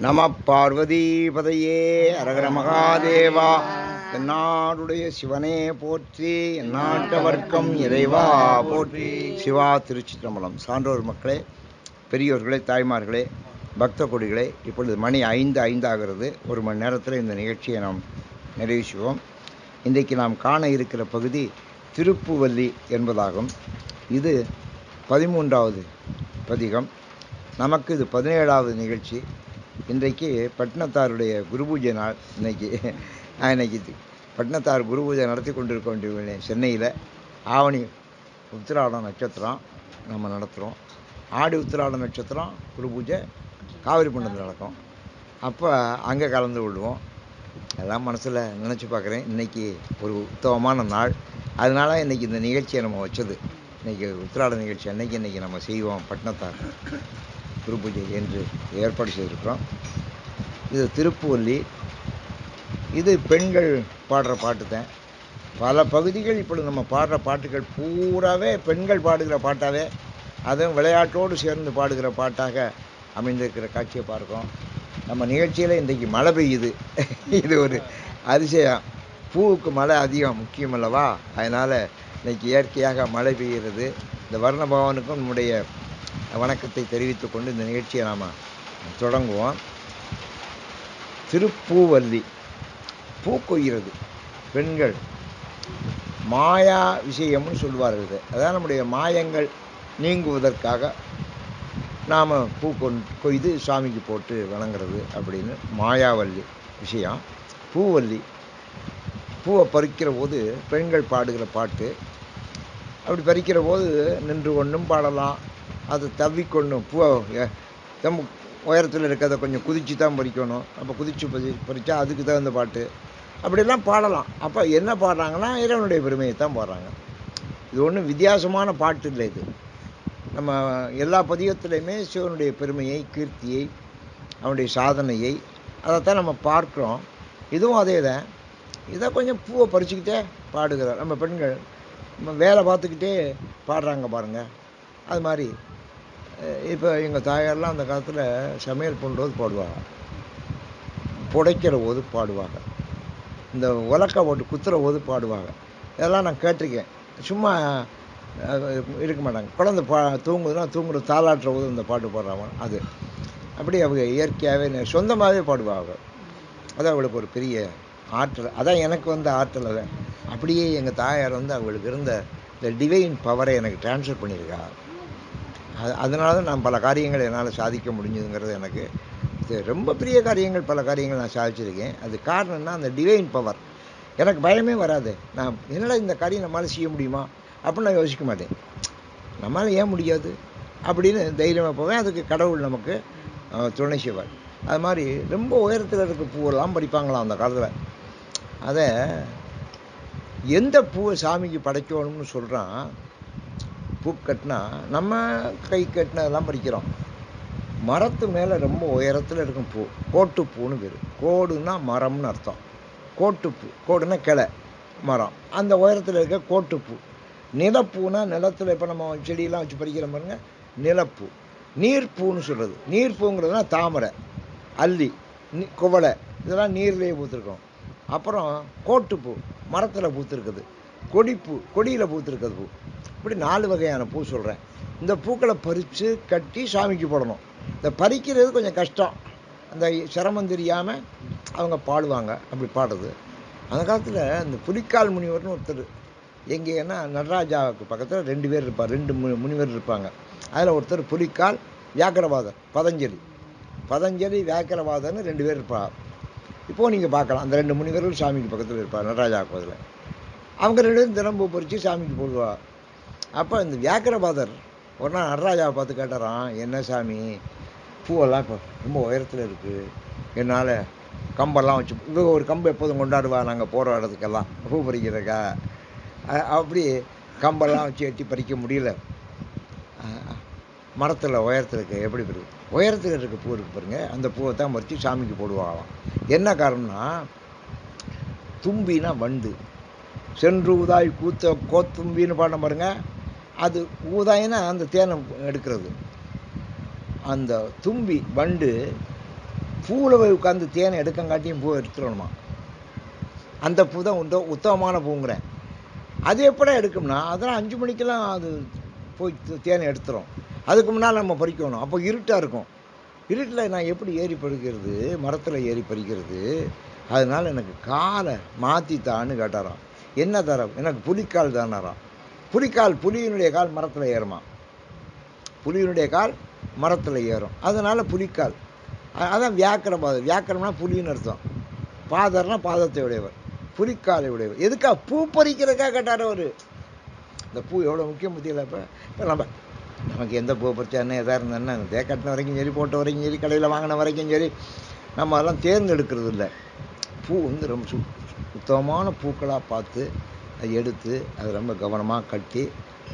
நம பார்வதிபதையே அரகர மகாதேவா. எந்நாடுடைய சிவனே போற்றி, எந்நாட்டவர்க்கம் இறைவா போற்றி. சிவா திருச்சிற்றம்பலம். சான்றோர் மக்களே, பெரியோர்களே, தாய்மார்களே, பக்த கொடிகளே, இப்பொழுது மணி 5 ஆகிறது. ஒரு மணி நேரத்தில் இந்த நிகழ்ச்சியை நாம் நிறைவு செய்வோம். இன்றைக்கு நாம் காண இருக்கிற பகுதி திருப்புவல்லி என்பதாகும். இது 13வது பதிகம். நமக்கு இது 17வது நிகழ்ச்சி. இன்றைக்கு பட்டினத்தாருடைய குரு பூஜை நாள். இன்னைக்கு பட்டினத்தார் குரு பூஜை நடத்தி கொண்டிருக்க வேண்டிய சென்னையில் ஆவணி உத்திராட நட்சத்திரம் நம்ம நடத்துகிறோம். ஆடி உத்திராட நட்சத்திரம் குரு பூஜை காவிரி பண்டத்தில் நடக்கும். அப்போ அங்கே கலந்து விடுவோம். எல்லாம் மனசில் நினச்சி பார்க்குறேன். இன்றைக்கி ஒரு உத்தமமான நாள். அதனால இன்றைக்கி இந்த நிகழ்ச்சியை நம்ம வச்சது. இன்றைக்கி உத்திராட நிகழ்ச்சி இன்றைக்கி நம்ம செய்வோம் பட்டினத்தார் குரு பூஜை என்று ஏற்பாடு செய்திருக்கிறோம். இது திருப்புவல்லி. இது பெண்கள் பாடுற பாட்டு தான். பல பகுதிகள் இப்பொழுது நம்ம பாடுற பாட்டுகள் பூராவே பெண்கள் பாடுகிற பாட்டாகவே, அதுவும் விளையாட்டோடு சேர்ந்து பாடுகிற பாட்டாக அமைந்திருக்கிற காட்சியை பார்க்கிறோம். நம்ம நிகழ்ச்சியில் இன்றைக்கி மழை பெய்யுது. இது ஒரு அதிசயம். பூவுக்கு மழை அதிகம் முக்கியம் அல்லவா? அதனால் இன்றைக்கி இயற்கையாக மழை பெய்கிறது. இந்த வர்ண பகவானுக்கும் நம்முடைய வணக்கத்தை தெரிவித்துக் கொண்டு இந்த நிகழ்ச்சியை நாம் தொடங்குவோம். திருப்பூவல்லி. பூ கொய்கிறது பெண்கள் மாயா விஷயம்னு சொல்வார்கள். அதான் நம்முடைய மாயங்கள் நீங்குவதற்காக நாம் பூ கொய்து சாமிக்கு போட்டு வணங்குறது அப்படின்னு மாயாவல்லி விஷயம். பூவல்லி. பூவை பறிக்கிற போது பெண்கள் பாடுகிற பாட்டு. அப்படி பறிக்கிற போது நின்று கொண்டும் பாடலாம், அது தவ்விக்கொண்டும். பூவை உயரத்தில் இருக்கிறத கொஞ்சம் குதித்து தான் பறிக்கணும். அப்போ குதித்து பறித்தா அதுக்கு தகுந்த பாட்டு அப்படிலாம் பாடலாம். அப்போ என்ன பாடுறாங்கன்னா இறைவனுடைய பெருமையை தான் பாடுறாங்க. இது ஒன்றும் வித்தியாசமான பாட்டு இல்லை. இது நம்ம எல்லா பதிகத்திலையுமே சிவனுடைய பெருமையை, கீர்த்தியை, அவனுடைய சாதனையை அதைத்தான் நம்ம பார்க்குறோம். இதுவும் அதே தான். இதை கொஞ்சம் பூவை பறிச்சுக்கிட்டே பாடுகிறார். நம்ம பெண்கள் நம்ம வேலை பார்த்துக்கிட்டே பாடுறாங்க பாருங்கள். அது மாதிரி இப்போ எங்கள் தாயாரெலாம் அந்த காலத்தில் சமையல் பண்ணுறது பாடுவாங்க, புடைக்கிற போது பாடுவாங்க, இந்த உலக்கை போட்டு குத்துற போது பாடுவாங்க. இதெல்லாம் நான் கேட்டிருக்கேன். சும்மா இருக்க மாட்டாங்க. குழந்தை தூங்குதுன்னா தூங்குற தாளாட்டுற போது இந்த பாட்டு பாடுறாங்க. அது அப்படி அவங்க இயற்கையாகவே சொந்தமாகவே பாடுவாங்க. அது அவளுக்கு ஒரு பெரிய ஆற்றல். அதான் எனக்கு வந்த ஆற்றல். அதை அப்படியே எங்கள் தாயார் அவங்களுக்கு இருந்த இந்த டிவைன் பவரை எனக்கு ட்ரான்ஸ்ஃபர் பண்ணியிருக்கா. அதனால தான் நான் பல காரியங்கள் என்னால் சாதிக்க முடிஞ்சதுங்கிறது. எனக்கு இது ரொம்ப பெரிய காரியங்கள், பல காரியங்கள் நான் சாதிச்சிருக்கேன். அது காரணம்னா அந்த டிவைன் பவர். எனக்கு பயமே வராது. நான் என்னடா இந்த காரியம் நம்மளால் செய்ய முடியுமா அப்படின்னு நான் யோசிக்க மாட்டேன். நம்மளால் ஏன் முடியாது அப்படின்னு தைரியமாக போவேன். அதுக்கு கடவுள் நமக்கு துணை செய்வார். அது மாதிரி ரொம்ப உயரத்தில் இருக்க பூவெல்லாம் பறிப்பாங்களாம் அந்த காலத்தில். அதை எந்த பூவை சாமிக்கு படைக்கணும்னு சொல்கிறான். பூ கட்டினா நம்ம கை கட்டினதெல்லாம் பறிக்கிறோம். மரத்து மேலே ரொம்ப உயரத்தில் இருக்கும் பூ கோட்டுப்பூன்னு பேர். கோடுன்னா மரம்னு அர்த்தம். கோட்டுப்பூ, கோடுன்னா கிளை, மரம். அந்த உயரத்தில் இருக்க கோட்டுப்பூ. நிலப்பூனா நிலத்தில் இப்போ நம்ம செடியெல்லாம் வச்சு பறிக்கிற பாருங்க, நிலப்பூ. நீர்ப்பூன்னு சொல்கிறது. நீர்ப்பூங்கிறதுனா தாமரை, அல்லி, குவளை, இதெல்லாம் நீர்லேயே பூத்துருக்கோம். அப்புறம் கோட்டுப்பூ மரத்தில் பூத்துருக்குது. கொடிப்பூ கொடியில் பூத்துருக்குது பூ. இப்படி 4 வகையான பூ சொல்கிறேன். இந்த பூக்களை பறித்து கட்டி சாமிக்கு போடணும். இந்த பறிக்கிறது கொஞ்சம் கஷ்டம். அந்த சிரமம் தெரியாமல் அவங்க பாடுவாங்க. அப்படி பாடுறது அந்த காலத்தில். இந்த புலிக்கால் முனிவர்னு ஒருத்தர் எங்கேன்னா நடராஜாவுக்கு பக்கத்தில் 2 பேர் இருப்பார். 2 முனிவர் இருப்பாங்க. அதில் ஒருத்தர் புலிக்கால், வியாக்கரவாதர், பதஞ்சலி வியாக்கரவாதர்னு 2 பேர் இருப்பார். இப்போது நீங்கள் பார்க்கலாம், அந்த 2 முனிவர்கள் சாமிக்கு பக்கத்தில் இருப்பார் நடராஜாவுக்கு பதில். அவங்க 2 பேரும் தினம்பூ பறித்து சாமிக்கு போடுவார். அப்போ இந்த வியாக்கரபாதர் ஒரு நாள் நடராஜாவை பார்த்து கேட்டாராம், என்ன சாமி பூவெல்லாம் இப்போ ரொம்ப உயரத்தில் இருக்குது, என்னால் கம்பெல்லாம் வச்சு இவங்க ஒரு கம்பு எப்போதும் கொண்டாடுவா நாங்கள் போகிற இடத்துக்கெல்லாம் பூ பறிக்கிறக்கா. அப்படி கம்பெல்லாம் வச்சு எட்டி பறிக்க முடியல. மரத்தில் உயரத்தில் இருக்க எப்படி இருக்குது, உயரத்தில் இருக்க பூ இருக்குது பாருங்க, அந்த பூவை தான் பறித்து சாமிக்கு போடுவாங்களாம். என்ன காரணம்னா தும்பினா வண்டு. சென்று ஊதாய் கூத்த கோத்தும்பின்னு பாட பாருங்க. அது ஊதாயினா அந்த தேனை எடுக்கிறது. அந்த தும்பி வண்டு பூவில் போய் உட்காந்து தேனை எடுக்கங்காட்டியும் பூ எடுத்துடணுமா. அந்த பூ தான் உத்தமமான பூங்கிறேன். அது எப்படா எடுக்கும்னா அதெல்லாம் 5 மணிக்கெல்லாம் அது போய் தேனை எடுத்துரும். அதுக்கு முன்னால் நம்ம பறிக்கணும். அப்போ இருட்டாக இருக்கும். இருட்டில் நான் எப்படி ஏறி பறிக்கிறது, மரத்தில் ஏறி பறிக்கிறது? அதனால் எனக்கு காலை மாற்றித்தான்னு கேட்டாராம். என்ன தரம்? எனக்கு புலிக்கால் தானாராம். புலியினுடைய கால் மரத்தில் ஏறுமா. புலியினுடைய கால் மரத்தில் ஏறும். அதனால் புலிக்கால். அதான் வியாக்கரபாதர். வியாக்கரம்னா புலின்னு அர்த்தம். பாதர்னா பாதத்தை உடையவர், புலிக்காலை உடையவர். எதுக்கா? பூ பறிக்கிறதுக்காக கேட்டார் அவர். இந்த பூ எவ்வளோ முக்கியம் பற்றியில். இப்போ நமக்கு எந்த பூவை பறிச்சா என்ன எதாக இருந்தேன்னா கட்டின வரைக்கும் சரி, போட்ட வரைக்கும் சரி, கடையில் வாங்கின வரைக்கும் சரி, நம்ம அதெல்லாம் தேர்ந்தெடுக்கிறது இல்லை. பூ ரொம்ப சுத்தமான பூக்களாக பார்த்து அதை எடுத்து அதை ரொம்ப கவனமாக கட்டி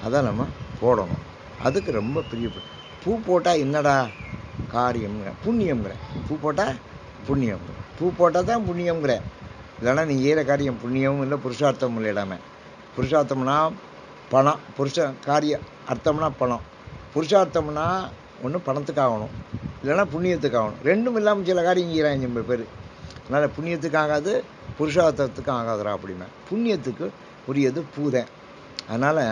அதை நம்ம போடணும். அதுக்கு ரொம்ப பெரிய பூ போட்டால் என்னடா காரியம்ங்கிற, புண்ணியம்ங்கிறேன். பூ போட்டால் புண்ணியம். பூ போட்டால் தான் புண்ணியம்ங்கிறேன். இல்லைன்னா நீ ஏற காரியம் புண்ணியமும் இல்லை, புருஷார்த்தமும் இல்லை. இல்லாமல் புருஷார்த்தம்னா பணம், காரியம் அர்த்தம்னா பணம். புருஷார்த்தம்னா ஒன்று பணத்துக்கு ஆகணும், இல்லைன்னா புண்ணியத்துக்கு ஆகணும். ரெண்டும் இல்லாமல் சில காரியம் செய்கிறாங்க நம்ம பேர். அதனால் புண்ணியத்துக்கு ஆகாது, புருஷார்த்தத்துக்கு ஆகாதுரா அப்படின்னா. புண்ணியத்துக்கு உரியது பூதேன். அதனால்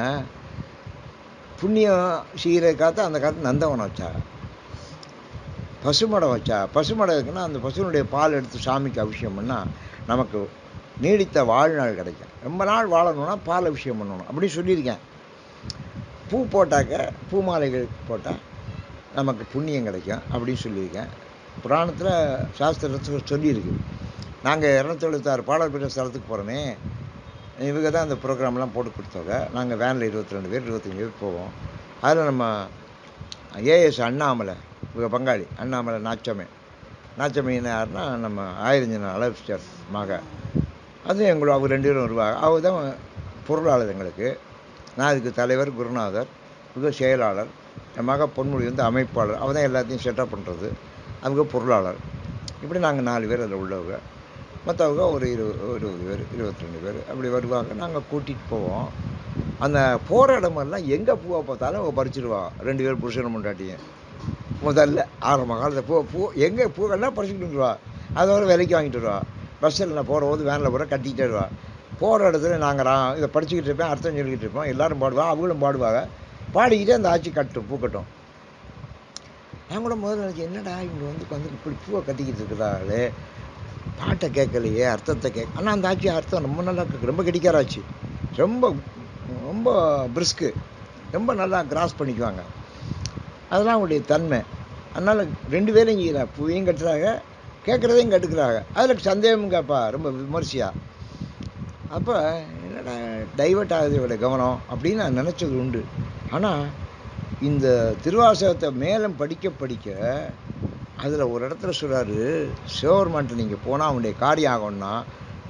புண்ணியம் செய்கிறதுக்காக அந்த காலத்தில் நந்தவனம் வச்சாங்க, பசுமடம் வச்சா. பசுமடம் இருக்குன்னா அந்த பசுனுடைய பால் எடுத்து சாமிக்கு அபிஷேகம் பண்ணால் நமக்கு நீடித்த வாழ்நாள் கிடைக்கும். ரொம்ப நாள் வாழணும்னா பால் அபிஷேகம் பண்ணணும் அப்படி சொல்லியிருக்கேன். பூ போட்டாக்க, பூ மாலைகள் போட்டால் நமக்கு புண்ணியம் கிடைக்கும் அப்படின்னு சொல்லியிருக்கேன். புராணத்தில் சாஸ்திரத்தில் சொல்லியிருக்கு. நாங்கள் 276 பாடல் பெற்ற ஸ்தலத்துக்கு போகிறோமே, இவங்க தான் அந்த ப்ரோக்ராம்லாம் போட்டு கொடுத்தவங்க. நாங்கள் வேனில் 22 பேர் 25 பேர் போவோம். அதில் நம்ம ஏஎஸ் அண்ணாமலை, இவங்க பங்காளி அண்ணாமலை நாச்சமைன்னு யாருன்னா நம்ம ஆயிரஞ்சன அலப்ஸ்டர் மக. அதுவும் எங்களோட அவங்க 2 பேரும் வருவாங்க. அவங்க தான் பொருளாளர் எங்களுக்கு. நான் அதுக்கு தலைவர் குருநாதர், இவங்க செயலாளர், என் மக பொன்மொழி அமைப்பாளர். அவள் தான் எல்லாத்தையும் செட்டப் பண்ணுறது. அவங்க பொருளாளர். இப்படி நாங்கள் 4 பேர் அதில் உள்ளவங்க. மற்றவங்க ஒரு 20 பேர் 22 பேர் அப்படி வருவாங்க. நாங்கள் கூட்டிகிட்டு போவோம். அந்த போகிற இடமெல்லாம் எங்கே பூவை பார்த்தாலும் அவங்க பறிச்சிடுவா. 2 பேர் புருஷனை முண்டாட்டியும் முதல்ல ஆரம்ப காலத்தில் பூ எங்கே பூக்கள்லாம் பறிச்சுக்கிட்டு வந்துடுவா. அதோட விலைக்கு வாங்கிட்டு வருவா. பஸ்ஸில் நான் போகிற போது வேனில் போகிற கட்டிக்கிட்டே வருவா. போகிற இடத்துல நாங்கள் இதை படிச்சுக்கிட்டு இருப்பேன், அர்த்தம் சொல்லிக்கிட்டு இருப்போம். எல்லோரும் பாடுவாங்க, அவங்களும் பாடுவாங்க. பாடிக்கிட்டே அந்த ஆட்சி பூக்கட்டும். நான் கூட முதல்ல நினச்சி, என்னடா இங்கே வந்து இப்படி பூவை கட்டிக்கிட்டு இருக்கிறாங்களே, பாட்டை கேட்கலையே, அர்த்தத்தை ஆனால் அந்த ஆட்சி அர்த்தம் ரொம்ப நல்லா ரொம்ப கெடிக்காராச்சு. ரொம்ப ரொம்ப பிரிஸ்க்கு, ரொம்ப நல்லா கிராஸ் பண்ணிக்குவாங்க. அதெல்லாம் அவங்களுடைய தன்மை. அதனால் 2 பேரும் செய்கிறா. பூவையும் கட்டுறாங்க, கேட்குறதையும் கட்டுக்கிறாங்க. அதில் சந்தேகமும் கேட்பா ரொம்ப விமர்சையாக. அப்போ என்னடா டைவர்ட் ஆகுது இவருடைய கவனம் அப்படின்னு நான் நினச்சது உண்டு. ஆனால் இந்த திருவாசகத்தை மேலும் படிக்க அதில் ஒரு இடத்துல சொல்கிறாரு, சிவபெருமான்ட்டு நீங்கள் போனால் அவனுடைய காரியம் ஆகும்னா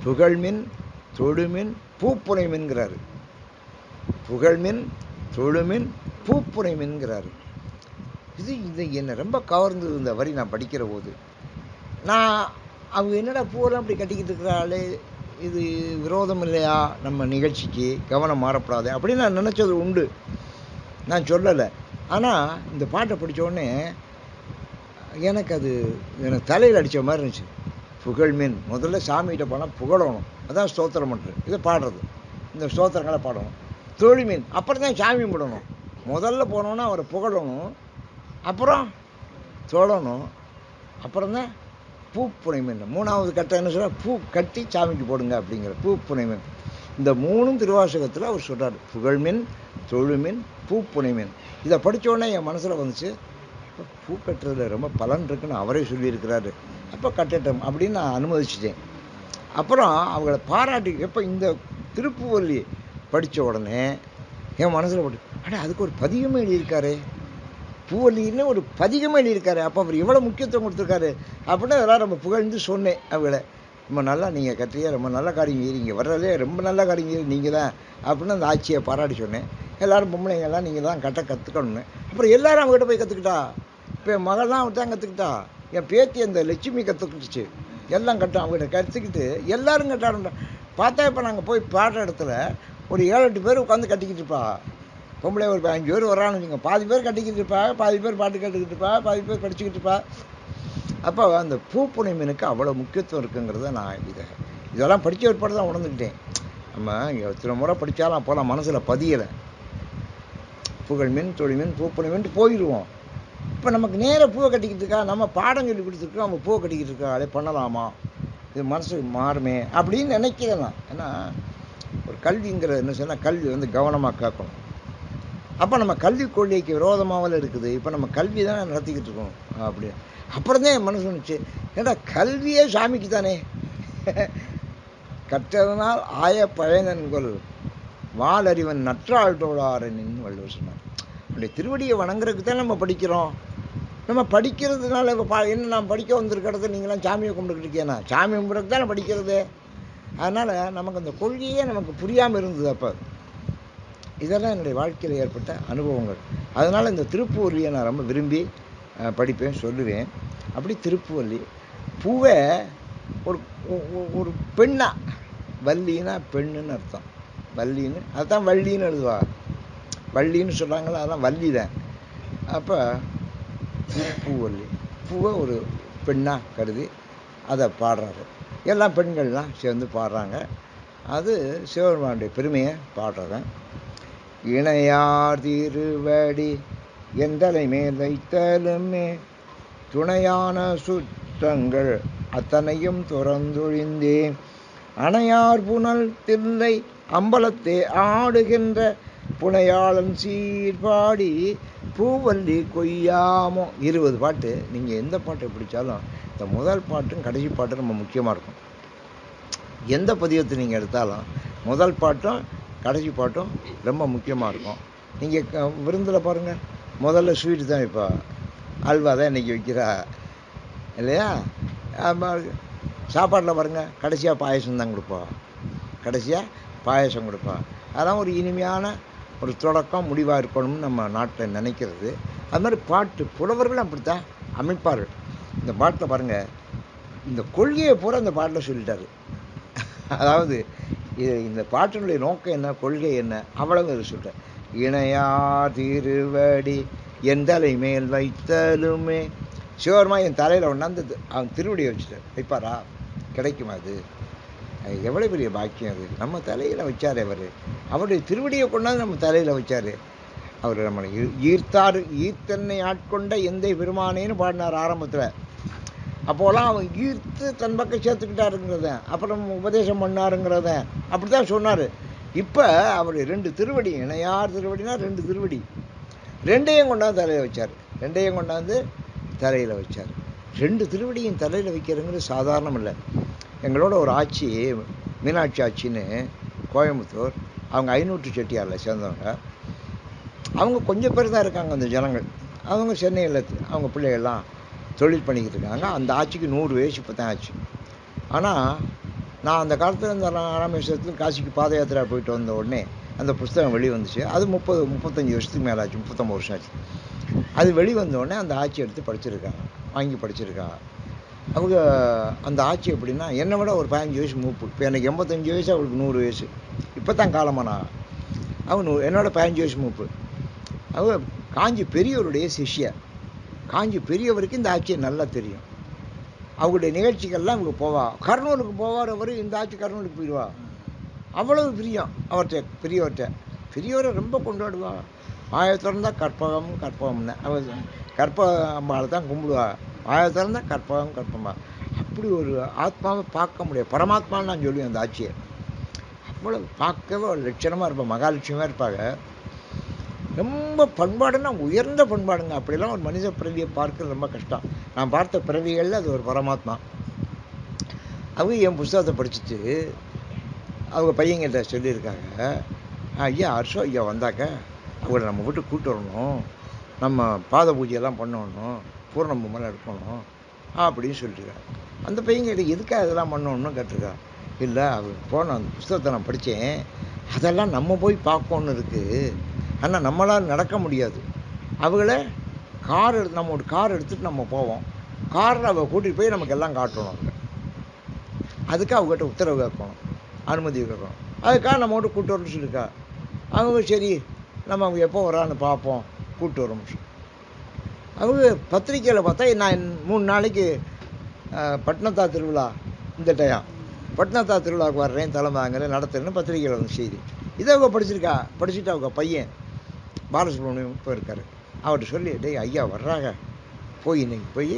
புகழ்மின் தொழுமின் பூப்புனைமின்கிறாரு. புகழ்மின் தொழுமின் பூப்புனைமின்கிறாரு. இது என்னை ரொம்ப கவர்ந்தது இந்த வரி நான் படிக்கிற போது. நான் அவங்க என்னடா பூவெல்லாம் அப்படி கட்டிக்கிட்டு இருக்கிறாளே, இது விரோதம் இல்லையா நம்ம நிகழ்ச்சிக்கு, கவனம் மாறப்படாது அப்படின்னு நான் நினச்சது உண்டு. நான் சொல்லலை. ஆனால் இந்த பாட்டை படித்தோடனே எனக்கு தலையில் அடித்த மாதிரி இருந்துச்சு. புகழ்மீன் முதல்ல சாமிகிட்ட போனால் புகழணும், அதான் ஸ்தோத்திரம் பண்ணுறது. இதை பாடுறது, இந்த ஸ்தோத்திரங்களை பாடணும். தொழுமீன் அப்புறம் தான் சாமி கும்பிடணும். முதல்ல போனோன்னா அவரை புகழணும், அப்புறம் தொழணும், அப்புறம் தான் பூ புனைமீன். 3வது கட்டம் என்ன சொல்கிறார்? பூ கட்டி சாமிக்கு போடுங்க அப்படிங்கிற பூ புனைமீன். இந்த 3ம் திருவாசகத்தில் அவர் சொல்கிறார். புகழ்மீன், தொழுமீன், பூ புனைமீன். இதை படித்தோடனே என் மனசில் வந்துச்சு, பூ கட்டுறதுல ரொம்ப பலன் இருக்குன்னு அவரே சொல்லியிருக்கிறாரு. அப்போ கட்டட்டும் அப்படின்னு நான் அனுமதிச்சிட்டேன். அப்புறம் அவங்கள பாராட்டி, எப்போ இந்த திருப்புவல்லி படித்த உடனே என் மனசில் போட்டு, ஆனால் அதுக்கு ஒரு பதிகமே எழுதியிருக்காரு, பூவல்லின்னு ஒரு பதிகமே எழுதியிருக்காரு. அப்போ அவர் எவ்வளோ முக்கியத்துவம் கொடுத்துருக்காரு அப்படின்னு அதெல்லாம் நம்ம புகழ்ந்து சொன்னேன். அவங்கள ரொம்ப நல்லா நீங்கள் கட்டுறிய, ரொம்ப நல்ல காரியம் செய்கிறீங்க, வர்றதே ரொம்ப நல்ல காரியம் செய்ய நீங்கள் தான் அப்படின்னு அந்த ஆட்சியை பாராட்டி சொன்னேன். எல்லோரும் பொம்பளைங்கெல்லாம் நீங்கள் தான் கற்றுக்கணுன்னு. அப்புறம் எல்லோரும் அவங்ககிட்ட போய் கற்றுக்கிட்டா. இப்போ என் மகள்லாம் அவன் தான் கற்றுக்கிட்டா. என் பேத்தி அந்த லட்சுமி கற்றுக்கிட்டுச்சு. எல்லாம் கட்டும் அவங்ககிட்ட கற்றுக்கிட்டு எல்லோரும் கட்டாருண்டா. பார்த்தா இப்போ நாங்கள் போய் பாடுற இடத்துல ஒரு 7-8 பேர் உட்காந்து கட்டிக்கிட்டு இருப்பா. பொம்பளை ஒரு 5 பேர் வரான்னு வச்சுங்க, பாதி பேர் கட்டிக்கிட்டு இருப்பா, பாதி பேர் பாட்டு கேட்டுக்கிட்டு இருப்பா, பாதி பேர் படிச்சுக்கிட்டு இருப்பா. அப்போ அந்த பூப்புனை மீனுக்கு அவ்வளோ முக்கியத்துவம் இருக்குங்கிறத நான் இதெல்லாம் படித்த ஏற்பாடு தான் உணர்ந்துக்கிட்டேன். நம்ம எத்தனை முறை படித்தாலும் அப்போல்லாம் மனசில் பதியலை. புகழ் மீன், தொழில் மீன், பூப்புனை மீன் போயிடுவோம். இப்போ நமக்கு நேராக பூவை கட்டிக்கிட்டு இருக்கா, நம்ம பாடம் சொல்லி கொடுத்துருக்கோம், அவங்க பூவை கட்டிக்கிட்டு இருக்கா, அதே பண்ணலாமா, இது மனசு மாறுமே அப்படின்னு நினைக்கிறேன் நான். ஏன்னா ஒரு கல்விங்கிறது என்ன சொன்னால், கல்வி வந்து கவனமாக கேட்கணும். அப்போ நம்ம கல்வி கொள்கைக்கு விரோதமாகல இருக்குது. இப்போ நம்ம கல்வி தான் நடத்திக்கிட்டு இருக்கோம் அப்படி. அப்புறம் தான் என் மனசு வந்துச்சு, ஏன்னா கல்வியே சாமிக்கு தானே. கற்றதனால் ஆய பயனன்கொள் வாலறிவன் நற்றாழ்தோழாரனின்னு வள்ளுவர் சொன்னார். அப்படி திருவடியை வணங்குறதுக்கு தான் நம்ம படிக்கிறோம். நம்ம படிக்கிறதுனால இப்போ என்ன நான் படிக்க வந்திருக்கிறது, நீங்களாம் சாமியை கும்பிட்டுக்கிட்டு இருக்கேன்னா சாமி கும்பிட்றதுக்கு தானே படிக்கிறது. அதனால் நமக்கு அந்த கொள்கையே நமக்கு புரியாமல் இருந்தது. அப்போ இதெல்லாம் என்னுடைய வாழ்க்கையில் ஏற்பட்ட அனுபவங்கள். அதனால் இந்த திருப்புவல்லியை நான் ரொம்ப விரும்பி படிப்பேன், சொல்லுவேன். அப்படி திருப்புவல்லி பூவை ஒரு ஒரு பெண்ணா, வள்ளின்னா பெண்ணுன்னு அர்த்தம், வள்ளின்னு அதுதான் வள்ளின்னு எழுதுவா, வள்ளின்னு சொல்கிறாங்களா, அதெல்லாம் வள்ளி தான். அப்போ பூவல்லி, பூவை ஒரு பெண்ணாக கருதி அதை பாடுறாரு. எல்லா பெண்கள்லாம் சேர்ந்து பாடுறாங்க. அது சிவபெருமானுடைய பெருமையை பாடுறவன். இணையார் திருவடி எந்தலை மேல் வைத்தலுமே துணையான சுற்றங்கள் அத்தனையும் துறந்தொழிந்தேன் அணையார் புனல் தில்லை அம்பலத்தே ஆடுகின்ற புனையாளன் சீர்பாடி பூவல்லி கொய்யாமோ. 20 பாட்டு. நீங்கள் எந்த பாட்டை பிடிச்சாலும் இந்த முதல் பாட்டும் கடைசி பாட்டும் ரொம்ப முக்கியமாக இருக்கும். எந்த பதியத்தை நீங்கள் எடுத்தாலும் முதல் பாட்டும் கடைசி பாட்டும் ரொம்ப முக்கியமாக இருக்கும். நீங்கள் விருந்தில் பாருங்கள், முதல்ல ஸ்வீட்டு தான் இப்போ அல்வா தான் இன்றைக்கி வைக்கிறா இல்லையா. சாப்பாட்டில் பாருங்கள், கடைசியாக பாயசம் தான் கொடுப்போம், கடைசியாக பாயசம் கொடுப்போம். அதெல்லாம் ஒரு இனிமையான ஒரு தொடக்கம் முடிவாக இருக்கணும்னு நம்ம நாட்டில் நினைக்கிறது. அது மாதிரி பாட்டு புலவர்களும் அப்படித்தான் அமைப்பார்கள். இந்த பாட்டில் பாருங்கள், இந்த கொள்கையை பூரா இந்த பாட்டில் சொல்லிட்டாரு. அதாவது இந்த பாட்டினுடைய நோக்கம் என்ன, கொள்கை என்ன, அவ்வளவு சொல்கிறேன். இணையார் திருவடி என் தலை மேல் வைத்தலுமே. சிவருமா என் தலையில் ஒன்றாந்து அவன் திருவடியை வச்சுட்டார். வைப்பாரா? கிடைக்குமா? அது எவ்வளோ பெரிய பாக்கியம். அது நம்ம தலையில் வச்சார். அவருடைய திருவடியை கொண்டாந்து நம்ம தலையில் வச்சார். அவர் நம்மளை ஈர்த்தன்னை ஆட்கொண்ட எந்தை பெருமானேன்னு பாடினார் ஆரம்பத்தில். அப்போலாம் அவன் ஈர்த்து தன் பக்கம் சேர்த்துக்கிட்டாருங்கிறத, அப்புறம் உபதேசம் பண்ணாருங்கிறத அப்படி தான் சொன்னார். இப்போ அவர் 2 திருவடி, இணையார் திருவடினா 2 திருவடி, 2ஐயும் கொண்டாந்து தலையில் வச்சார். 2ஐயும் கொண்டாந்து தலையில் வச்சார். 2 திருவடியும் தலையில் வைக்கிறதுங்கிறது சாதாரணம் இல்லை. எங்களோட ஒரு ஆட்சி, மீனாட்சி ஆட்சின்னு கோயம்புத்தூர், அவங்க 500 செட்டியாரில் சேர்ந்தவங்க. அவங்க கொஞ்சம் பேர் தான் இருக்காங்க அந்த ஜனங்கள். அவங்க சென்னையில் அவங்க பிள்ளைகள்லாம் தொழில் பண்ணிக்கிட்டு இருக்காங்க. அந்த ஆட்சிக்கு 100 வயசு இப்போ தான் ஆச்சு. ஆனால் நான் அந்த காலத்தில் இந்த ராமேஸ்வரத்தில் காசிக்கு பாத யாத்திரை போயிட்டு வந்த உடனே அந்த புஸ்தகம் வெளிவந்துச்சு. அது 35 வருஷத்துக்கு மேலே ஆச்சு, 39 வருஷம் ஆச்சு. அது வெளிவந்த உடனே அந்த ஆட்சி எடுத்து படிச்சிருக்காங்க, வாங்கி படிச்சிருக்காங்க. அவங்க அந்த ஆட்சி எப்படின்னா, என்னை விட ஒரு 15 வயசு மூப்பு. இப்போ எனக்கு 85 வயசு, அவளுக்கு 100 வயசு. இப்போ தான் காலமானா. அவங்க என்னோட 15 வயசு மூப்பு. அவங்க காஞ்சி பெரியவருடைய சிஷ்ய. காஞ்சி பெரியவருக்கு இந்த ஆட்சியை நல்லா தெரியும். அவங்களுடைய நிகழ்ச்சிகள்லாம் இவங்க போவா. கர்னூலுக்கு போவார் அவர், இந்த ஆட்சி கர்னூலுக்கு போயிடுவா. அவ்வளவு பிரியம் அவர்கிட்ட, பெரியவரை ரொம்ப கொண்டாடுவா. ஆயத்திறந்தால் கற்பகம் கற்பகம்னு அவர் கற்பம்பால் தான் கும்பிடுவா. ஆயத்திறந்தால் கற்பகமா. அப்படி ஒரு ஆத்மாவை பார்க்க முடியாது. பரமாத்மான்னு நான் சொல்லுவேன் அந்த ஆட்சியை. அவ்வளோ பார்க்கவே ஒரு லட்சணமாக இருப்பாள், மகாலட்சுமியாக இருப்பாங்க. ரொம்ப பண்பாடுன்னா உயர்ந்த பண்பாடுங்க. அப்படிலாம் ஒரு மனித பிறவியை பார்க்க ரொம்ப கஷ்டம். நான் பார்த்த பிறவிகளில் அது ஒரு பரமாத்மா. அவங்க என் புஸ்தகத்தை படிச்சுட்டு அவங்க பையன்கிட்ட சொல்லியிருக்காங்க, ஐயா ஹர்ஷோ ஐயா வந்தாக்க அவங்கள நம்ம வீட்டுக்கு கூப்பிட்டு வரணும், நம்ம பாத பூஜையெல்லாம் பண்ணணும், பூர்ணம்பமெல்லாம் எடுக்கணும் அப்படின்னு சொல்லிட்டுருக்காங்க. அந்த பையன்கிட்ட எதுக்காக இதெல்லாம் பண்ணணும்னு கேட்டிருக்காங்க. இல்லை, அவர் போன அந்த புஸ்தகத்தை நான் படித்தேன், அதெல்லாம் நம்ம போய் பார்க்கணுன்னு இருக்குது. ஆனால் நம்மளால் நடக்க முடியாது. அவங்கள நம்ம ஒரு கார் எடுத்துகிட்டு நம்ம போவோம். காரில் அவள் கூட்டிகிட்டு போய் நமக்கு எல்லாம் காட்டணும். அவங்க அதுக்கு அவங்ககிட்ட உத்தரவு கேட்கணும், அனுமதி கேட்கணும். அதுக்காக நம்ம மட்டும் கூப்பிட்டு வரணும்னு சொல்லியிருக்கா. அவங்க சரி நம்ம அவங்க எப்போ வரான்னு பார்ப்போம், கூப்பிட்டு வரோம். அவங்க பத்திரிக்கையில் பார்த்தா நான் 3 நாளைக்கு பட்னத்தா திருவிழா இந்த டயம் பட்னத்தா திருவிழாவுக்கு வர்றேன் தலைமாங்கிற நடத்துறேன்னு பத்திரிகையில் வந்து செய்தி. இதை அவங்க படிச்சுட்டு அவங்க பையன் பாலசுப்ரமணியம் போயிருக்காரு. அவர்கிட்ட சொல்லி டேய் ஐயா வர்றாங்க, போய் இன்னைக்கு போய்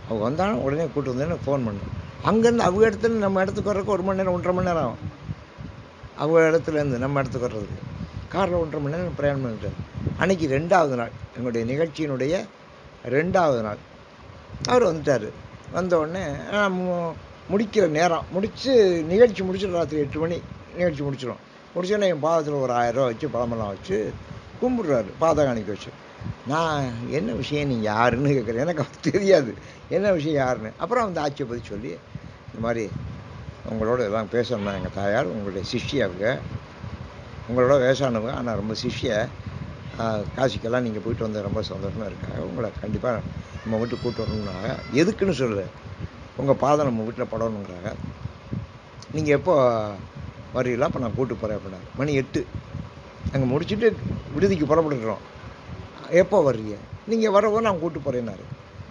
அவங்க வந்தாலும் உடனே கூப்பிட்டு வந்தேன்னு ஃபோன் பண்ணேன். அங்கேருந்து அவங்க இடத்துல நம்ம இடத்துக்கு வர்றதுக்கு 1 மணி நேரம் 1.5 மணி நேரம் ஆகும். அவங்க இடத்துலேருந்து நம்ம இடத்துக்கு வர்றதுக்கு காரில் 1.5 மணி நேரம் பிரயாணம் பண்ணிட்டார். அன்றைக்கி 2வது நாள், எங்களுடைய நிகழ்ச்சியினுடைய 2வது நாள் அவர் வந்துட்டார். வந்தவுடனே முடிக்கிற நேரம் நிகழ்ச்சி முடிச்சு ராத்திரி 8 மணி நிகழ்ச்சி முடிச்சோன்னே என் பாதத்தில் ஒரு 1000 ரூபா வச்சு பழமெல்லாம் வச்சு கும்பிட்றாரு, பாதகாணிக்க வச்சு. நான் என்ன விஷயம் நீங்கள் யாருன்னு கேட்குறேன். எனக்கு அவருக்கு தெரியாது என்ன விஷயம் யாருன்னு. அப்புறம் அந்த ஆட்சியை பற்றி சொல்லி இந்த மாதிரி உங்களோட எல்லாம் பேசணும்னா எங்கள் தாயார் உங்களுடைய சிஷ்யாவுங்க, உங்களோட வயசானவங்க, ஆனால் ரொம்ப சிஷ்ய, காசிக்கெல்லாம் நீங்கள் போயிட்டு வந்த ரொம்ப சந்தோஷமாக இருக்காங்க, உங்களை கண்டிப்பாக நம்ம வீட்டுக்கு கூப்பிட்டு வரணுன்னாங்க. எதுக்குன்னு சொல்லலை, உங்கள் பாதம் நம்ம வீட்டில் படணுங்கிறாங்க. நீங்கள் எப்போ வரீங்களா? அப்போ நான் கூப்பிட்டு போகிறேன் அப்படின்னாரு. மணி 8 அங்கே முடிச்சுட்டு விடுதிக்கு புறப்பட்டுக்கிறோம். எப்போ வர்றீங்க? நீங்கள் வரவோ நான் கூப்பிட்டு போகிறேன்னாரு.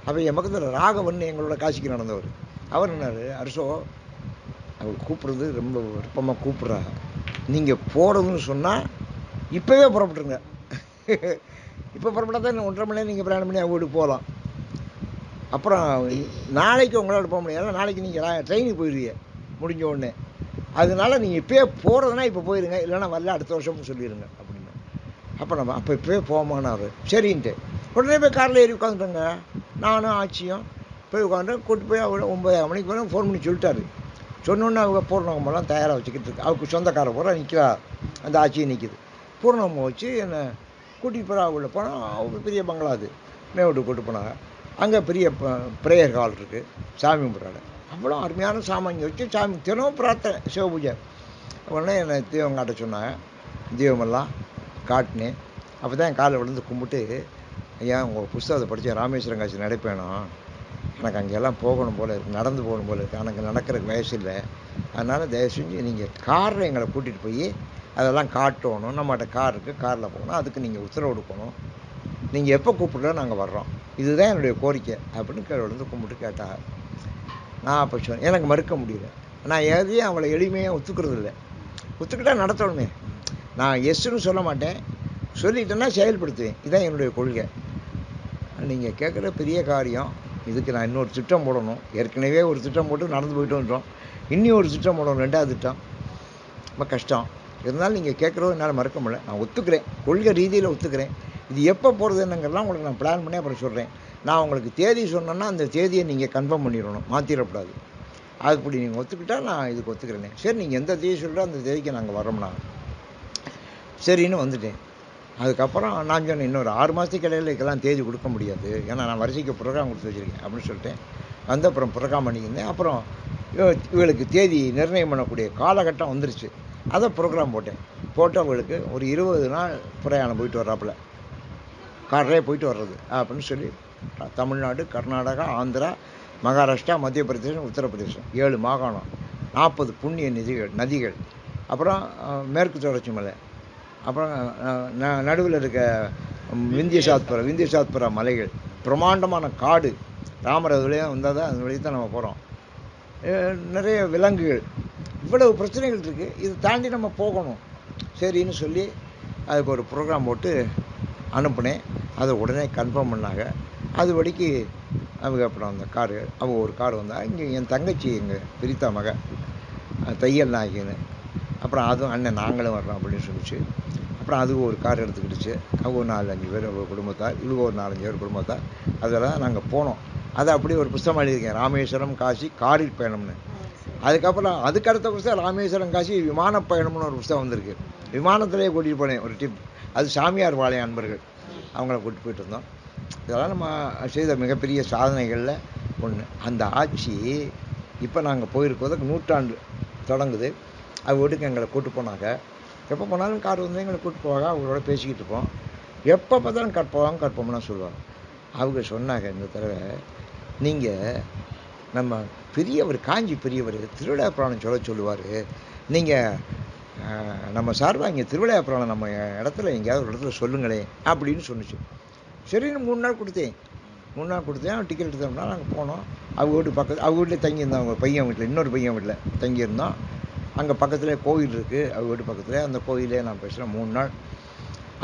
அப்போ என் பக்கத்தில் ராகவன் எங்களோட காசிக்கு நடந்தவர். அவர் என்னார், அரசோ அவர் கூப்பிட்றது ரொம்ப விருப்பமாக கூப்பிட்றாங்க, நீங்கள் போகிறதுன்னு சொன்னால் இப்போவே புறப்பட்டுருங்க. இப்போ புறப்பட்டா தான் 1.5 மணி நேரம் நீங்கள் பிரயாணம் பண்ணி அவங்க வீட்டுக்கு போகலாம். அப்புறம் நாளைக்கு உங்களால் போக முடியாது, நாளைக்கு நீங்கள் ட்ரெயினுக்கு போயிடுவீங்க முடிஞ்ச உடனே. அதனால நீங்கள் இப்போயே போகிறதுனா இப்போ போயிடுங்க, இல்லைன்னா வரல அடுத்த வருஷம்னு சொல்லிடுங்க அப்படின்னு. அப்போ இப்போவே போமானார். சரின்ட்டு உடனே போய் காரில் ஏறி உட்காந்துட்டோங்க. நானும் ஆட்சியும் போய் உட்காந்து கூப்பிட்டு போய் அவங்க 9 மணிக்கு போய் ஃபோன் பண்ணி சொல்லிட்டாரு. சொன்னோன்னே அவங்க பூர்ணகமெல்லாம் தயாராக வச்சுக்கிட்டு இருக்கு. அவருக்கு சொந்தக்கார பூரா நிற்கிறா, அந்த ஆட்சியை நிற்கிது. பூர்ணகம் வச்சு என்னை கூட்டிகிட்டு போகிற அவங்கள போனால் அவங்க பெரிய பங்களா அது மேவட்டு கூட்டு போனாங்க. அங்கே பெரிய ப்ரேயர் ஹால் இருக்குது, சாமி கும்பிட்றாங்க. அவ்வளோ அருமையான சாமான் வச்சு சாமி தினமும் பிரார்த்தனை சிவ பூஜை. உடனே என்னை தீபம் காட்ட சொன்னாங்க. தீபமெல்லாம் காட்டினேன். அப்போ தான் என் காலில் விழுந்து கும்பிட்டு, ஐயா உங்கள் புஸ்தகத்தை படித்த ராமேஸ்வரம் காட்சி நடைப்பயணம், எனக்கு அங்கெல்லாம் போகணும் போல் இருக்குது, நடந்து போகணும் போல் இருக்குது, எனக்கு நடக்கிறதுக்கு வயசு இல்லை, அதனால் தயவு செஞ்சு நீங்கள் காரில் எங்களை கூட்டிகிட்டு போய் அதெல்லாம் காட்டணும், நம்மகிட்ட கார் இருக்குது, காரில் போகணும், அதுக்கு நீங்கள் உத்தரவு கொடுக்கணும், நீங்கள் எப்போ கூப்பிட்றோம் நாங்கள் வர்றோம், இதுதான் என்னுடைய கோரிக்கை அப்படின்னு கீழே விழுந்து கும்பிட்டு கேட்டாங்க. நான் அப்போ சொன்னேன், எனக்கு மறுக்க முடியல. நான் எதையும் அவளை எளிமையாக ஒத்துக்கிறது இல்லை. ஒத்துக்கிட்டா நடத்தணுமே. நான் எஸ்ன்னு சொல்ல மாட்டேன், சொல்லிட்டேன்னா செயல்படுத்துவேன். இதுதான் என்னுடைய கொள்கை. நீங்கள் கேட்குற பெரிய காரியம், இதுக்கு நான் இன்னொரு திட்டம் போடணும். ஏற்கனவே ஒரு திட்டம் போட்டு நடந்து போயிட்டு வந்துட்டோம், இன்னி ஒரு திட்டம் போடணும், 2வது திட்டம். ரொம்ப கஷ்டம். இருந்தாலும் நீங்கள் கேட்குறதும் என்னால் மறக்க முடியல. நான் ஒத்துக்கிறேன், கொள்கை ரீதியில் ஒத்துக்கிறேன். இது எப்போ போகிறது என்னங்கிறலாம் உங்களுக்கு நான் பிளான் பண்ணி அப்புறம் சொல்கிறேன். நான் உங்களுக்கு தேதி சொன்னேன்னா அந்த தேதியை நீங்கள் கன்ஃபார்ம் பண்ணிடணும், மாற்றிடக்கூடாது. அதுபடி நீங்கள் ஒத்துக்கிட்டால் நான் இதுக்கு ஒத்துக்கிறேனே. சரி நீங்கள் எந்த தேதி சொல்கிறோம் அந்த தேதிக்கு நாங்கள் வரோம்னா சரின்னு வந்துட்டேன். அதுக்கப்புறம் நான் சொன்னேன், இன்னொரு 6 மாதத்துக்கு இடையில இதுக்கெல்லாம் தேதி கொடுக்க முடியாது, ஏன்னா நான் வரிசைக்கு ப்ரோக்ராம் கொடுத்து வச்சுருக்கேன் அப்படின்னு சொல்லிட்டேன். வந்து அப்புறம் ப்ரோக்ராம் பண்ணியிருந்தேன். அப்புறம் இவளுக்கு தேதி நிர்ணயம் பண்ணக்கூடிய காலகட்டம் வந்துருச்சு. அதை ப்ரோக்ராம் போட்டு அவங்களுக்கு ஒரு 20 நாள் பிரயாணம் போயிட்டு வர்றாப்புல, காரிலே போயிட்டு வர்றது அப்படின்னு சொல்லி தமிழ்நாடு, கர்நாடகா, ஆந்திரா, மகாராஷ்டிரா, மத்திய பிரதேசம், உத்தரப்பிரதேசம் 7 மாகாணம், 40 புண்ணிய நதிகள், அப்புறம் மேற்கு தொடர்ச்சி மலை, அப்புறம் நடுவில் இருக்க விந்திய சாத்புரா மலைகள், பிரம்மாண்டமான காடு, ராமர் அது வழியாக வந்தால் தான் அது வழியாக தான் நம்ம போகிறோம். நிறைய விலங்குகள், இவ்வளவு பிரச்சனைகள் இருக்குது, இது தாண்டி நம்ம போகணும். சரின்னு சொல்லி அதுக்கு ஒரு ப்ரோக்ராம் போட்டு அனுப்புனேன். அதை உடனே கன்ஃபார்ம் பண்ணாங்க. அதுபடிக்கு அவங்க அப்புறம் அந்த காரு, அவங்க ஒரு கார் வந்தால் இங்கே என் தங்கச்சி எங்கள் பிரித்தா மக தையல் நாயகின்னு, அப்புறம் அதுவும் அண்ணன் நாங்களும் வர்றோம் அப்படின்னு சொல்லிச்சு. அப்புறம் அது ஒரு கார் எடுத்துக்கிடுச்சு. அவங்க ஒரு 4-5 பேர் அவங்க குடும்பத்தார், இவங்க ஒரு 4-5 பேர் குடும்பத்தார். அதெல்லாம் நாங்கள் போனோம். அதை அப்படியே ஒரு புத்தகம் எழுதியிருக்கேன், ராமேஸ்வரம் காசி காரில் பயணம்னு. அதுக்கப்புறம் அதுக்கு அடுத்த புத்தகம் ராமேஸ்வரம் காசி விமான பயணம்னு ஒரு புத்தகம் வந்திருக்கு. விமானத்திலே கூட்டிகிட்டு போனேன் ஒரு டிப், அது சாமியார் பாளையம் அன்பர்கள், அவங்கள கூட்டிட்டு போயிட்டு இருந்தோம். இதெல்லாம் நம்ம செய்த மிகப்பெரிய சாதனைகளில் ஒன்று. அந்த ஆட்சி இப்போ நாங்கள் போயிருக்கிறதுக்கு 100ஆண்டு தொடங்குது. அது வீட்டுக்கு எங்களை கூப்பிட்டு போனாங்க. எப்போ போனாலும் கார் வந்து எங்களை கூப்பிட்டு போவாங்க, அவங்களோட பேசிக்கிட்டு இருப்போம். எப்போ பார்த்தாலும் கற்போம்னா சொல்லுவாங்க. அவங்க சொன்னாங்க, இந்த தடவை நீங்கள் நம்ம பெரியவர், காஞ்சி பெரியவர் திருவிழா புராணம் சொல்லுவார், நீங்கள் நம்ம சார்பாக இங்கே திருவிழா புராணம் நம்ம இடத்துல எங்கேயாவது ஒரு இடத்துல சொல்லுங்களேன் அப்படின்னு சொன்னிச்சு. சரின்னு 3 நாள் கொடுத்தேன். 3 நாள் கொடுத்தேன். டிக்கெட் எடுத்தோம்னா நாங்கள் போனோம். அவங்க வீட்டு பக்கத்தில், அவங்க வீட்டில் தங்கியிருந்தோம். அவங்க பையன் வீட்டில், இன்னொரு பையன் வீட்டில் தங்கியிருந்தோம். அங்கே பக்கத்துலேயே கோயில் இருக்குது, அவங்க வீட்டு பக்கத்தில். அந்த கோயிலே நான் பேசுகிறேன் 3 நாள்.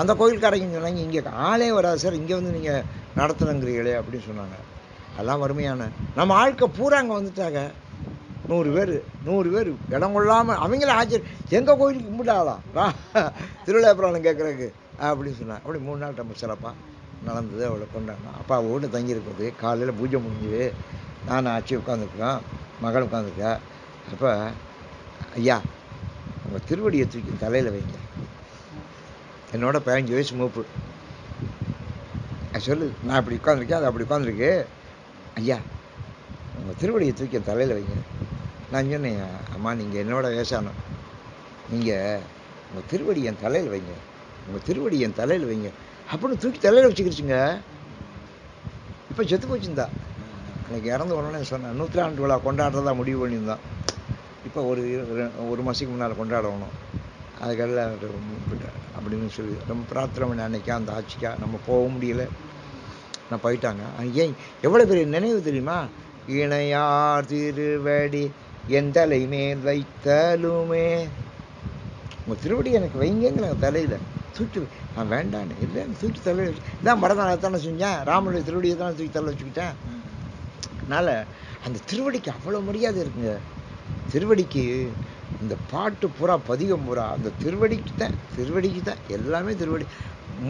அந்த கோயில்காரங்க சொன்னாங்க, இங்கே ஆளே வராது சார், இங்கே வந்து நீங்கள் நடத்துகிறீங்களே அப்படின்னு சொன்னாங்க. அதெல்லாம் வறுமையான நம்ம ஆட்கள் பூரா அங்கே வந்துட்டாங்க. 100 பேர் இடம் கொள்ளாமல் அவங்கள ஆச்சரியம், எங்கள் கோயிலுக்கு கும்பிட்டாலாம் திருவிழா புராணம் கேட்குறதுக்கு அப்படின்னு சொன்னாங்க. அப்படி 3 நாள் நம்ம சிறப்பாக நடந்தது. அவளை கொண்டாடணும். அப்பா அவள் வீட்டு தங்கியிருக்கிறது. காலையில் பூஜை முடிஞ்சுது. நான் ஆட்சி உட்காந்துருக்கேன், மகள் உட்காந்துருக்கா. அப்போ ஐயா உங்கள் திருவடியை தூக்கி தலையில் வைங்க. என்னோட 15 வயசு மூப்பு. சொல்லு, நான் இப்படி உட்காந்துருக்கேன், அது அப்படி உட்காந்துருக்கு. ஐயா உங்கள் திருவடியை தூக்கி தலையில் வைங்க. நான் சொன்னேன், அம்மா நீங்கள் என்னோட வயசானோம், நீங்கள் உங்கள் திருவடி என் தலையில் வைங்க, உங்கள் திருவடி என் தலையில் வைங்க அப்படின்னு தூக்கி தலையில் வச்சுக்கிடுச்சுங்க. இப்போ செத்து போச்சுருந்தா. அன்றைக்கி இறந்து உடனே சொன்னேன், 100ஆண்டு விழா கொண்டாடுறதா முடிவு பண்ணியிருந்தான். இப்போ ஒரு மாதத்துக்கு முன்னால் கொண்டாடணும். அதுக்கெல்லாம் அப்படின்னு சொல்லி ரொம்ப பிரார்த்தனை பண்ண. அன்றைக்கா அந்த ஆட்சிக்கா நம்ம போக முடியல, நான் போயிட்டாங்க. ஏன் எவ்வளோ பெரிய நினைவு தெரியுமா? இணையார் திருவடி என் தலை மேல் வைத்தலுமே, உங்கள் திருவடி எனக்கு வைங்கிற தலையில் தூக்கி. நான் வேண்டான்னு இல்லை, தூக்கி தலையில் இதான் பரதநாளை தானே செஞ்சேன், ராமனுடைய திருவடியை தானே தூக்கி தலை வச்சுக்கிட்டேன். அதனால் அந்த திருவடிக்கு அவ்வளோ மரியாதை இருக்குங்க. திருவடிக்கு இந்த பாட்டு பூரா, பதிகம் பூரா அந்த திருவடிக்கு தான் எல்லாமே. திருவடி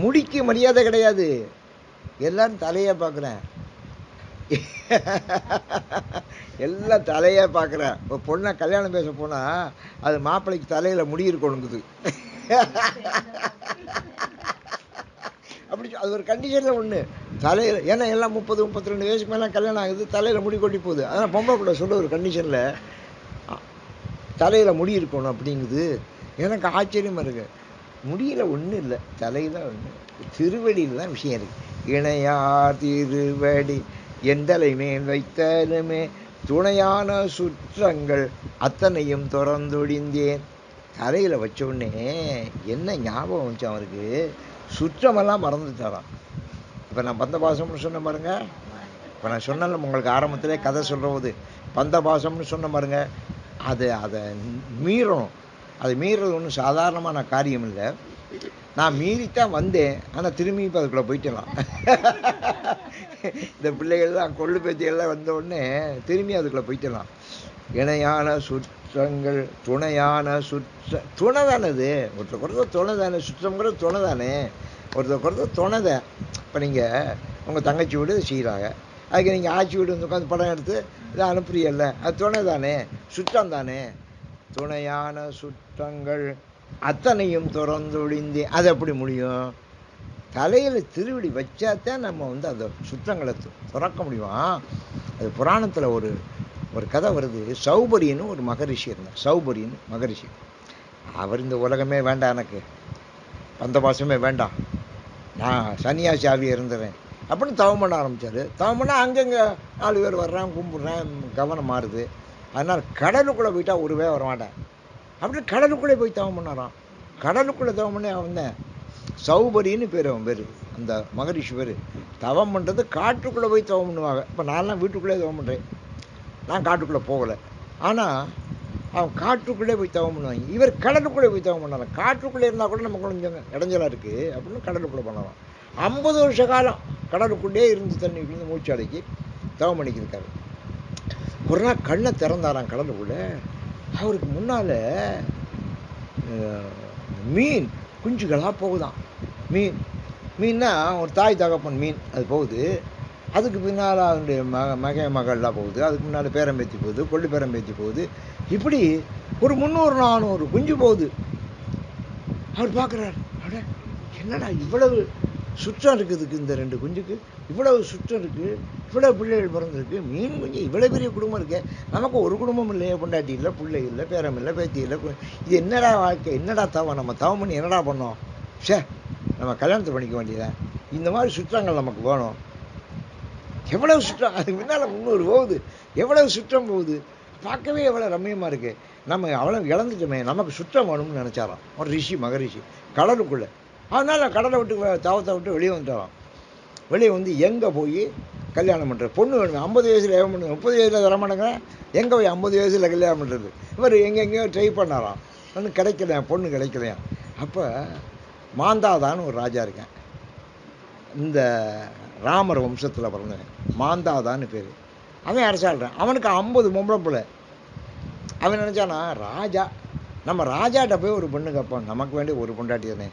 முடிக்கு மரியாதை கிடையாது. எல்லாரும் தலையை பார்க்குறேன், எல்லாம் தலையே பார்க்குறேன். இப்போ பொண்ணை கல்யாணம் பேச போனால் அது மாப்பிள்ளைக்கு தலையில் முடி இருக்கணுங்குது. அப்படி அது ஒரு கண்டிஷனில் ஒன்று தலையில். ஏன்னா எல்லாம் 30-32 வயசுக்கு மேலே கல்யாணம் ஆகுது, தலையில் முடி கொட்டி போகுது. அதனால் பொம்பளை கூட சொல்ல ஒரு கண்டிஷனில் தலையில் முடி இருக்கணும் அப்படிங்குது. எனக்கு ஆச்சரியமாக இருக்கு. முடியல ஒன்றும் இல்லை, தலையில் ஒன்று, திருவடியில் தான் விஷயம் இருக்குது. இணையார் திருவடி எந்தலை மேல் வைத்தலுமே துணையான சுற்றங்கள் அத்தனையும் திறந்தொழிந்தேன். தலையில் வச்ச உடனே என்ன ஞாபகம் வந்துச்சு அவருக்கு? சுற்றமெல்லாம் மறந்துட்டாராம். இப்போ நான் பந்தபாசம்னு சொன்ன பாருங்க, இப்போ நான் சொன்னல உங்களுக்கு ஆரம்பத்திலே கதை சொல்கிற போது பந்தபாசம்னு சொன்ன பாருங்க, அதை மீறணும். அது மீறது ஒன்றும் சாதாரணமான காரியம் இல்லை. நான் மீறித்தான் வந்தேன், ஆனால் திரும்பி இப்போ அதுக்குள்ளே போயிட்டலாம். இந்த பிள்ளைகள்லாம் கொள்ளு பேத்தியெல்லாம் வந்த உடனே திரும்பி அதுக்குள்ளே போயிட்டலாம். இணையான சுற்றங்கள் துணையான துணை தானே. இது ஒருத்தர் குறைந்த துணை தானே, சுற்றங்கிறது துணை தானே, ஒருத்தர் குறைந்த துணை தான். இப்போ நீங்கள் உங்கள் தங்கச்சி வீடு செய்கிறாங்க, அதுக்கு நீங்கள் ஆட்சி வீடு வந்து உட்காந்து படம் எடுத்து இதை அனுப்புறீல்ல, அது துணை தானே, சுற்றம் தானே. துணையான சுற்றங்கள் அத்தனையும் திறந்தொழிந்தே, அது எப்படி முடியும்? தலையில் திருவடி வச்சாத்தான் நம்ம வந்து அந்த சுற்றங்களை திறக்க முடியும். அது புராணத்தில் ஒரு கதை வருது. சௌபரின்னு ஒரு மகரிஷி இருந்தார். சௌபரின்னு மகரிஷி. அவர் இந்த உலகமே வேண்டாம், எனக்கு பந்தபாசமே வேண்டாம், நான் சன்னியாசி ஆவியாக இருந்துறேன் அப்படின்னு தவம் பண்ண ஆரம்பித்தார். தவம் பண்ணால் அங்கங்கே 4 பேர் வர்றான், கும்பிட்றேன், கவனம் மாறுது. அதனால் கடலுக்குள்ளே போயிட்டா ஒருவே வரமாட்டேன் அப்படின்னு கடலுக்குள்ளே போய் தவம் பண்ணாராம். கடலுக்குள்ளே தவம் பண்ணி வந்தேன். சௌபரின்னு பேர், அவன் பேர், அந்த மகரிஷி பேர். தவம் பண்ணுறது காட்டுக்குள்ளே போய் தவம் பண்ணுவாங்க. இப்போ நான்லாம் வீட்டுக்குள்ளே தவம் பண்ணுறேன், நான் காட்டுக்குள்ளே போகலை. ஆனால் அவன் காட்டுக்குள்ளே போய் தவம் பண்ணுவாங்க. இவர் கடலுக்குள்ளே போய் தவம் பண்ணாராம். காட்டுக்குள்ளே இருந்தால் கூட நமக்கு கொஞ்சம் இடைஞ்சலாக இருக்குது அப்படின்னு கடலுக்குள்ளே பண்ணலாம். 50 வருஷ காலம் கடலுக்குள்ளே இருந்து தண்ணி மூச்சு அடக்கி தவம் பண்ணிக்கிருக்காரு. ஒரு நாள் கண்ணை திறந்தாராம் கடலுக்குள்ளே. அவருக்கு முன்னால் மீன் குஞ்சுகளாக போகுதான். மீன்னா ஒரு தாய் தகப்பன் மீன், அது போகுது. அதுக்கு பின்னால் அவனுடைய மகள்லாம் போகுது. அதுக்கு முன்னால் பேரம்பேத்தி போகுது, கொள்ளு பேரம்பேத்தி போகுது. இப்படி ஒரு 300-400 குஞ்சு போகுது. அவர் பார்க்குறாரு, அட என்னடா இவ்வளவு சுற்றம் இருக்குதுக்கு, இந்த 2 குஞ்சுக்கு இவ்வளவு சுற்றம் இருக்குது, இவ்வளோ பிள்ளைகள் பிறந்திருக்கு, மீன் குஞ்சு இவ்வளோ பெரிய குடும்பம் இருக்கு, நமக்கு ஒரு குடும்பம் இல்லையே, பொண்டாட்டி இல்லை, பிள்ளை இல்லை, பேரம் இல்லை, பேத்தி இல்லை. இது என்னடா வாழ்க்கை, என்னடா தவம், நம்ம தவம் பண்ணி என்னடா பண்ணோம்? நம்ம கல்யாணத்தை பண்ணிக்க வேண்டியதான். இந்த மாதிரி சுற்றங்கள் நமக்கு வேணும். எவ்வளவு சுற்றம், அதுக்கு முன்னால் 300 போகுது, எவ்வளவு சுற்றம் போகுது, பார்க்கவே எவ்வளோ ரம்மியமாக இருக்குது. நம்ம அவ்வளோ இழந்துட்டோமே, நமக்கு சுற்றம் வேணும்னு நினச்சாராம் ஒரு ரிஷி, மகரிஷி, கடலுக்குள்ளே. அதனால் கடலை விட்டு தவத்தை விட்டு வெளியே வந்துட்டாராம். வெளியே வந்து எங்கே போய் கல்யாணம் பண்ணுறது? பொண்ணு வேணுமே, 50 வயசில் ஏன் பண்ணுங்க, 30 வயசில் தரமாட்டேங்க. எங்கே போய் 50 வயசில் கல்யாணம் பண்ணுறது? இவர் எங்கெங்கேயோ ட்ரை பண்ணாராம், ஒன்றும் கிடைக்கலையா, பொண்ணு கிடைக்கலையா. அப்போ மாந்தாதான்னு ஒரு ராஜா இருக்கேன், இந்த ராமர் வம்சத்தில் பிறந்தவன், மாந்தாதான்னு பேர். அவன் அரசாள்றான், அவனுக்கு 50 பொம்பளை பிள்ளை. அவன் நினச்சானா, ராஜா நம்ம ராஜாட்ட போய் ஒரு பொண்ணு கேட்போம், நமக்கு வேண்டிய ஒரு பொண்டாட்டி தானே.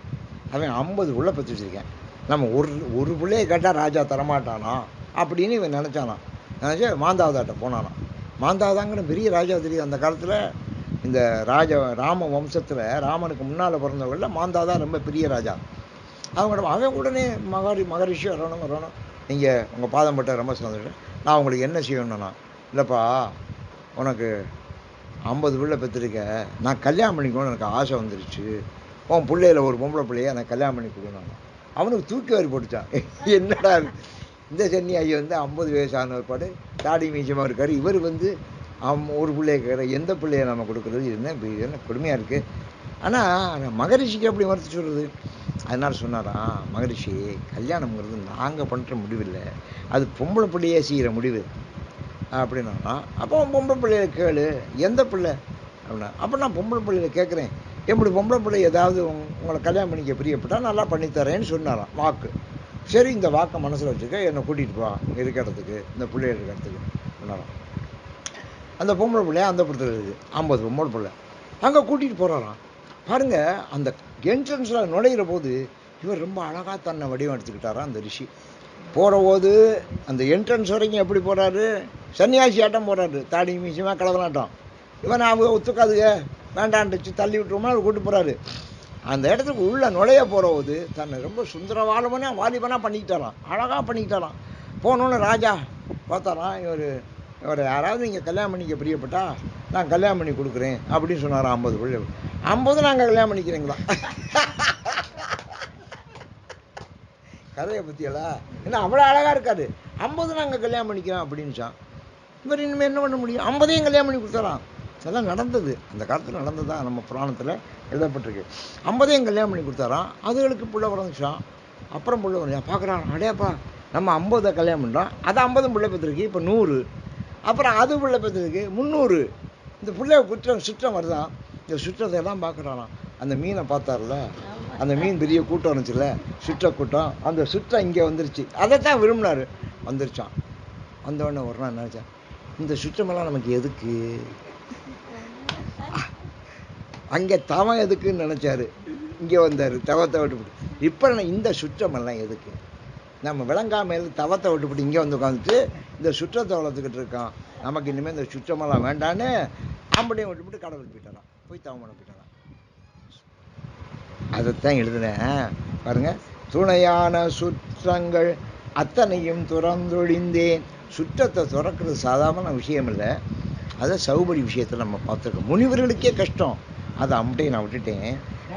அவன் 50 உள்ள பற்றி வச்சுருக்கேன், நம்ம ஒரு பிள்ளையை கேட்டால் ராஜா தரமாட்டானா அப்படின்னு இவன் நினச்சானா. நினச்சி மாந்தாவதாட்ட போனானா. மாந்தாவதாங்கிற பெரிய ராஜா தெரியும் அந்த காலத்தில். இந்த ராம வம்சத்தில் ராமனுக்கு முன்னால் பிறந்தவங்களில் மாந்தாதான் ரொம்ப பெரிய ராஜா. அவன் உடனே மகரிஷி வரணும், நீங்கள் உங்கள் பாதம் பட்ட ரொம்ப சந்தோஷம், நான் உங்களுக்கு என்ன செய்யணும்னா, இல்லைப்பா உனக்கு 50 பிள்ளை பெற்றிருக்க, நான் கல்யாணம் பண்ணிக்கணும்னு எனக்கு ஆசை வந்துருச்சு, உன் பிள்ளையில ஒரு பொம்பளை பிள்ளைய நான் கல்யாணம் பண்ணி கொடுக்கணும். அவனுக்கு தூக்கி வாரி போட்டுச்சான். என்னடா இந்த சென்னியாகி 50 வயசான ஒரு பாடு தாடி மீச்சமாக இருக்கார், இவர் ஒரு பிள்ளைய கேட்குற, எந்த பிள்ளைய நம்ம கொடுக்குறது, என்ன கொடுமையாக இருக்குது. ஆனால் மகரிஷிக்கு எப்படி மறுத்து சொல்கிறது? அதனால் சொன்னாராம் மகரிஷி, கல்யாணம்ங்கிறது நாங்கள் பண்ணுற முடிவில்லை, அது பொம்பளை பிள்ளையே செய்கிற முடிவு அப்படின்னா. அப்போ பொம்பளை பிள்ளைய கேளு, எந்த பிள்ளை அப்படின்னா. அப்போ நான் பொம்பளை பிள்ளைய கேட்குறேன், எப்படி பொம்பளை பிள்ளை ஏதாவது உங்களை கல்யாணம் பண்ணிக்க பிரியப்பட்டால் நல்லா பண்ணித்தரேன்னு சொன்னாராம் வாக்கு. சரி, இந்த வாக்கை மனசில் வச்சுக்க, என்னை கூட்டிகிட்டு போ இருக்கிறதுக்கு, இந்த பிள்ளைய இருக்கிறதுக்கு சொன்னாராம். அந்த பொம்பளை பிள்ளைய அந்த படத்தில் இருக்குது, 50 பொம்பளை பிள்ளை. அங்கே கூட்டிகிட்டு போகிறாராம். பாருங்கள், அந்த என்ட்ரன்ஸில் நுழையிற போது இவர் ரொம்ப அழகாக தன்னை வடிவம் எடுத்துக்கிட்டாராம் அந்த ரிஷி. போகிற போது அந்த என்ட்ரன்ஸ் வரைக்கும் எப்படி போகிறாரு, சன்னியாசி ஆட்டம் போகிறாரு, தாடி மீசமாக கலவனாட்டம். இவன் அவங்க ஒத்துக்காதுங்க, வேண்டான்டுச்சு, தள்ளி விட்டுருமா கூட்டு போகிறாரு. அந்த இடத்துக்கு உள்ளே நுழைய போகிற போது தன்னை ரொம்ப வாலிபனாக பண்ணிக்கிட்டாராம், அழகாக பண்ணிக்கிட்டாராம். போனோன்னு ராஜா பார்த்தாராம், இவர் யாராவது நீங்கள் கல்யாணம் பண்ணிக்க பிரியப்பட்டா நான் கல்யாணம் பண்ணி கொடுக்குறேன் அப்படின்னு சொன்னாராம். 50 பிள்ளை. 50 நாங்கள் கல்யாணம் பண்ணிக்கிறீங்களா? கதையை பற்றியலா என்ன அவ்வளோ அழகாக இருக்காது. 50 நாங்கள் கல்யாணம் பண்ணிக்கிறோம் அப்படின்னுச்சான். இவர் இனிமேல் என்ன பண்ண முடியும், 50 கல்யாணம் பண்ணி கொடுத்தாராம். அதெல்லாம் நடந்தது, அந்த காலத்தில் நடந்ததுதான், நம்ம புராணத்தில் எழுதப்பட்டிருக்கு. 50 கல்யாணம் பண்ணி கொடுத்தாராம். அதுகளுக்கு பிள்ளை பிறந்துச்சான். அப்புறம் பிள்ளை வந்து பார்க்குறான், அடையாப்பா நம்ம 50 கல்யாணம் பண்ணுறோம், அது 50 பிள்ளை பெற்றிருக்கு, இப்போ 100. அப்புறம் அது பிள்ளை பெற்றிருக்கு 300. இந்த பிள்ளை சுற்றம் வருதான். இந்த சுற்றத்தை எல்லாம் பார்க்குறாராம். அந்த மீனை பார்த்தார்ல, அந்த மீன் பெரிய கூட்டம் வந்துச்சுல, சுற்ற கூட்டம், அந்த சுற்றம் இங்கே வந்துருச்சு, அதைத்தான் விரும்பினார், வந்துருச்சான். வந்தோடனே ஒரு நாள் நினச்சேன், இந்த சுற்றமெல்லாம் நமக்கு எதுக்கு, அங்கே தவம் எதுக்குன்னு நினச்சாரு, இங்கே வந்தார் தவத்தை விட்டுவிட்டு. இப்போ இந்த சுற்றமெல்லாம் எதுக்கு, நம்ம விளங்காமல் தவத்தை விட்டுவிட்டு இங்கே வந்து உட்காந்துட்டு இந்த சுற்றத்தை வளர்த்துக்கிட்டு இருக்கான், நமக்கு இனிமேல் இந்த சுற்றமெல்லாம் வேண்டான்னு ஆம்பளையும் விட்டுவிட்டு கடவுள் போயிட்டாராம், போய் தவம் பண்ண போயிட்டாராம். அதைத்தான் எழுதுனேன் பாருங்க. துணையான சுற்றங்கள் அத்தனையும் துறந்தொழிந்தேன். சுற்றத்தை துறக்கிறது சாதாரண விஷயம் இல்லை, அதை சௌபடி விஷயத்தில் நம்ம பார்த்துருக்கோம். முனிவர்களுக்கே கஷ்டம், அதை அம்பட்டை நான் விட்டுட்டேன்.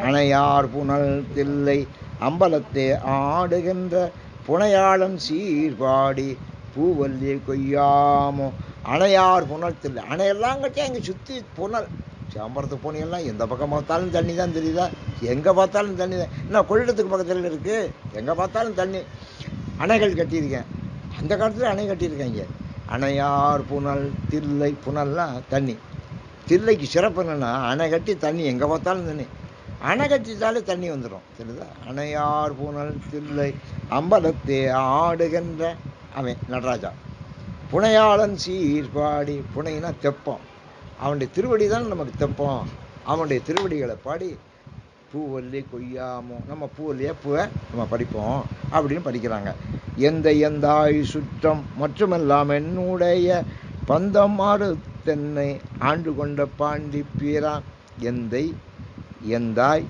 அணையார் புனல் தில்லை அம்பலத்தே ஆடுகின்ற புனையாளன் சீர்பாடி பூவல்லி கொய்யாமோ. அணையார் புனல் தில்லை, அணையெல்லாம் கட்டி அங்கே சுற்றி புனல், சாம்பரத்து போனீங்கன்னா எந்த பக்கம் பார்த்தாலும் தண்ணி தான் தெரியுதா, எங்கே பார்த்தாலும் தண்ணி தான். என்ன கொள்ளிடத்துக்கு பக்கத்தில் இருக்குது, எங்கே பார்த்தாலும் தண்ணி. அணைகள் கட்டியிருக்கேன், அந்த காலத்தில் அணை கட்டியிருக்காங்க. அணையார் புனல் தில்லை, புனல்லாம் தண்ணி. தில்லைக்கு சிறப்பு என்னென்னா, அணை கட்டி தண்ணி எங்கே பார்த்தாலும் தண்ணி, அணை கட்டிட்டாலே தண்ணி வந்துடும், தெரியுதா. அணையார் புனல் தில்லை அம்பலத்தே ஆடுகின்ற அவன் நடராஜா. புனையாளன் சீர்பாடி, புனைனா தெப்பம், அவனுடைய திருவடி தான் நமக்கு தெப்பம், அவனுடைய திருவடிகளை பாடி பூவல்லி கொய்யாமோ, நம்ம பூவல்லியே பூவை நம்ம படிப்போம் அப்படின்னு படிக்கிறாங்க. எந்தாய் சுற்றம் மற்றுமெல்லாம் என்னுடைய பந்தம் ஆடு தென்னை ஆண்டு கொண்ட பாண்டி பீரான். எந்தாய்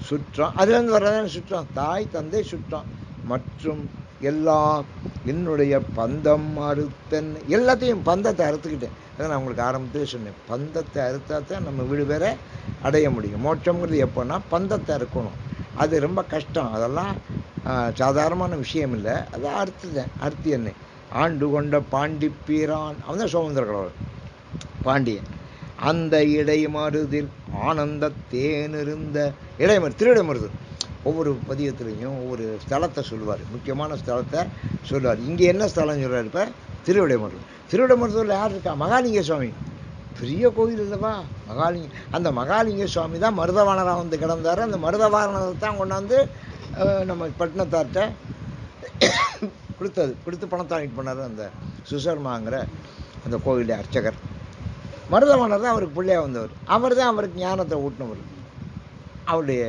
சுற்றம், அதுலேருந்து வர்றதான சுற்றம், தாய் தந்தை சுற்றம், மற்றும் எல்லாம் என்னுடைய பந்தம் அறுத்தன். எல்லாத்தையும் பந்தத்தை அறுத்துக்கிட்டேன். அதான் நான் உங்களுக்கு ஆரம்பத்திலே சொன்னேன், பந்தத்தை அறுத்தாத்தான் நம்ம வீடு பேரை அடைய முடியும். மோட்சங்கிறது எப்போன்னா பந்தத்தை அறுக்கணும், அது ரொம்ப கஷ்டம், அதெல்லாம் சாதாரணமான விஷயம் இல்லை. அதான் அறுத்து என்ன ஆண்டு கொண்ட பாண்டி பீரான், அவன் தான் சோமந்திர கடவுள் பாண்டியன். அந்த இடைமருதில் ஆனந்த தேனிருந்த இடைமரு, திருவிடைமருது ஒவ்வொரு பதியத்துலேயும் ஒவ்வொரு ஸ்தலத்தை சொல்லுவார், முக்கியமான ஸ்தலத்தை சொல்லுவார். இங்கே என்ன ஸ்தலம் சொல்கிறார்? இப்போ திருவிடைமருதூர். திருவிடைமருதூரில் யார் இருக்கா? மகாலிங்க சுவாமி. பெரிய கோயில் இல்லைவா மகாலிங்க. அந்த மகாலிங்க சுவாமி தான் மருதவாணராக வந்து கிடந்தார். அந்த மருதவாணரை தான் கொண்டாந்து நம்ம பட்டினத்தார்கிட்ட கொடுத்து பணத்தை வாங்கிட்டு பண்ணார் அந்த சுசர்மாங்கிற அந்த கோயிலுடைய அர்ச்சகர். மருதவாணர் தான் அவருக்கு பிள்ளையாக வந்தவர். அவர் தான் அவருக்கு ஞானத்தை ஊட்டினவர். அவருடைய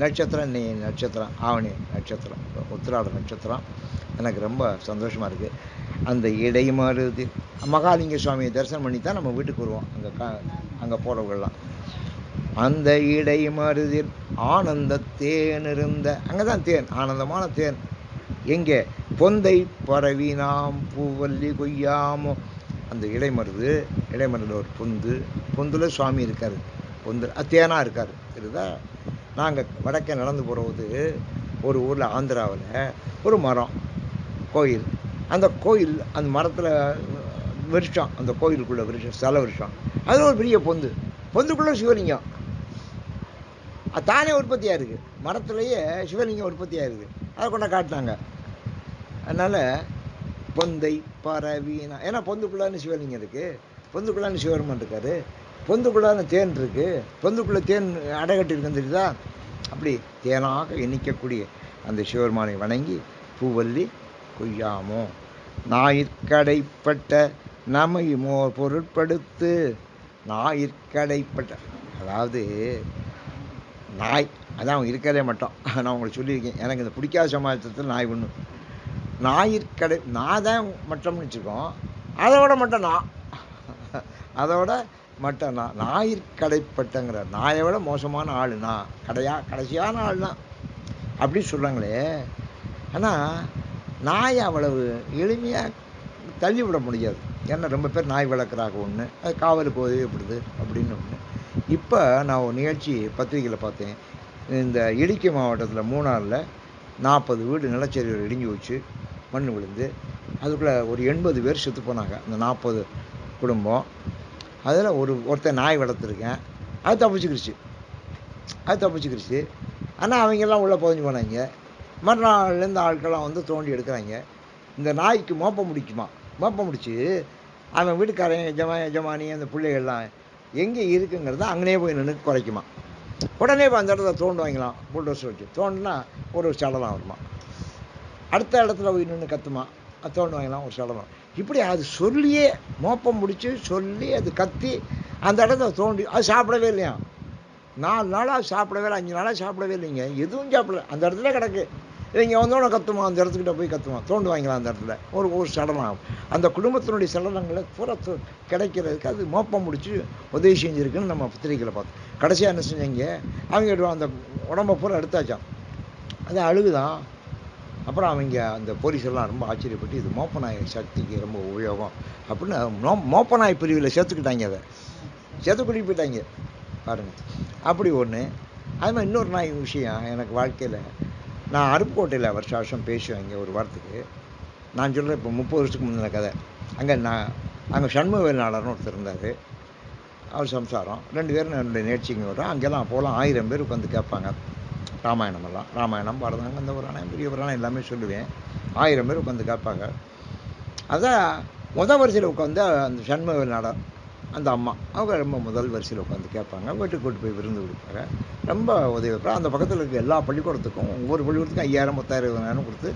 நட்சத்திரம் இன்னைய நட்சத்திரம் ஆவணி நட்சத்திரம், உத்திராட நட்சத்திரம். எனக்கு ரொம்ப சந்தோஷமாக இருக்குது. அந்த இடைமருதி மகாலிங்க சுவாமியை தரிசனம் பண்ணி தான் நம்ம வீட்டுக்கு வருவோம். அங்கே போகிறவங்கெல்லாம் அந்த இடைமருதில் ஆனந்த தேன் இருந்த, அங்கே தான் தேன், ஆனந்தமான தேன். எங்கே? பொந்தை பரவி நாம் பூவல்லி கொய்யாமோ. அந்த இடைமருதில் ஒரு பொந்துல சுவாமி இருக்கார். பொந்து தேனாக இருக்கார். இதுதா நாங்கள் வடக்கே நடந்து போகிறது. ஒரு ஊரில் ஆந்திராவில் ஒரு மரம் கோயில். அந்த கோயில், அந்த மரத்தில் விருஷம், அந்த கோயிலுக்குள்ள விருஷம், ஸ்தல விருஷம். அதில் ஒரு பெரிய பொந்துக்குள்ளே சிவலிங்கம். அது தானே உற்பத்தியாக இருக்குது. மரத்துலேயே சிவலிங்கம் உற்பத்தியாக இருக்குது. அதை கொண்ட காட்டினாங்க. அதனால் பொந்தை பரவினா, ஏன்னா பொந்துக்குள்ளான்னு சிவலிங்கம் இருக்குது, பொந்துக்குள்ளான்னு சிவருமன் இருக்காரு, பொந்துக்குள்ளான தேன் இருக்குது, பொந்துக்குள்ளே தேன் அடைகட்டி இருக்குன்னு தெரியுதா? அப்படி தேனாக எண்ணிக்கக்கூடிய அந்த சிவருமானை வணங்கி பூவல்லி கொய்யாமோ ஞாயிற்கடைப்பட்ட நமையுமோ பொருட்படுத்து. ஞாயிற்கடைப்பட்ட, அதாவது நாய், அதான் அவங்க இருக்கிறதே மட்டும். நான் உங்களுக்கு சொல்லியிருக்கேன், எனக்கு இந்த பிடிக்காத சமாச்சாரத்தில் நாய் ஒன்று. ஞாயிற்கடை, நான் தான் மட்டம்னு வச்சுக்கோம், அதோட மட்டும் நான், அதோட மட்டும் நான். ஞாயிற்கடைப்பட்டங்கிற நாயை விட மோசமான ஆள் நான், கடைசியான ஆள் தான் அப்படி சொல்கிறாங்களே. ஆனால் நாயை அவ்வளவு எளிமையாக தள்ளிவிட முடியாது. ஏன்னா ரொம்ப பேர் நாய் வளர்க்குறாங்க ஒன்று, அது காவலுக்கு உதவிப்படுது அப்படின்னு ஒன்று. இப்போ நான் ஒரு நிகழ்ச்சி பத்திரிகையில் பார்த்தேன். இந்த இடுக்கி மாவட்டத்தில் மூணாறில் 40 வீடு நிலச்சரிவு இடிஞ்சு வச்சு மண் விழுந்து அதுக்குள்ளே ஒரு 80 பேர் செத்து போனாங்க. அந்த 40 குடும்பம். அதில் ஒருத்தர் நாய் வளர்த்துருக்கேன், அது தப்பிச்சுக்கிடுச்சு. ஆனால் அவங்கெல்லாம் உள்ளே புதைஞ்சு போனாங்க. மறுநாள்லேருந்து ஆட்கள்லாம் வந்து தோண்டி எடுக்கிறாங்க. இந்த நாய்க்கு மோப்பம் முடிச்சு அவன் வீட்டுக்காரன் எஜமானி அந்த பிள்ளைகள்லாம் எங்கே இருக்குங்கிறத அங்கனே போய் நின்று குறைக்குமா. உடனே இப்போ அந்த இடத்துல தோண்டுவாங்களாம், புல்டோஸ் வச்சு தோண்டுனா ஒரு சடலம் வருமா. அடுத்த இடத்துல போய் நின்று கத்துமா, அது தோண்டுவாங்களாம், ஒரு சடலம். இப்படி அது சொல்லியே மோப்பம் முடிச்சு சொல்லி அது கத்தி அந்த இடத்துல தோண்டி அது சாப்பிடவே இல்லையா. 4 நாளாக சாப்பிடவே இல்லை, 5 நாளாக சாப்பிடவே இல்லைங்க, எதுவும் சாப்பிடல. அந்த இடத்துல கிடக்கு. இவங்க வந்தோடனே கத்துமா, அந்த இடத்துக்கிட்ட போய் கத்துமா, தோண்டுவாங்களாம் அந்த இடத்துல ஒரு சடலம் ஆகும். அந்த குடும்பத்தினுடைய சடலங்களை பூரா கிடைக்கிறதுக்கு அது மோப்பம் முடிச்சு உதவி செஞ்சுருக்குன்னு நம்ம பத்திரிகையில் பார்த்தோம். கடைசியாக என்ன செஞ்சீங்க, அவங்க அந்த உடம்பை பூரா எடுத்தாச்சான், அது அழுகுதான். அப்புறம் அவங்க அந்த போலீஸ் எல்லாம் ரொம்ப ஆச்சரியப்பட்டு இது மோப்பநாய் சக்திக்கு ரொம்ப உபயோகம் அப்படின்னு மோப்பநாய் பிரிவில் சேர்த்துக்கிட்டாங்க. அதை சேர்த்துக்கிட்டு போயிட்டாங்க பாருங்கள். அப்படி ஒன்று. அது மாதிரி இன்னொரு நாய் விஷயம் எனக்கு வாழ்க்கையில், நான் அருப்புக்கோட்டையில் வருஷம் பேசுவேன் ஒரு வாரத்துக்கு. நான் சொல்கிறேன் இப்போ 30 வருஷத்துக்கு முந்தின கதை. அங்கே சண்முகவேல்நாளர்னு ஒருத்தர் இருந்தார். அவர் சம்சாரம் 2 பேரும் என்னுடைய நிகழ்ச்சிங்க வரும். அங்கெல்லாம் போகலாம் 1000 பேர் உட்காந்து கேட்பாங்க. ராமாயணம் பாரதம் அந்த புராணம் பெரிய புராணம் எல்லாமே சொல்லுவேன். 1000 பேர் உட்காந்து கேட்பாங்க. அதான் வரிசையில் உட்காந்து அந்த சண்முகவேல்நாளர் அந்த அம்மா அவங்க ரொம்ப முதல் வரிசையில் உட்காந்து கேட்பாங்க. வீட்டுக்கு கூட்டு போய் விருந்து கொடுப்பாங்க, ரொம்ப உதவி வைப்பாங்க. அந்த பக்கத்தில் இருக்க எல்லா பள்ளிக்கூடத்துக்கும் ஒவ்வொரு பள்ளிக்கூடத்துக்கும் 5000 10,000 20,000 கொடுத்து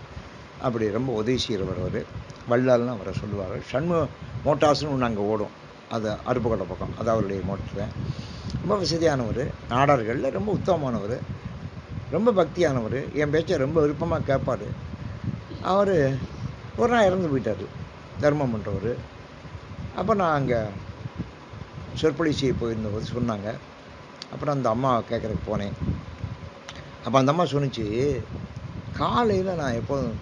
அப்படி ரொம்ப உதவி செய்கிறவர் அவர். வள்ளல்னு அவரை சொல்லுவார். சண்முக மோட்டார்ஸ்னு ஒன்று அங்கே ஓடும், அது அருப்புக்கோட்டை பக்கம், அது அவருடைய மோட்டரு. ரொம்ப வசதியானவர், நாடார்களில் ரொம்ப உத்தமமானவர், ரொம்ப பக்தியானவர், என் பேச்சை ரொம்ப விருப்பமாக கேட்பார். அவர் ஒரு நாள் இறந்து போயிட்டார், தர்மம் பண்ணுறவர். அப்போ நான் அங்கே சொற்பொழி செய்ய போயிருந்தபோது சொன்னாங்க. அப்புறம் அந்த அம்மா கேட்குறதுக்கு போனேன். அப்போ அந்த அம்மா சொன்னிச்சு, காலையில் நான் எப்போதும்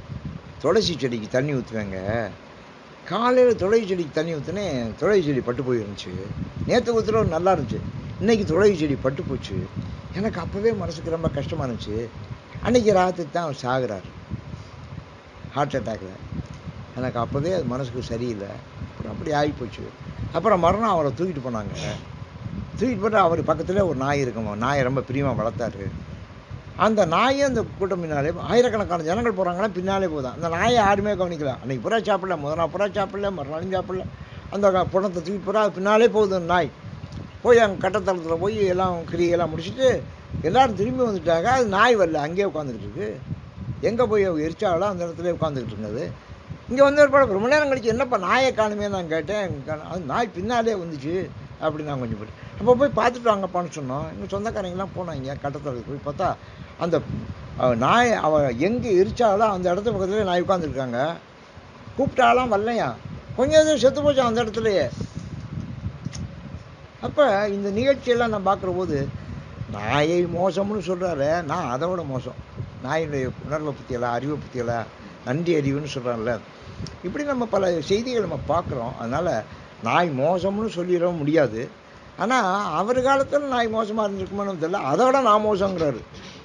துளசி செடிக்கு தண்ணி ஊற்றுவேங்க. காலையில் துளசி செடிக்கு தண்ணி ஊற்றுனேன், துளசி செடி பட்டு போயிருந்துச்சு. நேற்று ஊற்றுறவர் நல்லா இருந்துச்சு, இன்றைக்கி துளசி செடி பட்டு போச்சு. எனக்கு அப்போவே மனசுக்கு ரொம்ப கஷ்டமாக இருந்துச்சு. அன்றைக்கி ராத்திரி தான் அவர் சாகுறார், ஹார்ட் அட்டாக்கில். எனக்கு அப்போவே அது மனசுக்கு சரியில்லை. அப்புறம் அப்படி ஆகிப்போச்சு. அப்புறம் மறுநாள் அவரை தூக்கிட்டு போனாங்க. தூக்கிட்டு போட்டு அவர் பக்கத்தில் ஒரு நாய் இருக்குமா, நாயை ரொம்ப பிரியமாக வளர்த்தாரு. அந்த நாயை அந்த கூட்டம் பின்னாலே ஆயிரக்கணக்கான ஜனங்கள் போகிறாங்கன்னா பின்னாலே போதும். அந்த நாயை யாருமே கவனிக்கல. அன்றைக்கி புறா சாப்பிடல, முதல் நாள் புறா சாப்பிடல, மறுநாளும் சாப்பிடல. அந்த புணத்தை தூக்கி புறா பின்னாலே போகுது அந்த நாய். போய் அங்கே கட்டத்தளத்தில் போய் எல்லாம் கிரியெல்லாம் முடிச்சுட்டு எல்லோரும் திரும்பி வந்துட்டாங்க. அது நாய் வரல, அங்கேயே உட்காந்துக்கிட்டு இருக்கு. எங்கே போய் எரிச்சாலும் அந்த இடத்துல உட்காந்துக்கிட்டு இருந்தது. இங்கே வந்து ஒரு ரொம்ப நேரம் கழிச்சு என்னப்பா நாயை காணுமே நான் கேட்டேன். அது நாய் பின்னாலே வந்துச்சு அப்படின்னு நான் கொஞ்சம் போய்ட்டு அப்போ போய் பார்த்துட்டு வாங்கப்பான்னு சொன்னோம். எங்கள் சொந்தக்காரங்கெல்லாம் போனாங்க கட்டத்தளத்துக்கு. போய் பார்த்தா அந்த நாய் எங்கே எரிச்சாலும் அந்த இடத்து பக்கத்துலேயே நாய் உட்காந்துருக்காங்க. கூப்பிட்டாலாம் வரலையா, கொஞ்சம் எதுவும் செத்து போச்சான் அந்த இடத்துலையே. அப்போ இந்த நிகழ்ச்சியெல்லாம் நான் பார்க்குற போது நாயை மோசம்னு சொல்கிறாரு, நான் அதை விட மோசம். நாயினுடைய உணர்வை பற்றியெல்லாம், அறிவை பற்றியெல்லாம், நன்றி அறிவுன்னு சொல்கிறான்ல. இப்படி நம்ம பல செய்திகள் நம்ம பார்க்குறோம். அதனால் நாய் மோசம்னு சொல்லிட முடியாது. ஆனால் அவர் காலத்தில் நாய் மோசமாக இருந்திருக்குமான்னு தெரியல. அதை விட நான் மோசங்கிறாரு.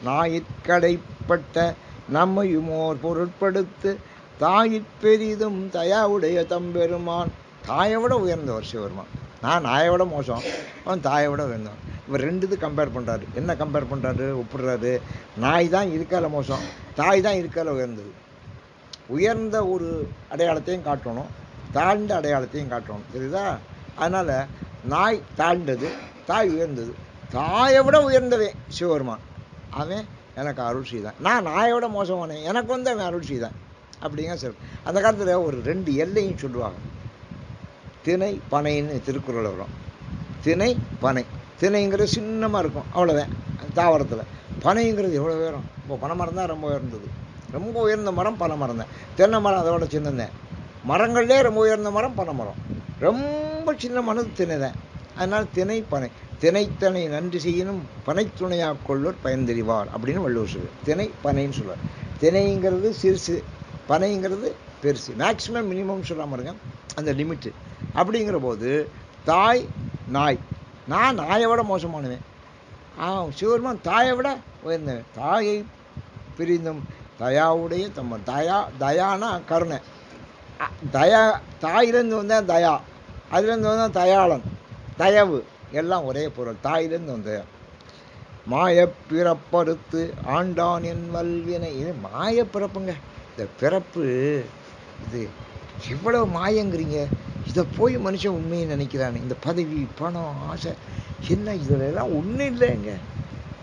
நாயிற்கடைப்பட்ட நம்மையுமோர் பொருட்படுத்து தாயிற் பெரிதும் தயாவுடைய தம்பெருமான். தாயை விட உயர்ந்தவர் சிவபெருமான். நான் நாயை விட மோசம், அவன் தாயை விட உயர்ந்தவன். இவர் ரெண்டுது கம்பேர் பண்ணுறாரு. என்ன கம்பேர் பண்ணுறாரு, ஒப்பிடுறாரு. நாய் தான் இருக்கால மோசம், தாய் தான் இருக்கால உயர்ந்தது. உயர்ந்த ஒரு அடையாளத்தையும் காட்டணும், தாழ்ந்த அடையாளத்தையும் காட்டணும், தெரியுதா? அதனால் நாய் தாழ்ந்தது, தாய் உயர்ந்தது. தாயை விட உயர்ந்தவே சிவபெருமான். அவன் எனக்கு அருள் செய்தான். நான் நாயை விட மோசமானேன், எனக்கு வந்து அவன் அருள் செய்தான் அப்படிங்க சார். அந்த காலத்தில் ஒரு 2 எல்லையும் சொல்லுவாங்க. திணை பனைன்னு திருக்குறள் வரும். திணை பனை. திணைங்கிறது சின்னமாக இருக்கும், அவ்வளோதான் தாவரத்தில். பனைங்கிறது எவ்வளோ உயரம். இப்போ பனை மரம் தான் ரொம்ப உயர்ந்தது. ரொம்ப உயர்ந்த மரம் பனை மரம் தான். தென்னை மரம் அதோட சின்னந்தேன். மரங்கள்லே ரொம்ப உயர்ந்த மரம் பனை மரம். ரொம்ப சின்னமானது திணை தான். அதனால் திணை பனை. திணைத்தனை நன்றி செய்யணும் பனைத்துணையாக கொள்வர் பயன்தெரிவார் அப்படின்னு வள்ளுவர் சொல்லுவார். திணை பனைன்னு சொல்லுவார். திணைங்கிறது சிறுசு, பனைங்கிறது பெருசு. மேக்சிமம் மினிமம் சொல்லாமல் இருங்க, அந்த லிமிட்டு. அப்படிங்கிற போது தாய் நாய், நான் நாயை விட மோசமானவன். சிவபெருமான் தாயை விட உயர்ந்தவன். தாயை பிரிந்தும் தயாவுடைய தம்மன். தயானா கருணை. தயா தாயிலேருந்து வந்தால் தயா, அதுலேருந்து வந்தால் தயாளன், தயவு, எல்லாம் ஒரே பொருள். தாயிலேருந்து வந்த மாய பிறப்பறுத்து ஆண்டான் என் வல்வினை. இது மாய பிறப்புங்க. இந்த பிறப்பு இது எவ்வளவு மாயங்கிறீங்க. இதை போய் மனுஷன் உண்மையை நினைக்கிறானே. இந்த பதவி, பணம், ஆசை, என்ன இதில் எல்லாம் ஒன்றும் இல்லைங்க.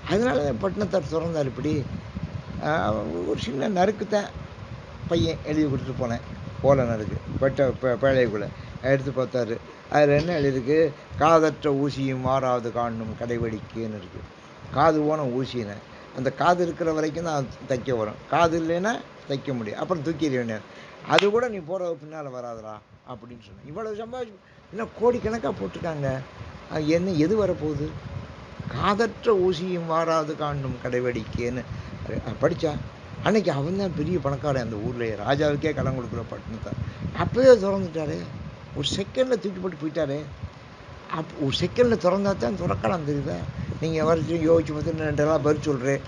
அதனால தான் பட்டினத்தார் திறந்தார். இப்படி ஒரு சின்ன நறுக்குத்தான் பையன் எழுதி கொடுத்துட்டு போனேன். ஓலை நறுக்கு பேழைக்குள்ளே எடுத்து பார்த்தாரு. அதில் என்ன எழுதிருக்கு, காதற்ற ஊசியும் மாறாவது காணும் கடைவடிக்கைன்னு இருக்குது. காது போன ஊசின்னு, அந்த காது இருக்கிற வரைக்கும் தான் தைக்க வரும், காது இல்லைன்னா தைக்க முடியும், அப்புறம் தூக்கிட வேண்டிய. அது கூட நீ போகிற பின்னால் வராதுடா அப்படின்னு சொன்னேன். இவ்வளவு சம்பாதிச்சு இன்னும் கோடிக்கணக்காக போட்டிருக்காங்க. என்ன எது வரப்போகுது? காதற்ற ஊசியும் மாறாது காணும் கடைவடிக்கைன்னு படித்தா. அன்னைக்கு அவன் தான் பெரிய பணக்காரன் அந்த ஊர்லேயே, ராஜாவுக்கே கடன் கொடுக்குற பட்டினத்தார். அப்போவே திறந்துட்டாரு, ஒரு செகண்டில் தூக்கி போட்டு போயிட்டாரு. ஒரு செகண்டில் திறந்தா தான் திறக்கலாம், தெரியுதா? நீங்கள் வரைக்கும் யோசிச்சு பார்த்து 2 நாள் பதில் சொல்கிறேன்,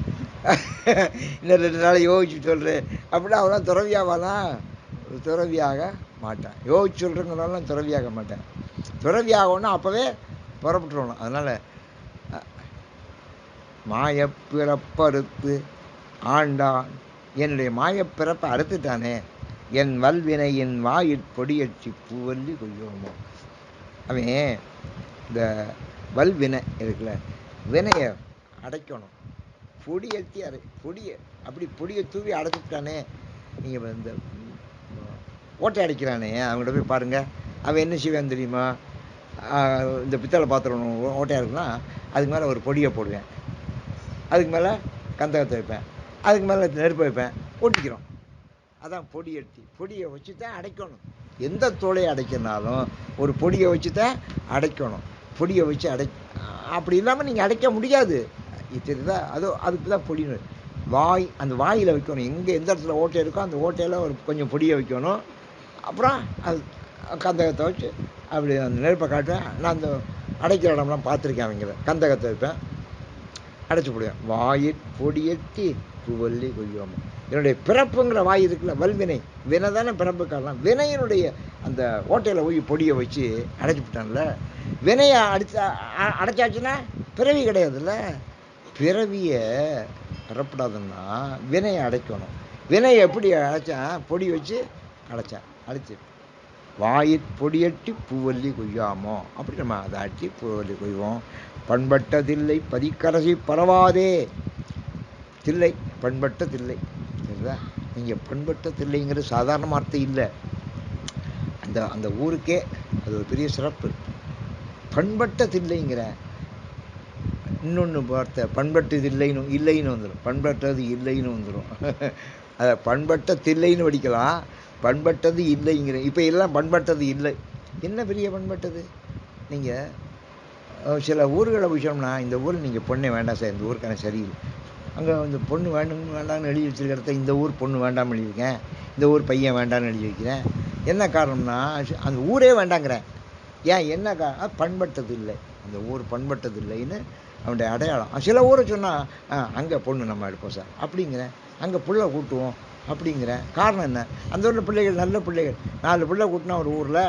இன்னும் 2 நாள் யோசிச்சு சொல்கிறேன் அப்படின்னா அவெல்லாம் துறவியாவானா? துறவியாக மாட்டான். யோசிச்சு சொல்கிறேங்கிறனால துறவியாக மாட்டேன். துறவியாகணும்னா அப்போவே புறப்பட்டுருவணும். அதனால் மாயப்பிறப்பறுத்து ஆண்டான், என்னுடைய மாயப்பிறப்பை அறுத்துட்டானே, என் வல்வினை என் வாயிற் பொடியற்றி பூவல்லி கொய்யோமோ. அவன் இந்த வல்வினை இருக்குல்ல, வினையை அடைக்கணும், பொடியற்றி பொடியை அப்படி பொடியை தூவி அடைச்சிட்டானே. நீங்கள் இந்த ஓட்டை அடைக்கிறானே, அவங்கள்ட்ட போய் பாருங்கள். அவன் என்ன செய்வான் தெரியுமா? இந்த பித்தளை பாத்திரம் ஓட்டையாக இருக்குன்னா அதுக்கு மேலே ஒரு பொடியை போடுவேன், அதுக்கு மேலே கந்தகத்தை வைப்பேன், அதுக்கு மேலே நெருப்பு வைப்பேன், ஒட்டிக்கிறோம். அதான் பொடியட்டி. பொடியை வச்சு தான் அடைக்கணும். எந்த தோலையை அடைக்கிறனாலும் ஒரு பொடியை வச்சு தான் அடைக்கணும். பொடியை வச்சு அப்படி இல்லாமல் நீங்கள் அடைக்க முடியாது, தெரியுதா? அதுக்கு தான் பொடின்னு அந்த வாயில் வைக்கணும். எந்த இடத்துல ஓட்டை இருக்கோ அந்த ஓட்டையில் ஒரு கொஞ்சம் பொடியை வைக்கணும். அப்புறம் அது கந்தகத்தை வச்சு அப்படி அந்த நெருப்பை காட்டுவேன். நான் அந்த அடைக்கிற இடம்லாம் பார்த்துருக்கேன். அவங்கள கந்தகத்தை வைப்பேன், அடைச்சி போடுவேன். வாயிற் பொடியட்டி பூவல்லி கொய்யோமோ. என்னுடைய பிறப்புங்கிற வாய் இருக்குல்ல, வல்வினை, வினை தானே பிறப்பு காரணம். வினையினுடைய அந்த ஓட்டையில் போய் பொடியை வச்சு அடைச்சி விட்டான்ல. வினையை அடைச்சாச்சுன்னா பிறவி கிடையாதுல்ல. பிறவியை வரப்படாதுன்னா வினையை அடைக்கணும். வினை எப்படி அடைச்சா? பொடி வச்சு அடைச்சி வாயிற் பொடியட்டி பூவல்லி கொய்யாமோ அப்படி நம்ம அதை அட்டி பூவல்லி கொய்வோம். பண்பட்ட தில்லை பதிக்கரசி பரவாதே. தில்லை பண்பட்ட தில்லை, சரிதா? நீங்கள் பண்பட்ட தில்லைங்கிறது சாதாரண வார்த்தை இல்லை. அந்த ஊருக்கே அது ஒரு பெரிய சிறப்பு. பண்பட்ட தில்லைங்கிற இன்னொன்று வார்த்தை பண்பட்டது இல்லைன்னு வந்துடும். பண்பட்டது இல்லைன்னு வந்துடும். அதை பண்பட்ட தில்லைன்னு படிக்கலாம், பண்பட்டது இல்லைங்கிற. இப்போ எல்லாம் பண்பட்டது இல்லை. என்ன பெரிய பண்பட்டது? நீங்கள் சில ஊர்களை விஷயம்னா, இந்த ஊரில் நீங்கள் பொண்ணை வேண்டாம் சார், இந்த ஊருக்கான சரியில்லை, அங்கே இந்த பொண்ணு வேண்டாம்னு எழுதி வச்சுருக்கிறத இந்த ஊர் பொண்ணு வேண்டாம்னு எழுதியிருக்கேன், இந்த ஊர் பையன் வேண்டாம்னு எழுதி வைக்கிறேன். என்ன காரணம்னா அந்த ஊரே வேண்டாங்கிறேன். ஏன்? என்ன பண்பட்டது இல்லை, அந்த ஊர் பண்பட்டது இல்லைன்னு அவனுடைய அடையாளம். சில ஊரை சொன்னால் அங்கே பொண்ணு நம்ம எடுப்போம் சார் அப்படிங்கிறேன், அங்கே பிள்ளை கூட்டுவோம் அப்படிங்கிறேன். காரணம் என்ன? அந்த ஊரில் பிள்ளைகள் நல்ல பிள்ளைகள் 4 பிள்ளை கூட்டினா ஒரு ஊரில்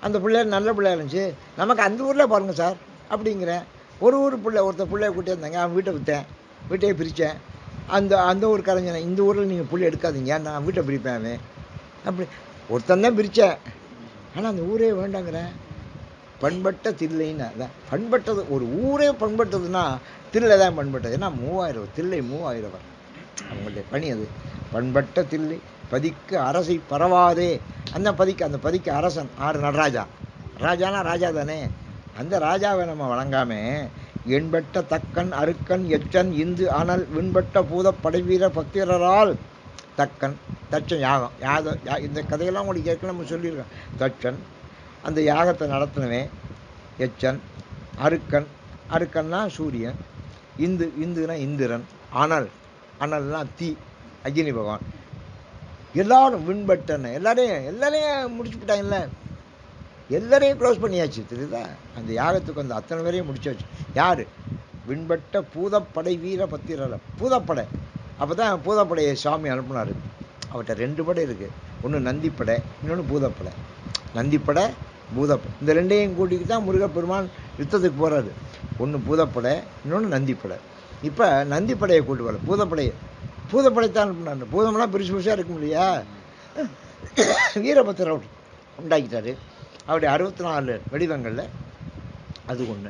அந்த பிள்ளைகள் நல்ல பிள்ளை இருந்துச்சு, நமக்கு அந்த ஊரில் பாருங்கள் சார் அப்படிங்கிறேன். ஒரு ஊர் ஒருத்தர் பிள்ளைய கூட்டி இருந்தாங்க, அவன் வீட்டை விற்றேன், வீட்டையே பிரித்தேன். அந்த ஊர் கரைஞ்சனை, இந்த ஊரில் நீங்கள் பிள்ளை எடுக்காதீங்க, நான் வீட்டை பிரிப்பேன் அவன் அப்படி ஒருத்தன் தான் பிரித்தேன். ஆனால் அந்த ஊரே வேண்டாங்கிறேன். பண்பட்ட தில்லைன்னு அதான் பண்பட்டது. ஒரு ஊரே பண்பட்டதுன்னா தில்லை தான் பண்பட்டது. ஏன்னா 3000 தில்லை 3000 அவங்களுடைய பணி அது. பண்பட்ட தில்லை பதிக்கு அரசை பரவாதே. அந்த பதிக்கு அரசன் ஆறு நடராஜா. ராஜானா ராஜா தானே, அந்த ராஜாவை நம்ம வழங்காம எண்பட்ட தக்கன் அருக்கன் எச்சன் இந்து அனல் விண்பட்ட பூத படைவீர பக்தியரால் தக்கன் தச்சன் யாகம் இந்த கதையெல்லாம் உங்களுக்கு ஏற்கனவே நம்ம சொல்லியிருக்கோம். தச்சன் அந்த யாகத்தை நடத்தினவன் எச்சன். அருக்கன்னா சூரியன், இந்துனா இந்திரன், அனல்னா தீ அக்னி பகவான். எல்லாரும் விண்பட்டன்னு எல்லாரையும் முடிச்சு விட்டாங்கல்ல, எல்லாரையும் க்ளோஸ் பண்ணியாச்சு, தெரியுதா? அந்த யாகத்துக்கு வந்து அத்தனை பேரையும் முடிச்சாச்சு. யார்? விண்பட்ட பூதப்படை வீர பத்திரல பூதப்படை. அப்போ தான் பூதப்படையை சாமி அனுப்புனார். அவர்கிட்ட 2 படை இருக்குது, ஒன்று நந்திப்படை, இன்னொன்று பூதப்படை. நந்திப்படை பூதப்படை, இந்த 2ஐயும் கூட்டிகிட்டு தான் முருகப்பெருமான் யுத்தத்துக்கு போகிறாரு. ஒன்று பூதப்படை, இன்னொன்று நந்திப்படை. இப்போ நந்திப்படையை கூட்டு வர பூதப்படைத்தான் அனுப்புனார். பூதமெல்லாம் பெருசாக இருக்கும் இல்லையா? வீரபத்திரர் உண்டாக்கிட்டாரு. அவருடைய 64 வடிவங்களில் அது ஒன்று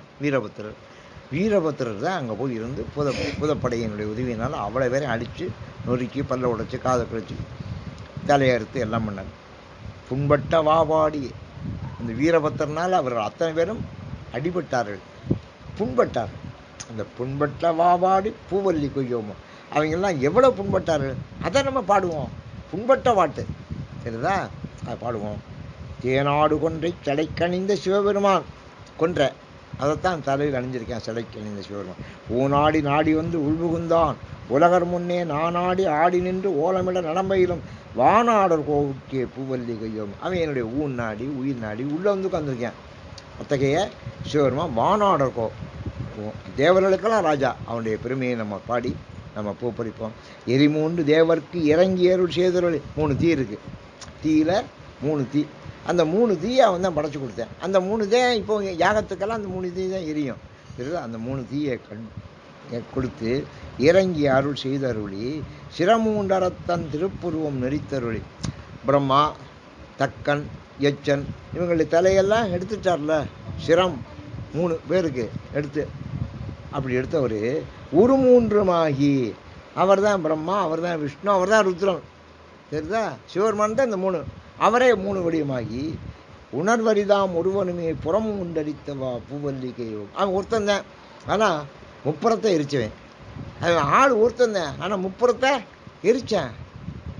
வீரபத்திரர் தான் அங்கே போய் இருந்து பூதப்படையினுடைய உதவியினால் அவ்வளோ பேரையும் அடித்து நொறுக்கி பல்ல உடைச்சி காதை கிழிச்சு தலையறுத்து எல்லாம் பண்ணார். புண்பட்ட வாபாடி அந்த வீரபத்திரனால் அவர்கள் அத்தனை பேரும் அடிபட்டார்கள், புண்பட்டார்கள். அந்த புண்பட்ட வாபாடி பூவல்லி கொய்யோமோ அவங்கெல்லாம் எவ்வளோ புண்பட்டார்கள் அதை நம்ம பாடுவோம். புண்பட்ட பாட்டு சரிதா? அதை பாடுவோம். தேனாடு கொன்றை சடைக்கணிந்த சிவபெருமான் கொன்ற அதைத்தான் தலையில் அணிஞ்சிருக்கேன். சடைக்கணிந்த சிவபெருமான் ஊனாடி நாடி வந்து உள்புகுந்தான் உலகர் முன்னே நானாடி ஆடி நின்று ஓலமிட நடம்பையிலும் வானாடர் கோவுக்கே பூவல்லி கையோம். அவன் என்னுடைய ஊன் நாடி உயிர் நாடி உள்ளே வந்து உட்காந்துருக்கேன். அத்தகைய சிவபெருமான் வானாடர் கோ, தேவர்களுக்கெல்லாம் ராஜா. அவனுடைய பெருமையை நம்ம பாடி நம்ம பூ பறிப்போம். எரிமூன்று தேவர்க்கு இறங்கி ஏருள் செய்தருள். 3 தீ இருக்குது, தீயில் 3 தீ. அந்த 3 தீயை அவன் தான் படைச்சி கொடுத்தேன். அந்த 3 தீ இப்போ யாகத்துக்கெல்லாம் அந்த 3 தீ தான் எரியும். சரிதா? அந்த 3 தீயை கொடுத்து இறங்கி அருள் செய்தருளி சிரமூண்டரத்தன் திருப்புருவம் நெறித்தருளி. பிரம்மா, தக்கன், எச்சன் இவங்களுடைய தலையெல்லாம் எடுத்துட்டார்ல. சிரம் 3 பேருக்கு எடுத்து அப்படி எடுத்தவர் உருமூன்றுமாகி அவர் தான் பிரம்மா, அவர் தான் விஷ்ணு, அவர் தான் ருத்ரன். சரிதா? சிவபெருமான் தான் இந்த 3, அவரே 3 வடிவமாகி உணர்வரிதாம் ஒருவனுமே புறம் உண்டரித்தவா பூவல்லிகையோ. அவன் ஒருத்தன் தான், ஆனால் முப்புறத்தை எரிச்சவன். அவன் ஆள் ஒருத்தன் தான், ஆனால் முப்புறத்தை எரித்தான்.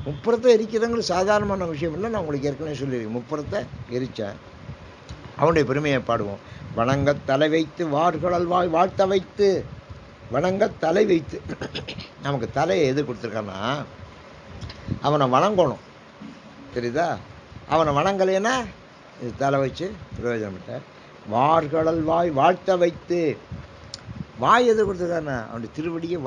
முப்புறத்தை எரிக்கிறவங்களுக்கு சாதாரணமான விஷயம் இல்லை. நான் உங்களுக்கு ஏற்கனவே சொல்லியிருக்கேன். முப்புறத்தை எரித்தேன். அவனுடைய பெருமையை பாடுவோம். வணங்க தலை வைத்து வார்கடல் வாழ்த்த வைத்து. வணங்க தலை வைத்து நமக்கு தலையை எது கொடுத்துருக்கான்னா அவனை வணங்கணும். தெரியுதா? அவனை வணங்கலைன்னா இது தலை வச்சு பிரயோஜனப்பட்ட. வார்கடல் வாழ்த்த வைத்து. வாய் எது கொடுத்துருக்காருன்னா அவனுடைய திருவடியை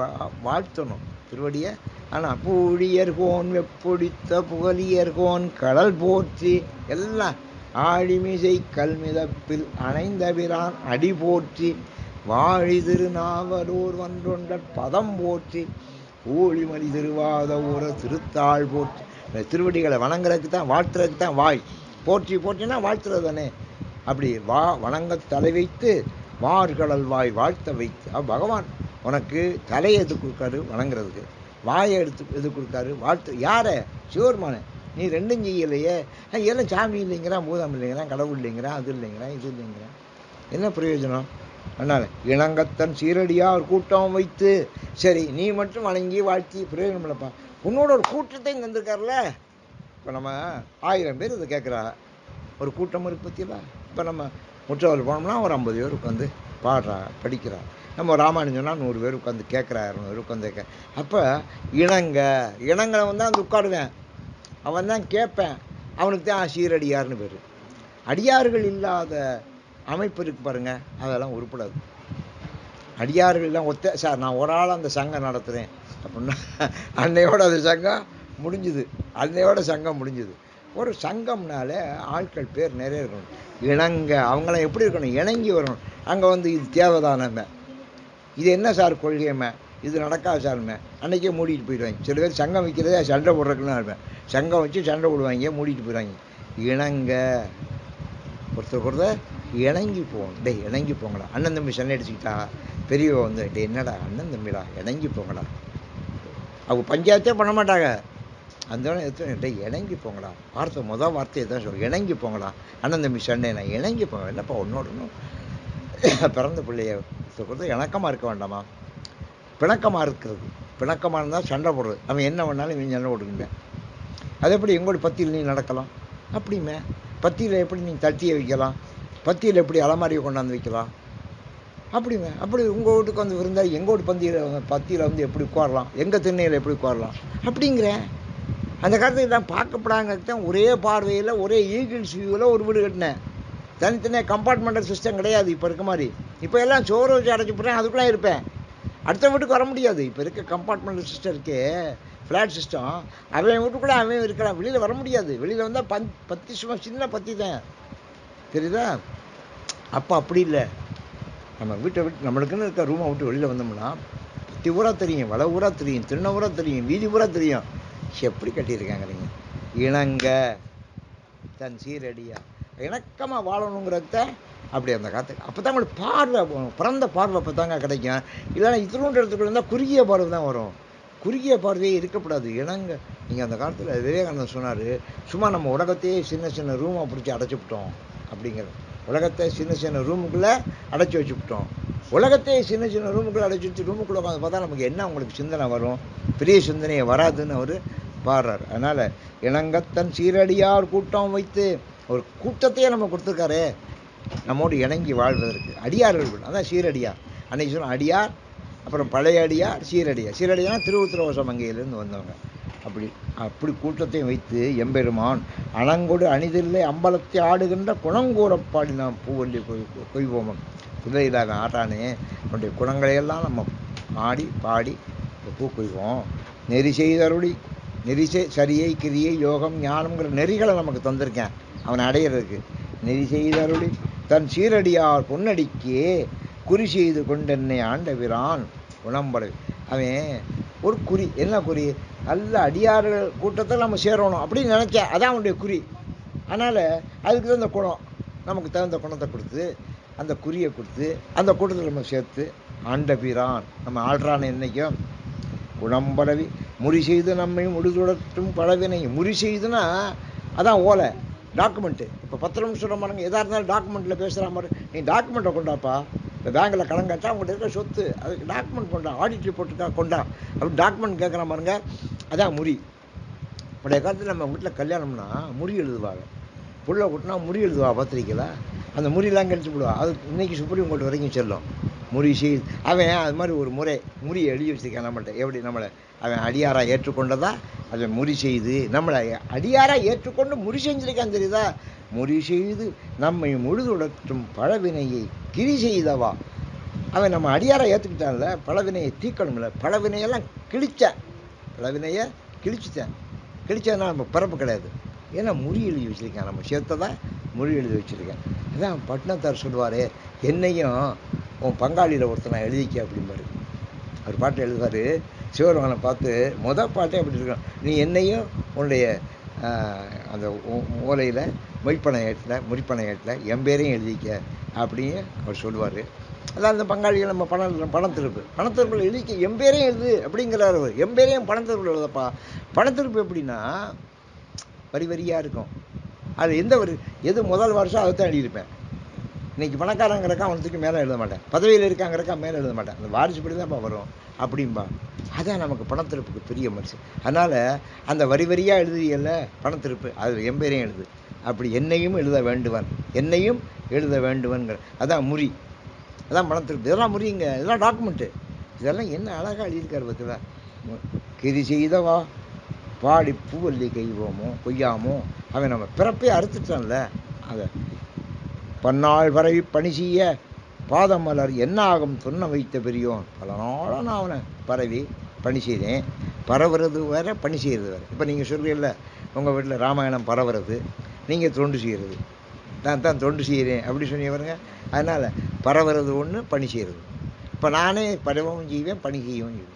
வாழ்த்தணும். திருவடியை. ஆனால் பூழியர்கோன் வெப்பொடித்த புகழியர்கோன் கடல் போற்றி எல்லாம் ஆழிமிசை கல்மிதப்பில் அணைந்தபிரான் அடி போற்றி வாழி திருநாவலூர் வன்றொண்டற் பதம் போற்றி ஊழிமணி திருவாத ஊர திருத்தாள் போற்றி. இந்த திருவடிகளை வணங்குறதுக்கு தான், வாழ்த்துறதுக்கு தான் வாய். போற்றி போற்றினா வாழ்த்துறது தானே. அப்படி வணங்க தலை வைத்து வார்கடல் வாய் வாழ்த்த வைத்து. பகவான் உனக்கு தலையை எது கொடுக்காரு வணங்குறதுக்கு, வாயை எது கொடுக்காரு வாழ்த்து. யாரை? சிவருமானே. நீ ரெண்டும் செய்யலையே. எல்லாம் சாமி இல்லைங்கிறான், பூதம் இல்லைங்கிறான், கடவுள் இல்லைங்கிறான், அது இல்லைங்கிறான், இது இல்லைங்கிறான். என்ன பிரயோஜனம்? அதனால் இணங்கத்தன் சீரடியார் கூட்டம் வைத்து. சரி, நீ மட்டும் வணங்கி வாழ்த்தி பிரயோஜனம் இல்லைப்பா. உன்னோட ஒரு கூட்டத்தையும் தந்திருக்காருல. இப்போ நம்ம 1000 பேர் இதை கேட்குறா, ஒரு கூட்டம் இருக்கு பற்றியெல்லாம். இப்போ நம்ம முற்றவர் போனோம்னா ஒரு 50 பேர் உட்காந்து பாடுறா, படிக்கிறா. நம்ம ராமாயணம் சொன்னால் 100 பேர் உட்காந்து கேட்குறா, 200 பேர் உட்காந்து அப்போ இனங்களை வந்து அந்த உட்காருவேன், அவன் தான் கேட்பேன், அவனுக்கு தான் சீரடியார்னு பேர். அடியார்கள் இல்லாத அமைப்பு இருக்கு பாருங்க, அதெல்லாம் உருப்படாது. அடியார்கள்லாம் சார் நான் ஒரு ஆள் அந்த சங்கம் நடத்துகிறேன் அப்படின்னா அன்னையோட அது சங்கம் முடிஞ்சுது. அன்னையோட சங்கம் முடிஞ்சுது. ஒரு சங்கம்னால ஆட்கள் பேர் நிறைய இருக்கணும். அவங்களாம் எப்படி இருக்கணும்? இணங்கி வரணும். அங்கே வந்து இது தேவைதானமே, இது என்ன சார் கொள்கையுமே, இது நடக்காது சார்மே, அன்னைக்கே மூடிட்டு போயிடுவாங்க. சில பேர் சங்கம் வைக்கிறதே சண்டை போடுறதுக்குலாம் இருப்பேன். சங்கம் வச்சு சண்டை போடுவாங்க, மூடிட்டு போயிடுவாங்க. ஒருத்தர் இணங்கி போகணும். டே இணங்கி போங்கடா. அண்ணன் தம்பி சண்டை அடிச்சுக்கிட்டா பெரியவ வந்து டே என்னடா அண்ணன் தம்பிடா இணங்கி போங்கடா. அவங்க பஞ்சாயத்தே பண்ண மாட்டாங்க. அந்த டே இணங்கி போங்கடா. முதல் வார்த்தையை தான் சொல்லுவோம், இணங்கி போங்கடா. அண்ணன் தம்பி சண்டை நான் இணங்கி போங்க. இல்லைப்பா ஒன்னோட இன்னும் பிறந்த பிள்ளைய கொடுத்து இணக்கமாக இருக்க வேண்டாமா? பிணக்கமாக இருக்கிறது. பிணக்கமாக இருந்தால் சண்டை போடுறது. அவன் என்ன பண்ணாலும் இவன் சண்டை போட்டுக்குங்க. அது எப்படி எங்களோட பத்தியில் நீ நடக்கலாம்? அப்படிமே பத்தியில் எப்படி நீ தட்டியை வைக்கலாம்? பத்தியில் எப்படி அலமாரியை கொண்டாந்து வைக்கலாம்? அப்படிங்க. அப்படி உங்கள் வீட்டுக்கு வந்து இருந்தால் எங்கள் வீட்டு பத்தியில் வந்து எப்படி உட்காரலாம்? எங்கள் திண்ணையில் எப்படி உட்காரலாம்? அப்படிங்கிறேன். அந்த காலத்துக்கு தான் பார்க்கப்படாங்கிறது தான் ஒரே பார்வையில் ஒரே ஈகிள்ஸ் வியூவில் ஒரு வீடு கட்டினேன். தனித்தனியாக கம்பார்ட்மெண்டல் சிஸ்டம் கிடையாது இப்போ இருக்க மாதிரி. இப்போ எல்லாம் சோறு வச்சு அடைச்சி போட்டேன், அதுக்குள்ளே இருப்பேன். அடுத்த வீட்டுக்கு வர முடியாது. இப்போ இருக்க கம்பார்ட்மெண்டல் சிஸ்டம் இருக்கே, ஃப்ளாட் சிஸ்டம், அவன் வீட்டுக்குள்ளே அவன் இருக்கலாம், வெளியில் வர முடியாது. வெளியில் வந்தால் பத்தி சும்மா சின்ன பத்தி தான், தெரியுதா? அப்போ அப்படி இல்லை. நம்ம வீட்டை விட்டு நம்மளுக்குன்னு இருக்க ரூமை விட்டு வெளியில் வந்தோம்னா பத்தி ஊரா தெரியும், வள ஊரா தெரியும், திருந ஊரா தெரியும், வீதி ஊரா தெரியும். எப்படி கட்டியிருக்காங்கிறீங்க? இணங்க தன் சீரடியா இணக்கமாக வாழணுங்கிறத அப்படி அந்த காலத்துக்கு. அப்போ தான் உங்களுக்கு பார்வை, பிறந்த பார்வை அப்போ தாங்க கிடைக்கும். இல்லைன்னா இத்தினோண்டு இடத்துக்குள்ள இருந்தால் குறுகிய பார்வை தான் வரும். குறுகிய பார்வையே இருக்கப்படாது. இணங்க. நீங்கள் அந்த காலத்தில் விவேகானந்தர் சொன்னார், சும்மா நம்ம உலகத்தையே சின்ன சின்ன ரூமை பிடிச்சி அடைச்சிவிட்டோம் அப்படிங்கிறது. உலகத்தை சின்ன சின்ன ரூமுக்குள்ளே அடைச்சி வச்சுவிட்டோம். உலகத்தையே சின்ன சின்ன ரூமுக்குள்ளே அடைச்சி வச்சு ரூமுக்குள்ளே உட்காந்து பார்த்தா நமக்கு என்ன உங்களுக்கு சிந்தனை வரும்? பெரிய சிந்தனையை வராதுன்னு அவர் பாடுறார். அதனால் இணங்கத்தன் சீரடியார் கூட்டம் வைத்து ஒரு கூட்டத்தையே நம்ம கொடுத்துருக்காரு நம்மோடு இணங்கி வாழ்வதற்கு. அடியார்கள் அதான் சீரடியார். அன்னைக்கு சொன்ன அடியார், அப்புறம் பழைய அடியார், சீரடியார். சீரடியார்னா திருவுத்திரவசமங்கையிலேருந்து வந்தவங்க. அப்படி கூட்டத்தையும் வைத்து எம்பெருமான் அணங்கொடு அணிதில்லை அம்பலத்தை ஆடுகின்ற குணங்கூறப்பாடி நாம் பூவல்லி கொய்வோமம் குதிரையிலாக ஆட்டானே அவனுடைய குணங்களையெல்லாம் நம்ம ஆடி பாடி பூ கொய்வோம். நெறி செய்தருளி சரியை கிரியை யோகம் ஞானம்ங்கிற நெறிகளை நமக்கு தந்திருக்கேன் அவனை அடையிறதுக்கு. நெறி செய்தருளி தன் சீரடியார் பொன்னடிக்கே குறி செய்து கொண்டென்னை ஆண்டவிரான் குணம்படை. அவன் ஒரு குறி, என்ன குறி? நல்ல அடியார்கள் கூட்டத்தை நம்ம சேரணும் அப்படின்னு நினச்சேன். அதான் அவனுடைய குறி. அதனால் அதுக்கு தகுந்த குணம், நமக்கு தகுந்த குணத்தை கொடுத்து அந்த குறியை கொடுத்து அந்த கூட்டத்தில் நம்ம சேர்த்து ஆண்டபிரான் நம்ம ஆள்றான். என்னைக்கும் குணம்படவி முறி செய்து நம்மை முடிதுடற்றும் பழவினை. முறி செய்துன்னா அதான் ஓலை, டாக்குமெண்ட்டு. இப்போ 10 நிமிஷம் சொல்ல பாருங்க, எதாக இருந்தாலும் டாக்குமெண்ட்டில் பேசுகிற மாதிரி. நீ டாக்குமெண்ட்டை கொண்டாப்பா. இப்போ பேங்கில் கடன் காட்டா அவங்கள்ட்ட இருக்க சொத்து, அதுக்கு டாக்குமெண்ட் கொண்டா, ஆடிட் ரிப்போர்ட்டுக்கா கொண்டா அப்படின்னு டாக்குமெண்ட் கேட்குற பாருங்க. அதான் முறி. பழைய காலத்தில் நம்ம வீட்டில் கல்யாணம்னா முறி எழுதுவாங்க. புள்ள கூட்டினா முறி எழுதுவா பத்திரிக்கையில். அந்த முறியெல்லாம் கழிச்சு விடுவா. அது இன்னைக்கு சுப்ரீம் கோர்ட் வரைக்கும் செல்லும். முறி செய்து அவன் அது மாதிரி ஒரு முறியை எழுதி வச்சுருக்கான் நம்மள்கிட்ட. எப்படி நம்மளை அவன் அடியாராக ஏற்றுக்கொண்டதா அதை முறி செய்து நம்மளை அடியாராக ஏற்றுக்கொண்டு முறி செஞ்சிருக்கான், தெரியுதா? முறி செய்து நம்மை முழுதுடற்றும் பழவினையை கிரி செய்தவா. அவன் நம்ம அடியாராக ஏற்றுக்கிட்டான்ல, பழவினையை தீக்கணும்ல. பழவினையெல்லாம் பழவினையை கிழிச்சதுனா நம்ம பிறப்பு கிடையாது. ஏன்னா முறி எழுதி வச்சுருக்கேன், நம்ம சேர்த்ததான் முறி எழுதி வச்சுருக்கேன். அதான் பட்னத்தார் சொல்லுவார், என்னையும் உன் பங்காளியில் ஒருத்தர் நான் எழுதிக்க அப்படிம்பாரு. அவர் பாட்டில் எழுதுவார், சிவருமானை பார்த்து பாட்டே அப்படி இருக்கணும், நீ என்னையும் உன்னுடைய அந்த ஓலையில் முடிப்பனை ஏட்டில் என் பேரையும் எழுதிக்க அப்படின்னு அவர் சொல்லுவார். அதான் அந்த பங்காளிகள் நம்ம பணத்திருப்பில் எழுதிக்க என் பேரையும் எழுது அப்படிங்கிறார் அவர். என் பேரையும் பணத்திருப்பில் எழுதப்பா. பணத்திருப்பு எப்படின்னா வரியாக இருக்கும். அது எது முதல் வருஷம் அதை தான் எழுதியிருப்பேன். இன்னைக்கு பணக்காரங்கிறக்கா அவனுக்கு மேலே எழுத மாட்டேன், பதவியில் இருக்காங்கிறக்கா மேலே எழுத மாட்டேன், அந்த வாரிசுப்படி தான்ப்பா வரும் அப்படின்பா. அதான் நமக்கு பணத்திருப்புக்கு பெரிய மனுஷன். அதனால் அந்த வரியாக எழுதுறியல்ல பணத்திருப்பு, அது என் பேரையும் எழுது, அப்படி என்னையும் எழுத வேண்டுவன்கிற அதான் முறி, அதான் பணத்திருப்பு. இதெல்லாம் முறிங்க, இதெல்லாம் டாக்குமெண்ட்டு. இதெல்லாம் என்ன அழகாக எழுதியிருக்காரு பார்த்தீங்களா. கிரி செய்தவா பாடி பூவல்லி கொய்யாமோ அவன் நம்ம பிறப்பே அறுத்துட்டான்ல. அதை பன்னாள் பரவி பணி செய்ய பாதமலர் என்ன ஆகும் சொன்ன வைத்த பெரியோன். பல நாளாக நான் அவனை பரவி பணி செய்தேன். பரவுறது வேற, பணி செய்கிறது வேறு. இப்போ நீங்கள் சொல்கிறீங்கள உங்கள் வீட்டில் ராமாயணம் பரவுறது, நீங்கள் தொண்டு செய்கிறது. நான் தான் தொண்டு செய்கிறேன் அப்படி சொன்னீங்க. அதனால் பரவுறது ஒன்று, பணி செய்கிறது. இப்போ நானே பரவவும் செய்வேன், பணி செய்யவும் செய்வேன்.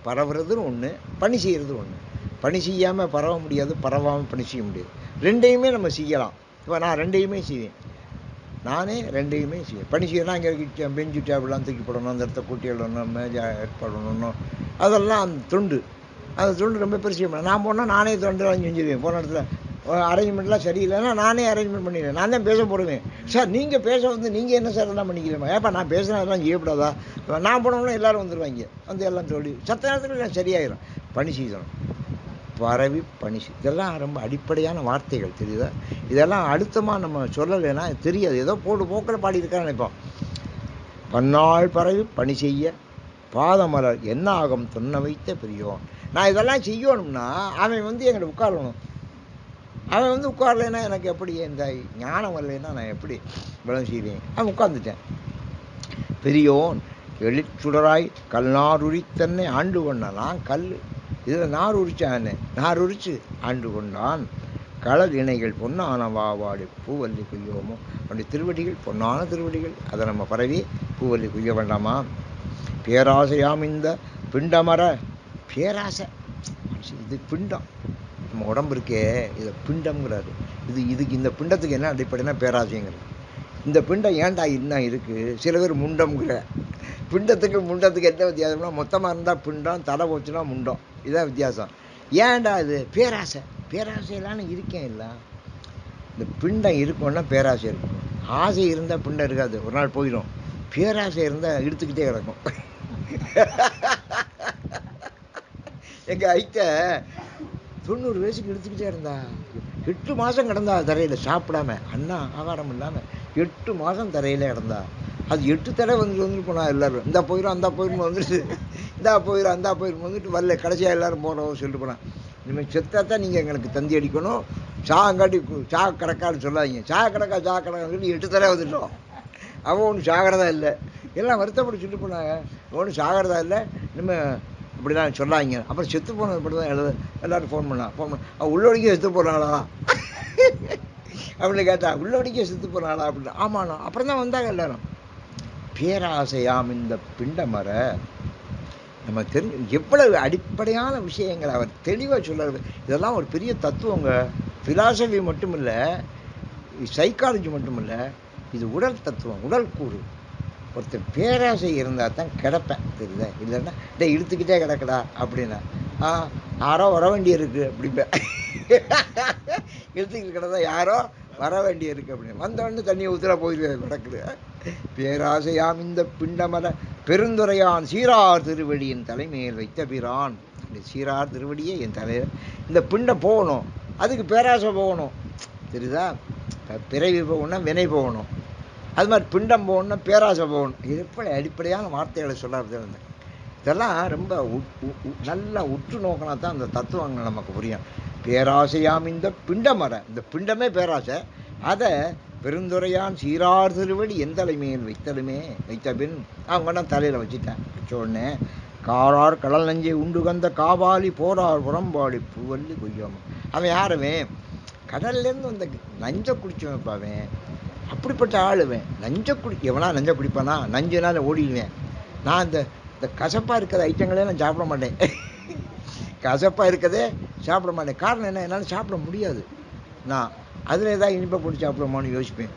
பரவுறதுன்னு ஒன்று, பணி செய்கிறது ஒன்று. பணி செய்யாமல் பரவ முடியாது, பரவாமல் பணி செய்ய முடியாது. ரெண்டையுமே நம்ம செய்யலாம். இப்போ நான் ரெண்டையுமே செய்வேன், நானே ரெண்டையுமே செய்வேன். பணி செய்யலாம், இங்கே பெஞ்சு டேபிள்லாம் தூக்கி போடணும், அந்த இடத்த கூட்டி விடணும், மேஜா ஏற்பாடணும், அதெல்லாம் அந்த தொண்டு. அந்த தொண்டு ரொம்ப பெருசு. நான் போனால் நானே தொண்டு வாங்கி செஞ்சுருவேன். போன இடத்துல அரேஞ்ச்மெண்ட்லாம் சரியில்லைன்னா நானே அரேஞ்ச்மெண்ட் பண்ணிடுவேன். நான் தான் பேச போடுவேன். சார் நீங்கள் பேச நீங்கள் என்ன சார் எல்லாம் பண்ணிக்கிறேன். ஏப்பா நான் பேசுனா எல்லாம் செய்யப்படாதா? நான் போனோம்னா எல்லோரும் வந்துடுவாங்க, வந்து எல்லாம் சொல்லி சத்த நேரத்தில் சரியாயிடும். பணி செய்யணும், பரவி பணி. இதெல்லாம் ரொம்ப அடிப்படையான வார்த்தைகள், தெரியுதா? இதெல்லாம் அழுத்தமாக நம்ம சொல்லலைன்னா தெரியாது, ஏதோ போக்கில் பாடியிருக்கான்னு நினைப்போம். பன்னாள் பரவி பணி செய்ய பாதமலர் என்ன ஆகும் சொன்ன வைத்த பெரியோன். நான் இதெல்லாம் செய்யணும்னா அவன் எங்கிட்ட உட்காரணும். அவன் உட்காரலைன்னா எனக்கு எப்படி இந்த ஞானம் வரலைன்னா நான் எப்படி விளம் செய்வேன்? அவன் உட்கார்ந்துட்டேன். பெரியோன் எழிற்சுடராய் கல்நார் உரித்தன்னை ஆண்டு கொண்டான். கல் இதில் நார் உரிச்சு ஆண்டு கொண்டான். களல் இணைகள் பொன்னான வாவாடி பூவல்லி குய்யோமோ. அப்படி திருவடிகள் பொன்னான திருவடிகள், அதை நம்ம பரவி பூவல்லி குய்ய வேண்டாமா? பேராசையாம் இந்த பிண்டமர. பேராசை இது பிண்டம், நம்ம உடம்பு இருக்கே இதை பிண்டம்ங்கிறாரு. இதுக்கு இந்த பிண்டத்துக்கு என்ன அடிப்படைனா பேராசைங்கிறது. இந்த பிண்டம் ஏன்டா இன்னும் இருக்குது? சில பேர் முண்டம்ங்கிற. பிண்டத்துக்கு என்ன வித்தியாசம்னா, மொத்தமாக இருந்தால் பிண்டம், தலை போச்சுன்னா முண்டம், இதான் வித்தியாசம். ஏன்டா இது? பேராசையெல்லாம் இருக்கேன் இல்லை. இந்த பிண்டம் இருக்கும்னா பேராசை இருக்கும். ஆசை இருந்தால் பிண்டம் இருக்காது, ஒரு நாள் போயிடும். பேராசை இருந்தால் இழுத்துக்கிட்டே கிடக்கும். எங்கள் ஐட்ட 90 வயசுக்கு எடுத்துக்கிட்டே இருந்தா, 8 மாதம் கிடந்தா தரையில் சாப்பிடாம, அண்ணா ஆகாரம் இல்லாமல் 8 மாதம் தரையில் கிடந்தா. அது 8 தடவை வந்துட்டு போனா எல்லாரும், இந்த போயிடும் அந்த போயிடும் வந்துட்டு, இந்த போயிடும் அந்த போயிடும் வந்துட்டு வரல. கடைசியாக எல்லாரும் போகிறோம் சொல்லிட்டு போனான். இனிமேல் செத்தாத்தான் நீங்கள் எங்களுக்கு தந்தி அடிக்கணும், சாங்காட்டி சா கிடக்கான்னு சொல்லாதீங்க. சா கிடக்கான்னு சொல்லி 8 தடவை வந்துட்டோம். அவன் ஒன்றும் சாகிறதா இல்லை, எல்லாம் வருத்தப்படி சொல்லிட்டு போனாங்க. ஒன்றும் சாகிறதா இல்லை, இனிமேல் அப்படிலாம் சொல்லாங்க. அப்புறம் செத்து போனது மட்டும் தான் எல்லோரும் ஃபோன் பண்ண உள்ளோடிக்கே செத்து போனாளா அப்படின்னு கேட்டா, உள்ளோடிக்கே செத்து போனாளா அப்படின்னு. ஆமாண்ணா. அப்புறம் தான் வந்தாங்க எல்லாரும். பேராசையாம் இந்த பிண்டமர. நம்ம எவ்வளவு அடிப்படையான விஷயங்களை அவர் தெளிவாக சொல்றாரு. இதெல்லாம் ஒரு பெரிய தத்துவங்க. பிலாசபி மட்டும் இல்லை, சைக்காலஜி மட்டும் இல்லை, இது உடல் தத்துவம், உடல் கூறு. ஒருத்தர் பேராசை இருந்தால் தான் கிடப்பேன், தெரியுதா? இல்லைன்னா இழுத்துக்கிட்டே கிடக்கடா அப்படின்னா, யாரோ வர வேண்டிய இருக்கு அப்படிப்பேன். இழுத்துக்கிட்டு கிடந்தா யாரோ வர வேண்டிய இருக்கு அப்படின்னு வந்தவொடனே தண்ணியை ஊற்றுல போயிடுவேன் கிடக்குது. பேராசையாம் இந்த பிண்டமல பெருந்துரையான் சீரார் திருவடியின் தலைமையில் வைத்த பிரான். இந்த சீரார் திருவடியே என் தலையில். இந்த பிண்டம் போகணும், அதுக்கு பேராசை போகணும், தெரியுதா? பிறவி போகணும்னா வினை போகணும், அது மாதிரி பிண்டம் போகணும்னா பேராசை போகணும். இது எப்படி அடிப்படையான வார்த்தைகளை சொல்லாது இருந்தேன். இதெல்லாம் ரொம்ப நல்லா உற்று நோக்கினா தான் அந்த தத்துவங்கள் நமக்கு புரியும். பேராசையாம் இந்த பிண்டமர. இந்த பிண்டமே பேராசை. அதை பெருந்துரையான் சீரார் திருவடி என் தலைமையில் வைத்த பின் அவங்க நான் தலையில் வச்சுட்டேன். வச்ச உடனே காரார் கடல் நஞ்சை உண்டு கந்த காவாலி போரார் புறம்பாடி பூவல்லி கொய்யாம. அவன் யாருமே கடல்லேருந்து வந்த நஞ்சை குடிச்சவன் வைப்பாவேன். அப்படிப்பட்ட ஆளுவேன். எவனா நஞ்சை குடிப்பானா? நஞ்சுனால ஓடிடுவேன். நான் இந்த இந்த கசப்பாக இருக்கிற ஐட்டங்களே நான் சாப்பிட மாட்டேன். கசப்பாக இருக்கதே சாப்பிட மாட்டேன். காரணம் என்ன, என்னால் சாப்பிட முடியாது. நான் அதில் ஏதாவது இனிப்பை போட்டு சாப்பிடுமான்னு யோசிப்பேன்.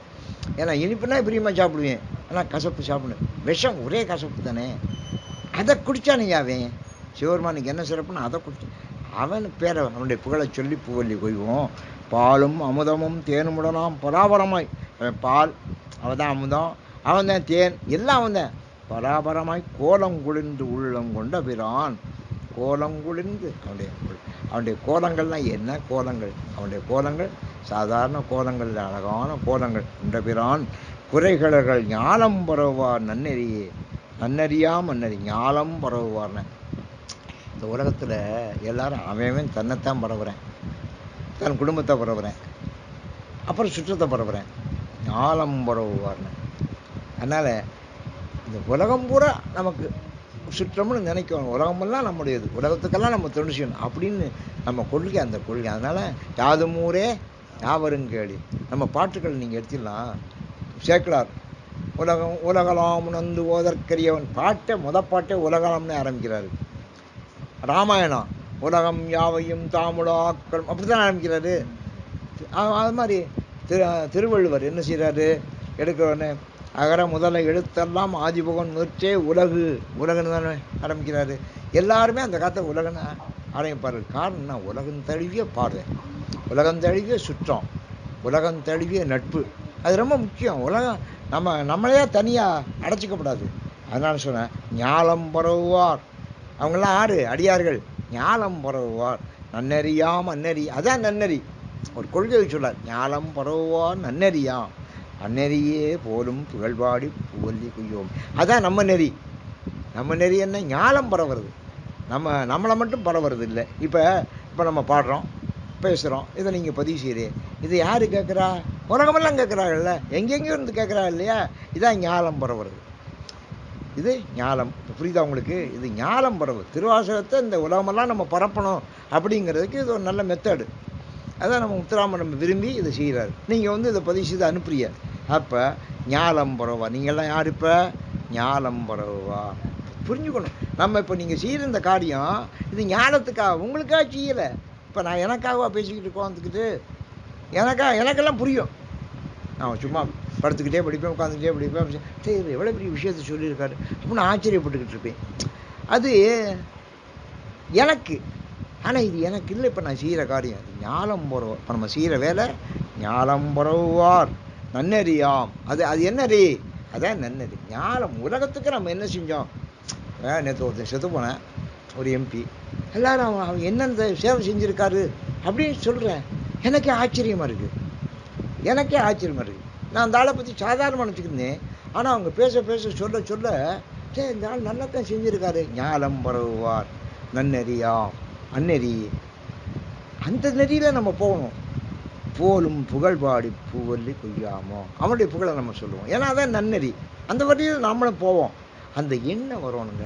ஏன்னா இனிப்புனா பிரியமாக சாப்பிடுவேன், ஆனால் கசப்பு சாப்பிடுவேன். விஷம் ஒரே கசப்பு தானே, அதை குடித்தானுங்க அவன். சிவபெருமானுக்கு என்ன சிறப்புன்னு அதை குடிச்சு அவன் பேரை அவனுடைய புகழை சொல்லி பூவல்லி கொய்வோம். பாலும் அமுதமும் தேனுமுடனாம் பராபரமாய். அவன் பால், அவன் தான் அமுதம், அவன் தான் தேன், எல்லாம் அவன் தான். பராபரமாய் கோலங்குளிர்ந்து உள்ளம் கொண்ட பிரான். கோலங்குளிர்ந்து அவனுடைய கோலங்கள்லாம் என்ன கோலங்கள், அவனுடைய கோலங்கள் சாதாரண கோலங்கள், அழகான கோலங்கள். கொண்ட பிரான் குறைகளர்கள் ஞாலம் பரவுவார் நன்னெறியே. நன்னறியா மன்னறி ஞாலம் பரவுவார்ன. இந்த உலகத்தில் எல்லாரும் அவன் தன்னைத்தான் பரவுறேன், தன் குடும்பத்தை பரவுறேன், அப்புறம் சுற்றத்தை பரவுறேன், ஞாலம் பரவுவார்னு. அதனால் இந்த உலகம் பூரா நமக்கு சுற்றம்னு நினைக்கணும். உலகமெல்லாம் நம்முடையது, உலகத்துக்கெல்லாம் நம்ம தொண்டு செய்யணும் அப்படின்னு நம்ம கொள்கை, அந்த கொள்கை. அதனால் யாதும் ஊரே யாவரும் கேளி. நம்ம பாட்டுகள் நீங்கள் எடுத்துடலாம். சேக்கிழார் உலகலாம் உணர்ந்து ஓதற்கரியவன் பாட்டை பாட்டை உலகலாம்னு ஆரம்பிக்கிறாரு. ராமாயணம் உலகம் யாவையும் தாமுடாக்கள் அப்படித்தான் ஆரம்பிக்கிறாரு. அது மாதிரி திருவள்ளுவர் என்ன செய்கிறாரு, எடுக்கிறோன்னு அகர முதல எழுத்தெல்லாம் ஆதிபகன் முயற்சே உலகுன்னு தானே ஆரம்பிக்கிறாரு. எல்லாருமே அந்த காலத்தை உலகன்னு ஆரம்பிப்பாரு. காரணம்னா உலகம் தழுவிய பார்வை, உலகம் தழுவிய சுற்றம், உலகம் தழுவிய நட்பு. அது ரொம்ப முக்கியம். உலகம் நம்மளையே தனியாக அடைச்சிக்கப்படாது. அதனால சொன்னேன், ஞாலம் பரவுவார். அவங்களாம் ஆறு அடியார்கள், ஞாலம் பரவுவார் நன்னறியாம் அன்னறி. அதான் நன்னறி. ஒரு கொள்கை சொல்லார், ஞாலம் பரவுவார் நன்னறியாம் அந்நெறியே போலும் புகழ்பாடி புவல்லி குய்யோம். அதான் நம்ம நெறி. நம்ம நெறி என்ன, ஞாலம் பரவுறது. நம்மளை மட்டும் பரவுறது இல்லை. இப்போ நம்ம பாடுறோம், பேசுகிறோம், இதை நீங்கள் பதிவு செய்கிறேன். இது யார் கேட்குறா, உலகமெல்லாம் கேட்குறாங்கல்ல, எங்கெங்கேயும் இருந்து கேட்குறா இல்லையா. இதான் ஞாலம் பரவுறது. இது ஞாலம். புரியுதா உங்களுக்கு? இது ஞாலம் பரவு. திருவாசகத்தை இந்த உலகமெல்லாம் நம்ம பரப்பணும் அப்படிங்கிறதுக்கு இது ஒரு நல்ல மெத்தடு. அதான் நம்ம முத்துராமன் விரும்பி இதை செய்கிறார். நீங்கள் இதை பதிவு செய்து அனுப்புறிய. அப்போ ஞாலம் பரவா. நீங்கள்லாம் யார் இப்போ ஞாலம் பரவா புரிஞ்சுக்கணும். நம்ம இப்போ நீங்கள் செய்கிற இந்த காரியம் இது ஞானத்துக்காக, உங்களுக்காக செய்யலை. இப்போ நான் எனக்காக பேசிக்கிட்டு உட்காந்துக்கிட்டு எனக்கெல்லாம் புரியும். நான் சும்மா படுத்துக்கிட்டே படிப்பேன், உட்காந்துக்கிட்டே படிப்பேன். சரி, எவ்வளோ பெரிய விஷயத்தை சொல்லியிருக்காரு அப்படின்னு ஆச்சரியப்பட்டுக்கிட்டு இருப்பேன். அது எனக்கு. ஆனால் இது எனக்கு இல்லை. இப்போ நான் செய்கிற காரியம் அது ஞாலம் பரவார். இப்போ நம்ம செய்கிற வேலை ஞாலம் பரவுவார் நன்னறியாம். அது என்னறி, அதான் நன்னறி. ஞாலம். உலகத்துக்கு நம்ம என்ன செஞ்சோம். நேற்று ஒருத்தர் செத்து போனேன், ஒரு எம்பி. எல்லாரும் அவங்க என்னென்ன சேவை செஞ்சுருக்காரு அப்படின்னு சொல்கிறேன். எனக்கே ஆச்சரியமாக இருக்குது. நான் அந்த ஆளை பற்றி சாதாரணமாக நினச்சிக்கிருந்தேன். ஆனால் அவங்க பேச சொல்ல சரி, இந்த ஆள் நல்லா தான் செஞ்சுருக்காரு. ஞாலம் பரவுவார் நன்னறியாம் அந்நெறி. அந்த நெறியில் நம்ம போகணும். போலும் புகழ்பாடி பூவல்லி கொய்யாமோ, அவனுடைய புகழை நம்ம சொல்லுவோம். ஏன்னா அதான் நன்னெறி. அந்த வழியில் நம்மளும் போவோம். அந்த எண்ணம் வரணுங்க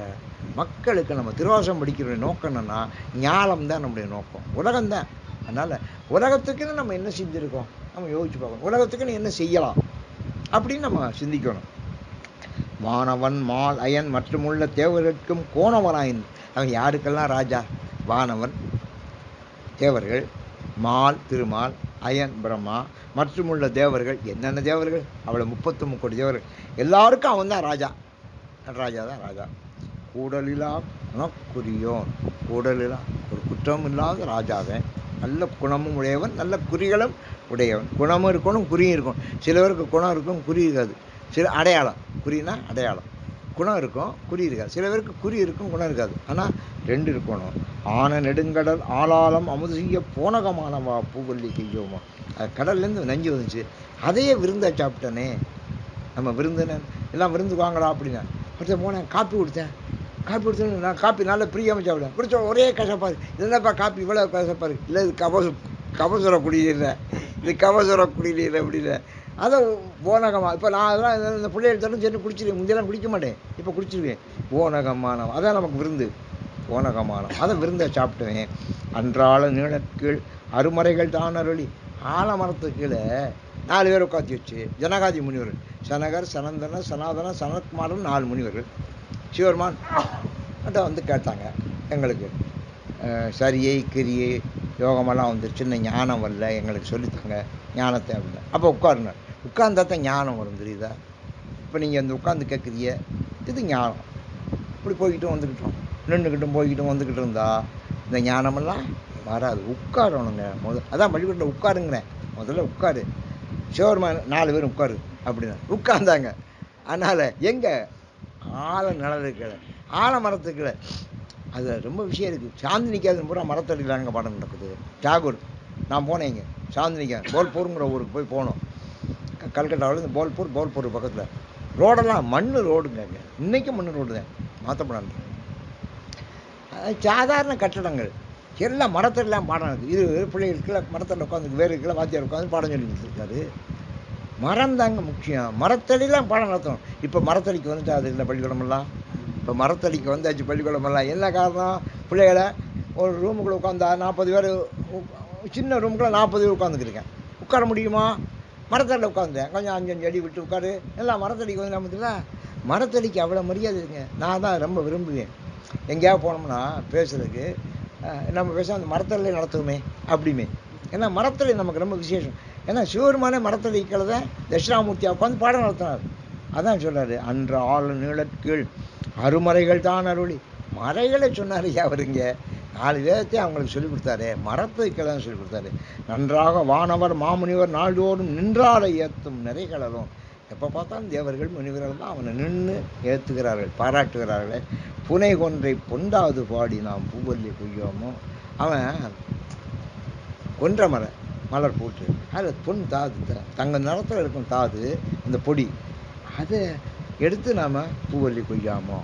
மக்களுக்கு. நம்ம திருவாசகம் படிக்கிற நோக்கம் என்னன்னா, ஞானம் தான் நம்முடைய நோக்கம், உலகம்தான். அதனால் உலகத்துக்குன்னு நம்ம என்ன செஞ்சுருக்கோம் நம்ம யோசிச்சு பார்க்கணும். உலகத்துக்குன்னு என்ன செய்யலாம் அப்படின்னு நம்ம சிந்திக்கணும். வானவன் மால் அயன் மற்றும் உள்ள தேவர்களுக்கும் கோணவனாயின். அவன் யாருக்கெல்லாம் ராஜா? வானவன் தேவர்கள், மால் திருமால், அயன் பிரம்மா, மற்றும் உள்ள தேவர்கள். என்னென்ன தேவர்கள்? அவளை 33 கோடி தேவர்கள். எல்லாருக்கும் அவன் தான் ராஜா. தான் ராஜா. கூடலிலா குணக்குரியோன். கூடலிலா, ஒரு குற்றம் இல்லாத ராஜாவன். நல்ல குணமும் உடையவன், நல்ல குறிகளும் உடையவன். குணமும் இருக்கணும், குறியும் இருக்கும். சிலவருக்கு குணம் இருக்கும், குறி இருக்காது. சில அடையாளம், குறினா அடையாளம். குணம் இருக்கும், குறி இருக்காது. சில பேருக்கு குறி இருக்கும், குணம் இருக்காது. ஆனால் 2 இருக்கணும். ஆன நெடுங்கடல் ஆளாலம் அமுது செய்ய போனகமானவா பூவல்லி கையோமா. அது கடல்லேருந்து நஞ்சு வந்துச்சு, அதையே விருந்தா சாப்பிட்டனே. நம்ம விருந்துன்னு எல்லாம் விருந்து வாங்கலாம் அப்படின்னா ஒருத்தர் போனேன், காப்பி கொடுத்தேன். நான் காப்பி நல்லா பிரியாமல் சாப்பிடுவேன். குடிச்ச ஒரே கசப்பாக இருக்குது. என்னப்பா காப்பி இவ்வளோ கசப்பாக இருக்குது? இல்லை, இது கபசுர குடிநீர், இது கபசுர குடிநீர் அப்படின்னு. அதை போனகமாக. இப்போ நான் அதெல்லாம் இந்த பிள்ளைகள் தரும் சேர்ந்து குடிச்சிருவேன். முந்தையெல்லாம் குடிக்க மாட்டேன், இப்போ குடிச்சிருவேன். போனகமானம், அதான் நமக்கு விருந்து. போனகமானம், அதை விருந்தை சாப்பிட்டுவேன். அன்றாட நீளக்கீழ் அருமறைகள் தான் அருளி. ஆலமரத்துக்கு கீழே 4 பேர் உட்காந்து வச்சு ஜனகாதி முனிவர்கள், சனகர், சனந்தன, சனாதன, சனத்குமாரன் 4 முனிவர்கள். சிவருமான் வந்து கேட்டாங்க எங்களுக்கு சரியை கிரியை யோகமெல்லாம் வந்துருச்சு, இன்னும் ஞானம் வரல, எங்களுக்கு சொல்லித்தாங்க ஞானத்தை அப்படின்னா. அப்போ உட்காருனார். உட்கார்ந்தா தான் ஞானம் வரும், தெரியுதா? இப்போ நீங்கள் இந்த உட்காந்து கேட்குறீங்க, இது ஞானம். இப்படி போய்கிட்டும் வந்துக்கிட்டோம், நின்றுக்கிட்டும் போய்கிட்டும் வந்துக்கிட்டு இருந்தா இந்த ஞானமெல்லாம் வராது. உட்காரணுங்க அதான் பள்ளிக்கூடத்தில் உட்காருங்கிறேன். முதல்ல உட்காரு, சிவருமான 4 பேர் உட்காரு அப்படின்னா உட்கார்ந்தாங்க. அதனால் எங்கே ஆழ நிழலுக்கு ஆழ மரத்துக்குள்ள அது ரொம்ப விஷயம் இருக்குது. சாந்தினிக்காது பூரா மரத்தடியிலாங்க பாடம் நடக்குது. டாகூர் நான் போனேங்க சாந்தினிக்கா போல்பூருங்கிற ஊருக்கு போய் போனோம். கல்கட்டாவில் இந்த போல்பூர் பக்கத்தில் ரோடெல்லாம் மண் ரோடுங்க. இன்றைக்கும் மண் ரோடு தான், மாற்றப்படாது. சாதாரண கட்டடங்கள் எல்லாம் மரத்தடிலாம் பாடம் இருக்குது. இது பிள்ளைகளுக்குள்ள மரத்தடியில் உட்காந்து வேறு இருக்குல்ல வாத்தியார் உட்காந்து பாடம் சொல்லி கொடுத்துருக்காரு. மரம் தாங்க முக்கியம். மரத்தடிலாம் பாடம் நடத்தணும். இப்போ மரத்தடிக்கு வந்துட்டு அது இல்லை பள்ளிக்கூடமெல்லாம். இப்போ மரத்தடிக்கு வந்தாச்சு பள்ளிக்கூடமெல்லாம். என்ன காரணம்? பிள்ளைகளை ஒரு ரூமுக்குள்ளே உட்காந்தா 40 பேர், சின்ன ரூமுக்குள்ளே 40 பேர் உட்காந்துக்கிருக்கேன். உட்கார முடியுமா? மரத்தடியில் உட்காந்தேன், கொஞ்சம் 5 அடி விட்டு உட்காரு. எல்லாம் மரத்தடிக்கு வந்து நம்ம மரத்தடிக்கு அவ்வளோ மரியாதை இருக்குங்க. நான் தான் ரொம்ப விரும்புவேன். எங்கேயாவது போனோம்னா பேசுறதுக்கு நம்ம பேச அந்த மரத்தடிலே நடத்துவோமே அப்படிமே. ஏன்னா மரத்தடி நமக்கு ரொம்ப விசேஷம். ஏன்னா சிவருமானே மரத்தடிக்களை தான் தட்சிணாமூர்த்தியாக உட்காந்து பாடம் நடத்தினார். அதான் சொல்கிறாரு, அன்று ஆள் நீளற்கீழ் அருமறைகள் தான் அருளி. மறைகளை சொன்னார் அவருங்க. 4 வேதத்தையும் அவங்களுக்கு சொல்லிக் கொடுத்தாரு. மரத்துக்கெல்லாம் சொல்லிக் கொடுத்தாரு. நன்றாக வானவர் மாமுனிவர் நாள்தோறும் நின்றாரை ஏற்றும் நிறைகளலும். எப்போ பார்த்தாலும் தேவர்கள் முனிவர்கள் தான் அவனை நின்று ஏற்றுகிறார்கள், பாராட்டுகிறார்கள். புனை கொன்றை பொண்டாவது பாடி நாம் பூவல்லி கொய்யோமோ. அவன் கொன்ற மலர் போட்டு அதில் பொன் தாது, தங்க நிறத்தில் இருக்கும் தாது, அந்த பொடி, அதை எடுத்து நாம் பூவல்லி கொய்யாமோ.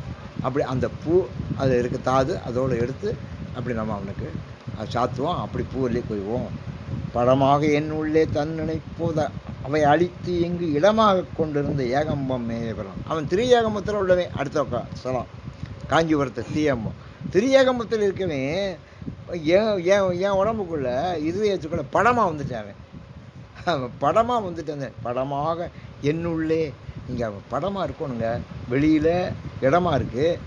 அப்படி அந்த பூ அதில் இருக்க தாது அதோடு எடுத்து அப்படி நம்ம அவனுக்கு அதை சாத்துவோம். அப்படி பூவல்லி கொய்வோம். படமாக என் உள்ளே தன்னினை போத அவை அழித்து எங்கு இடமாக கொண்டிருந்த ஏகம்பம் மேயபுரம். அவன் திரியேகம்பத்தில் உள்ளவே. அடுத்த சொல்லலாம் காஞ்சிபுரத்தை திரியேகம்பம். திரியேகம்பத்தில் இருக்கவே என் உடம்புக்குள்ள இதயத்துக்குள்ள படமாக வந்துட்டான். அவன் படமாக வந்துட்டாங்க. படமாக என்னுள்ளே இங்கே அவன் படமாக இருக்கணுங்க. வெளியில் இடமா இருக்குது,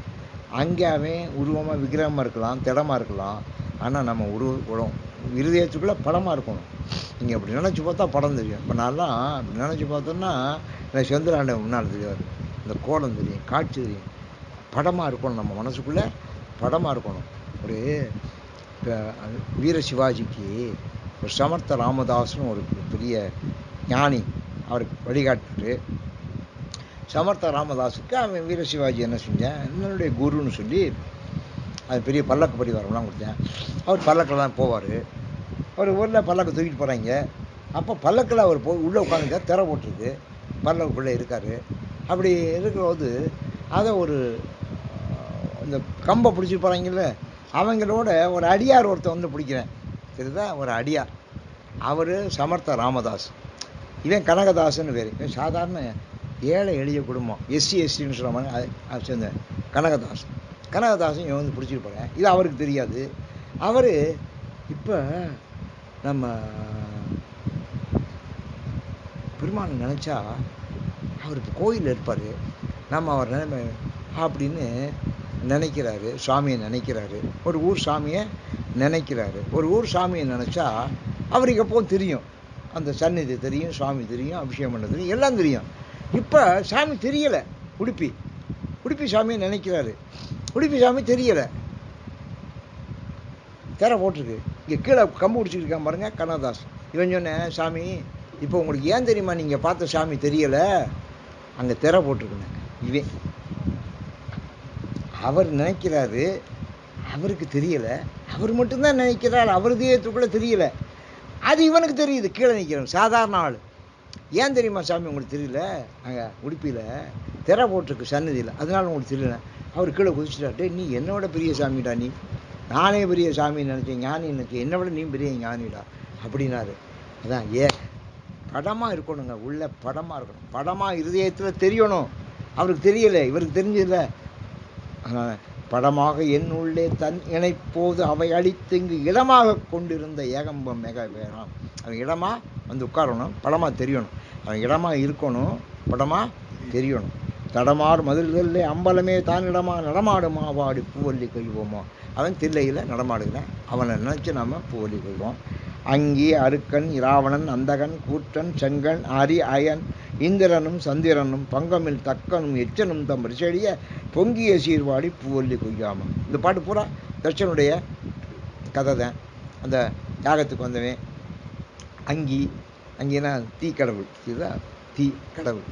அங்கே அவன் உருவமாக விக்கிரகமாக இருக்கலாம், திடமாக இருக்கலாம். ஆனால் நம்ம உருவம் இருதயத்துக்குள்ளே படமாக இருக்கணும். நீங்கள் அப்படி நினச்சி பார்த்தா படம் தெரியும். இப்போ நான்லாம் அப்படி நினச்சி பார்த்தோன்னா எனக்கு செந்திலாண்ட முன்னால் தெரியாது, இந்த கோலம் தெரியும், காட்சி தெரியும். படமாக இருக்கணும், நம்ம மனசுக்குள்ளே படமாக இருக்கணும். ஒரு இப்போ வீர சிவாஜிக்கு ஒரு சமர்த்த ராமதாஸ்னு ஒரு பெரிய ஞானி அவருக்கு வழிகாட்டு. சமர்த்த ராமதாஸுக்கு அவன் வீர சிவாஜி என்ன செஞ்சேன், என்னுடைய குருன்னு சொல்லி அது பெரிய பல்லக்கு பரிவாரம்லாம் கொடுத்தேன். அவர் பல்லக்கில் தான் போவார். ஒரு ஊரில் பல்லக்கு தூக்கிட்டு போகிறாங்க. அப்போ பல்லக்கில் அவர் போய் உள்ளே உட்காந்துக்க திரை போட்டிருக்கு, பல்லக்குள்ளே இருக்கார். அப்படி இருக்கிறபோது அதை ஒரு இந்த கம்பை பிடிச்சி போகிறாங்கல்ல, அவங்களோட ஒரு அடியார் ஒருத்தர் வந்து பிடிக்கிறேன், தெரியுதா? ஒரு அடியார். அவர் சமர்த்த ராமதாஸ், இவன் கனகதாசன்னு பேர். இவன் சாதாரண ஏழை எளிய குடும்பம், எஸ்சின்னு சொல்லுவாங்க, அது சேர்ந்த கனகதாசன் இவன் வந்து பிடிச்சிட்டு போகிறேன். இது அவருக்கு தெரியாது. அவர் இப்போ நம்ம பெருமான் நினச்சா அவர் இப்போ கோயிலில் இருப்பார், நம்ம அவர் நிலைமை அப்படின்னு நினைக்கிறாரு. சுவாமியை நினைக்கிறாரு, ஒரு ஊர் சாமியை நினைக்கிறாரு. ஒரு ஊர் சாமியை நினச்சா அவருக்கு எப்போவும் தெரியும், அந்த சந்நிதி தெரியும், சுவாமி தெரியும், அபிஷேகம் பண்ண தெரியும், எல்லாம் தெரியும். இப்போ சாமி தெரியலை. உடுப்பி சாமியை நினைக்கிறாரு, உடுப்பி சாமி தெரியலை, திரை போட்டிருக்கு. இங்கே கீழே கம்பு பிடிச்சிருக்கான் பாருங்க கனகதாஸ். இவன் சொன்னேன், சாமி இப்போ உங்களுக்கு ஏன் தெரியுமா நீங்கள் பார்த்த சாமி தெரியலை, அங்கே திரை போட்டிருக்குங்க. இவன் அவர் நினைக்கிறாரு, அவருக்கு தெரியலை. அவர் மட்டும்தான் நினைக்கிறார், அவர் தேயத்துக்குள்ளே தெரியலை. அது இவனுக்கு தெரியுது, கீழே நிற்கிறவன் சாதாரண ஆள். ஏன் தெரியுமா சாமி உங்களுக்கு தெரியல, அங்கே உடுப்பியில் திரை போட்டிருக்கு சன்னதியில், அதனால உங்களுக்கு தெரியல. அவர் கீழே குதிச்சுட்டாட்டே, நீ என்னோட பெரிய சாமிடா, நீ நானே பெரிய சாமின்னு நினச்சேன், ஞானி நினச்சி, என்னை விட நீ பெரிய ஞானிடா அப்படின்னாரு. அதான் படமாக இருக்கணுங்க, உள்ள படமாக இருக்கணும், படமாக இருதயத்தில் தெரியணும். அவருக்கு தெரியலை, இவருக்கு தெரிஞ்சதில்லை. அதனால் படமாக என் உள்ளே தன் இணைப்போது அவை அழித்து இங்கு இடமாக கொண்டிருந்த ஏகம்பம் மிக வேணாம். அவன் இடமாக வந்து உட்காரணும், படமாக தெரியணும். அவன் இடமாக இருக்கணும், படமாக தெரியணும். தடமாறு மதில்களிலே அம்பலமே தானிடமா நடமாடுமா வாடி பூவல்லி கொய்வோமா. அவன் தில்லையில் நடமாடுகிறான், அவனை நினச்சி நாம் பூவல்லி கொய்வோம். அங்கி அருக்கன் இராவணன் அந்தகன் கூற்றன் செங்கன் அரி அயன் இந்திரனும் சந்திரனும் பங்கமில் தக்கனும் எச்சனும் தம் ரிசெடிய பொங்கிய சீர்வாடி பூவல்லி கொய்யாமல். இந்த பாட்டு பூரா தட்சனுடைய கதை தான். அந்த யாகத்துக்கு வந்தவன் அங்கி, அங்கினா தீ கடவுள், இதுதான் தீ கடவுள்.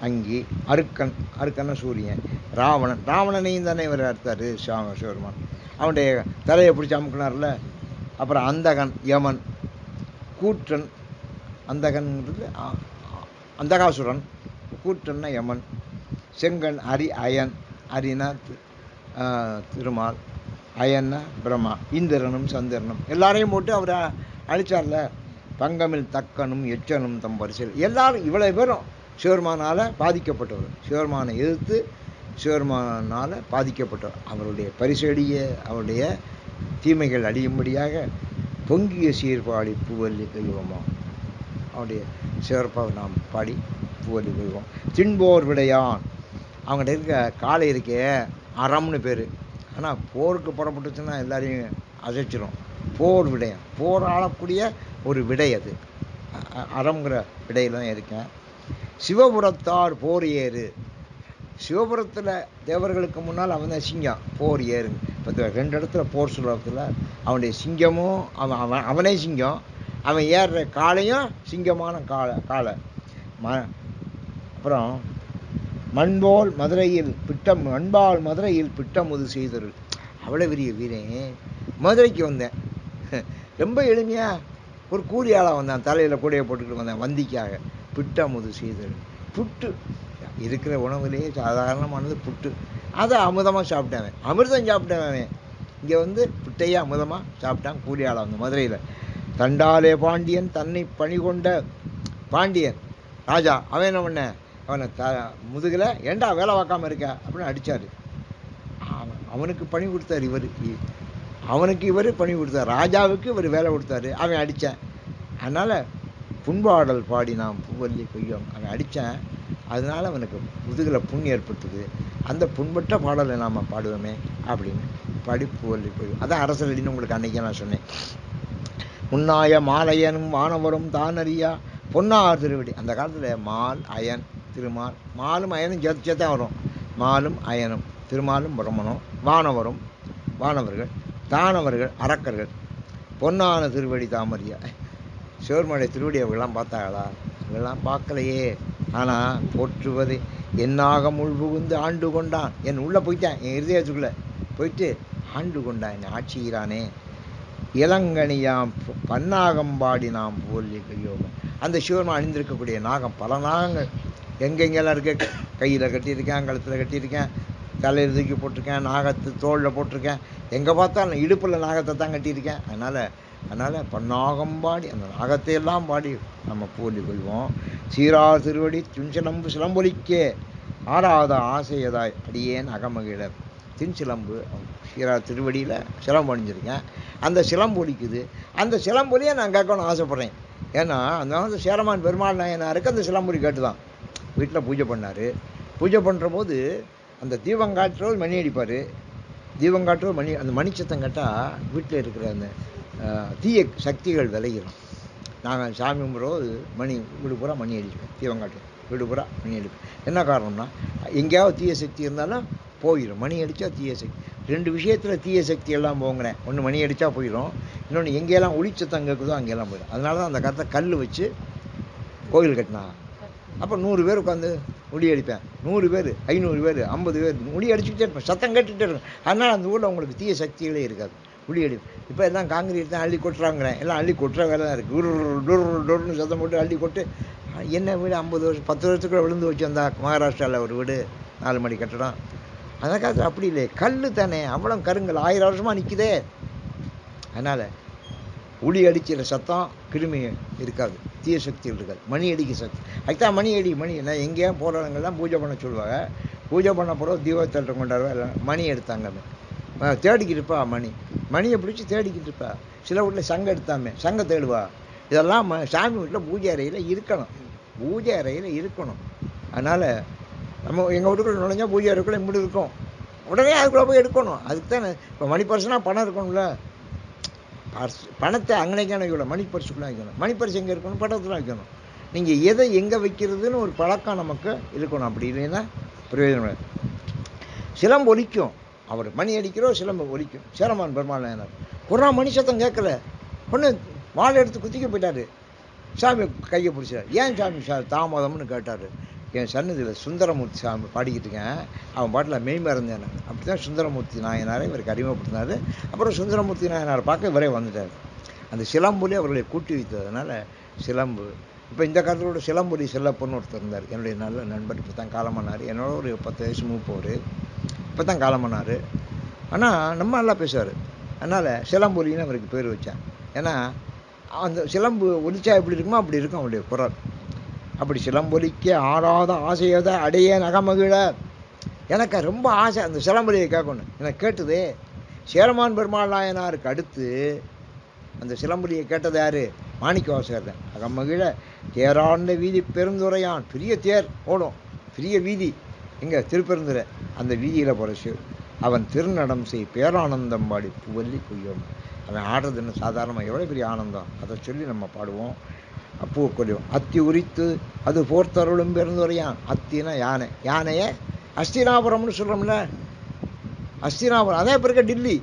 அங்கி அருக்கன், அருக்கன்னா சூரியன். ராவணன், ராவணனையும் தானே இவர் அறுத்தார் சிவபெருமான், அவனுடைய தலையை பிடிச்சி அமுக்கினார்ல. அப்புறம் அந்தகன் யமன், கூற்றன், அந்தகன்றது அந்தகாசுரன், கூற்றன்னா யமன், செங்கன் அரி அயன், அரினா திருமால், அயன்னா பிரம்மா, இந்திரனும் சந்திரனும் எல்லாரையும் போட்டு அவரை அழிச்சார்ல. பங்கமில் தக்கனும் எச்சனும் தம் வரிசையில் எல்லாரும் இவ்வளவு பேரும் சிவபெருமானால் பாதிக்கப்பட்டவர், சிவபெருமானை எதிர்த்து சிவபெருமானால் பாதிக்கப்பட்டவர். அவருடைய பரிசடிய அவருடைய தீமைகள் அழியும்படியாக பொங்கிய சீர்பாடி பூவல்லி கொய்வோமா. அவருடைய சிறப்பாக நாம் பாடி பூவல்லி கொய்வோம். தின்போர் விடையான், அவங்கள்ட்ட இருக்க காலை இருக்கே அறம்னு பேர். ஆனால் போருக்கு புறப்பட்டுச்சுன்னா எல்லாரையும் அசைச்சிடும். போர் விடையான், போர் ஆளக்கூடிய ஒரு விடை, அது அறம்ங்கிற விடையில் தான் இருக்கேன். சிவபுரத்தார் போர் ஏறு, சிவபுரத்தில் தேவர்களுக்கு முன்னால் அவன் தான் சிங்கம், போர் ஏறுங்க. இப்போ 2 இடத்துல போர் சொல்கிறதுல அவனுடைய சிங்கமும் அவனே சிங்கம், அவன் ஏறுற காலையும் சிங்கமான காலை. அப்புறம் மண்பால் மதுரையில் பிட்டமுது செய்தருள். அவ்வளோ பெரிய வீரன் மதுரைக்கு வந்தேன். ரொம்ப எளிமையாக ஒரு கூலியாளாக வந்தான், தலையில் கூடையை போட்டுக்கிட்டு வந்தேன் வந்திக்காக. பிட்டமுது செய்தருள். புட்டு இருக்கிற உணவுலேயே சாதாரணமானது புட்டு, அதை அமுதமாக சாப்பிட்டாங்க, அமிர்தம் சாப்பிட்டாங்க. இங்கே வந்து புட்டையே அமுதமாக சாப்பிட்டான் கூலியாளாக வந்து மதுரையில். தண்டாலே பாண்டியன் தன்னை பணி கொண்ட பாண்டியன் ராஜா, அவன் என்ன பண்ண, அவனை முதுகில் ஏண்டா வேலை பார்க்காம இருக்க அப்படின்னு அடித்தார். அவனுக்கு பணி கொடுத்தார் இவர், அவனுக்கு இவர் பணி கொடுத்தார், ராஜாவுக்கு இவர் வேலை கொடுத்தாரு, அவன் அடித்தான். அதனால் புண்பாடல் பாடி நாம் பூவல்லி கொய்யோம், அவன் அடித்தான், அதனால் அவனுக்கு முதுகில் புண் ஏற்பட்டது, அந்த புண்பட்ட பாடலை நாம் பாடுவோமே அப்படின்னு பாடி பூவல்லி கொய்யோம். அதான் அரசரடின்னு உங்களுக்கு அன்றைக்கி நான் சொன்னேன். முன்னாய மாலையனும் வானவரும் தானறியா பொன்னார் திருவடி. அந்த காலத்தில் மால் அயன் திருமால், மாலும் அயனும் சேர்த்து தான் வரும். மாலும் அயனும், திருமாலும் பிரம்மனும், வானவரும் வானவர்கள், தானவர்கள் அரக்கர்கள், பொன்னான திருவடி தாமரியா. சிவருமானுடைய திருவடி அவர்களெலாம் பார்த்தாங்களா? அவர்களெல்லாம் பார்க்கலையே. ஆனால் போற்றுவது என்னாக முள்புகுந்து ஆண்டு கொண்டான், என் உள்ளே போயிட்டேன், என் இருதயத்துக்குள்ளே போயிட்டு ஆண்டு கொண்டான், என்னை ஆட்சிகிறானே. இளங்கனியாம் பன்னாகம்பாடி நாம் பூவல்லி கொய்யோம். அந்த சிவருமான் அணிந்திருக்கக்கூடிய நாகம், பல நாகங்கள் எங்கெங்கெல்லாம் இருக்க, கையில் கட்டியிருக்கேன், கழுத்தில் கட்டியிருக்கேன், தலையில் தூக்கி போட்டிருக்கேன், நாகத்து தோளில் போட்டிருக்கேன், எங்கே பார்த்தாலும் இடுப்பில் நாகத்தை தான் கட்டியிருக்கேன். அதனால் பன்னாகம்பாடி அந்த நாகத்தையெல்லாம் பாடி நம்ம பூவல்லி கொள்வோம். சீரார் திருவடி துஞ்சிலம்பு சிலம்பொலிக்கே ஆறாத ஆசையதாய் அடியேன் அகமகிழர். தின்சிலம்பு சீரார் திருவடியில் சிலம்பு அணிஞ்சிருக்கேன், அந்த சிலம்பு ஒலிக்குது, அந்த சிலம்பொலியை நான் கேட்கணும்னு ஆசைப்பட்றேன். ஏன்னா அந்த வந்து சேரமான் பெருமாள் நாயனாருக்கு அந்த சிலம்பொலி கேட்டு தான் வீட்டில் பூஜை பண்ணார். பூஜை பண்ணுற போது அந்த தீபங்காற்றோடு மணி அடிப்பார், தீபங்காற்றோடு மணி, அந்த மணிச்சத்தம் கேட்டால் வீட்டில் இருக்கிற அந்த தீய சக்திகள் விளையிடும். நாங்கள் சாமி கும்பிட்றோது மணி வீடு பூரா மணி அடிப்பேன், தீபங்காற்று வீடு பூரா மணி அடிப்பேன். என்ன காரணம்னா எங்கேயாவது தீய சக்தி இருந்தாலும் போயிடும், மணி அடித்தா தீய சக்தி. 2 விஷயத்தில் தீய சக்தி எல்லாம் போங்கிறேன். ஒன்று மணி அடித்தா போயிடும், இன்னொன்று எங்கேயெல்லாம் ஒளிச்சத்தம் கேட்குதோ அங்கெல்லாம் போயிடும். அதனால தான் அந்த காலத்தை கல் வச்சு கோயில் கட்டினா. அப்போ 100 பேர் உட்காந்து ஒளி அடிப்பேன், 100 பேர் 500 பேர் 50 பேர் ஒளி அடிச்சுக்கிட்டே இருப்பேன், சத்தம் கேட்டுகிட்டே இருக்கும். அதனால் அந்த ஊரில் உங்களுக்கு தீய சக்திகளே இருக்காது, ஒளி அடிப்பேன். இப்போ எல்லாம் காங்கிரீட் தான் அள்ளி கொட்டுறாங்கிறேன், எல்லாம் அள்ளி கொட்டுற வேலை தான் இருக்குது. டொர்னு சத்தம் போட்டு அள்ளி கொட்டு. என்ன வீடு 50 வருஷம் 10 வருஷத்துக்குள்ள விழுந்து வச்சு வந்தா மகாராஷ்டிராவில் ஒரு வீடு 4 மாடி கட்டடம். அந்த காலத்தில் அப்படி இல்லை, கல் தானே, அவ்வளோ கருங்கல் 1000 வருஷமாக நிற்குதே. அதனால் ஒளி அடிக்கிற சத்தம் கிருமி இருக்காது, தீய சக்திகள் இருக்காது, மணி அடிக்க சக்தி. அதுதான் மணி நான் எங்கேயா போகிறவங்கெல்லாம் பூஜை பண்ண சொல்லுவாங்க. பூஜை பண்ண போகிற தீபத்தட்டை கொண்டாடுவா, மணி எடுத்தாங்க, தேடிக்கிட்டு இருப்பா, மணியை பிடிச்சி தேடிக்கிட்டு இருப்பா. சில வீட்டில் சங்கம் எடுத்தாமே, சங்கம் தேடுவா. இதெல்லாம் சாமி வீட்டில் பூஜை அறையில் இருக்கணும், பூஜை அறையில் இருக்கணும். அதனால் நம்ம எங்கள் வீட்டுக்குள்ள நுழைஞ்சா பூஜை அறைக்குள்ள இப்படி இருக்கும், உடனே அதுக்குள்ளே போய் எடுக்கணும். அதுக்கு தானே இப்போ மணி பர்ஸ்னா பணம் இருக்கணும்ல, பணத்தை அங்கனைக்கான வைக்கணும், மணி பர்ஸுக்குள்ளே வைக்கணும். மணி பர்ஸ் எங்கே இருக்கணும்? பட்டத்தில் வைக்கணும். நீங்கள் எதை எங்கே வைக்கிறதுன்னு ஒரு பழக்கம் நமக்கு இருக்கணும். அப்படி இல்லைன்னா பிரயோஜனம் இல்லை. சிலம்பு ஒலிக்கும், அவர் மணி அடிக்கிறோம், சிலம்பு ஒலிக்கும். சேரமான் பெருமாள் நாயனார் ஒரு நாள் மணி சத்தம் கேட்கல, ஒன்று வாழை எடுத்து குத்திக்க போயிட்டாரு. சாமி கையை பிடிச்சார். ஏன் சாமி தாமதம்னு கேட்டார். என் சன்னதியில் சுந்தரமூர்த்தி சாமி பாடிக்கிட்டு இருக்கேன், அவன் பாட்டில் மெய்மறந்தேன். அப்படி தான் சுந்தரமூர்த்தி நாயனாரை இவருக்கு அறிமுகப்படுத்தினார். அப்புறம் சுந்தரமூர்த்தி நாயனாரை பார்க்க இவரே வந்துட்டார். அந்த சிலம்புலேயே அவர்களை கூட்டி வைத்ததுனால சிலம்பு. இப்போ இந்த காலத்தோட சிலம்பொலி செல்லப்பொண்ணு ஒருத்தர் இருந்தார், என்னுடைய நல்ல நண்பர். இப்போ தான் காலமானார். என்னோட ஒரு 10 வயசு மூப்பவர். இப்போ தான் காலமானார். ஆனால் நம்ம நல்லா பேசுவார். அதனால் சிலம்பொலின்னு அவருக்கு பேர் வச்சேன். ஏன்னா அந்த சிலம்பு ஒலிச்சா எப்படி இருக்குமோ அப்படி இருக்கும் அவருடைய குரல். அப்படி சிலம்பொலிக்க ஆறாத ஆசையத அடைய நகமகிழ. எனக்கு ரொம்ப ஆசை அந்த சிலம்பொலியை கேட்கணும். எனக்கு கேட்டது சேரமான் பெருமாள் நாயனாருக்கு அடுத்து அந்த சிலம்பொலியை கேட்டது யார்? மாணிக்க வாசகர் தான். அகமகிழ தேராண்ட வீதி பெருந்துரையான். பெரிய தேர் ஓடும், பெரிய வீதி எங்கே? திருப்பெருந்துறை. அந்த வீதியில் போகிற அவன் திருநடம் செய் பேரானந்தம் பாடி பூவல்லி கொய்யோம். அவன் ஆடுறதுன்னு சாதாரணமாக எவ்வளோ பெரிய ஆனந்தம், அதை சொல்லி நம்ம பாடுவோம். பூ கொல்லுவோம். அத்தி உரித்து அது போர்த்தருளும் பெருந்துரையான். அத்தினா யானை, யானையை அஸ்தினாபுரம்னு சொல்கிறோம்ல, அஸ்தினாபுரம் அதே இப்போ இருக்க டில்லி.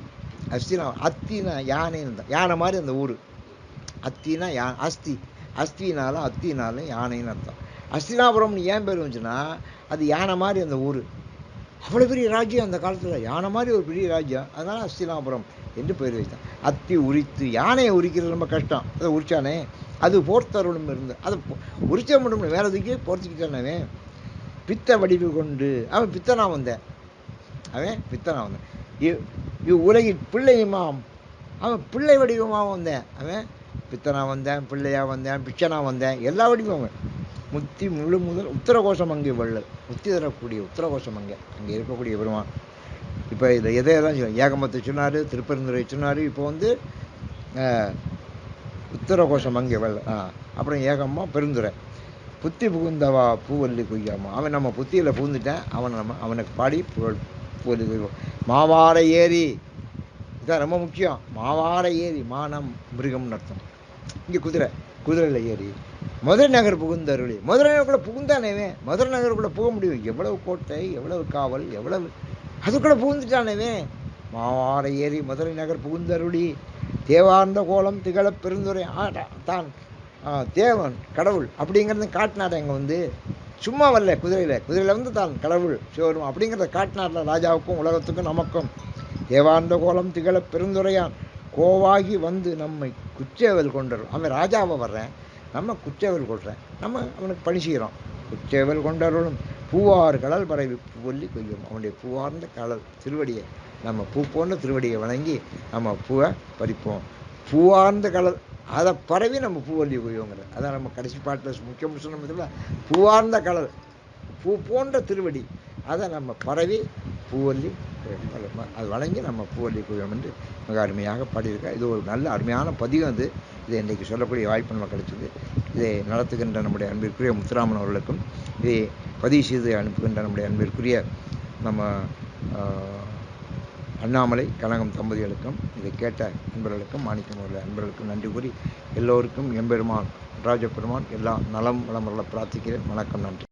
அஸ்தினாபுரம். அத்தினா யானைன்னு தான், யானை மாதிரி அந்த ஊர். அத்தினா அஸ்தி, அஸ்தினாலும் அத்தினாலும் யானைன்னு அர்த்தம். அஸ்தினாபுரம்னு ஏன் பேர் வந்துச்சுன்னா அது யானை மாதிரி அந்த ஊர். அவ்வளோ பெரிய ராஜ்யம் அந்த காலத்தில், யானை மாதிரி ஒரு பெரிய ராஜ்யம். அதனால் அஸ்தினாபுரம் என்று பேர் வைத்தான். அத்தி உரித்து, யானையை உரிக்கிறது ரொம்ப கஷ்டம், அதை உரிச்சானே. அது போர்த்தருளும் இருந்து அதை உரிச்ச மட்டும் வேற எதுக்கே போர்த்திக்கிட்டானே. பித்த வடிவு கொண்டு அவன் பித்தனா வந்தேன், அவன் பித்தனா வந்தேன். உலகில் பிள்ளையுமாம், அவன் பிள்ளை வடிவமாக வந்தேன். அவன் பித்தனா வந்தேன், பிள்ளையா வந்தேன், பிச்சனா வந்தேன், எல்லா வடிவம் அவன். முத்தி முழு முதல் உத்தரகோஷம் அங்கே வள்ளல், முத்தி தரக்கூடிய உத்தரகோஷம் அங்கே இருக்கக்கூடிய பெருமான். இப்போ இதை எதையெல்லாம் சொன்னார்? ஏகமத்தை சொன்னார், திருப்பெருந்துறை சொன்னார். இப்போ உத்தரகோஷம் அங்கே வள்ளல். அப்புறம் ஏகம்மா பெருந்துறை. புத்தி புகுந்தவா பூவல்லி கொய்யாமா. அவன் நம்ம புத்தியில் புகுந்துட்டேன், அவனுக்கு பாடி பூவல்லி கொய்வோம். மாவார ஏரி, இதான் ரொம்ப முக்கியம். மாவார ஏரி, மானம் மிருகம்னு அர்த்தம். இங்கே குதிரையில் ஏறி மதுரை நகர் புகுந்தருளி. மதுரை நகருக்குள்ளே புகுந்தானேவே, மதுரை நகருக்குள்ளே போக முடியும். எவ்வளவு கோட்டை, எவ்வளவு காவல், எவ்வளவு, அதுக்குள்ளே புகுந்துட்டானேவே. மாவார ஏறி மதுரை நகர் புகுந்தருளி தேவார்ந்த கோலம் திகழ பெருந்துரை. தான் தேவன் கடவுள் அப்படிங்கிறத காட்டினார். அங்கே சும்மா வரல, குதிரையில் தான் கடவுள் சிவரும் அப்படிங்கிறத காட்டினார்ல ராஜாவுக்கும் உலகத்துக்கும் நமக்கும். தேவார்ந்த கோலம் திகழ பெருந்துரையான் கோவாகி நம்மை குச்சேவல் கொண்டரும். அவன் ராஜாவை வர்றேன், நம்ம குச்சேவல் கொள்றேன், நம்ம அவனுக்கு பணி செய்கிறோம். குச்சேவல் கொண்டருளும் பூவார் கடல் பரவி பூவல்லி கொய்யும். அவனுடைய பூவார்ந்த கடல் திருவடியை, நம்ம பூ போன்ற திருவடியை வணங்கி நம்ம பூவை பறிப்போம். பூவார்ந்த கடல் அதை பரவி நம்ம பூவல்லி கொய்யோங்கிறது. அதான் நம்ம கடைசி பாட்டில் முக்கியம் சொன்ன பூவார்ந்த கடல், பூ போன்ற திருவடி, அதை நம்ம பரவி பூவல்லி அது வணங்கி நம்ம பூவல்லி கொய்யோம் என்று மிக அருமையாக பாடியிருக்கேன். இது ஒரு நல்ல அருமையான பதிவு. இதை இன்றைக்கு சொல்லக்கூடிய வாய்ப்பு நம்ம கிடைச்சது. இதை நடத்துகின்ற நம்முடைய அன்பிற்குரிய முத்துராமன் அவர்களுக்கும், இதை பதிவு செய்து அனுப்புகின்ற நம்முடைய அன்பிற்குரிய நம்ம அண்ணாமலை கனகம் தம்பதிகளுக்கும், இதை கேட்ட அன்பர்களுக்கும், மாணிக்கம் அவர்கள் அன்பர்களுக்கும் நன்றி கூறி எல்லோருக்கும் எம்பெருமான் ராஜபெருமான் எல்லா நலம் வளமுள்ள பிரார்த்திக்கிறேன். வணக்கம், நன்றி.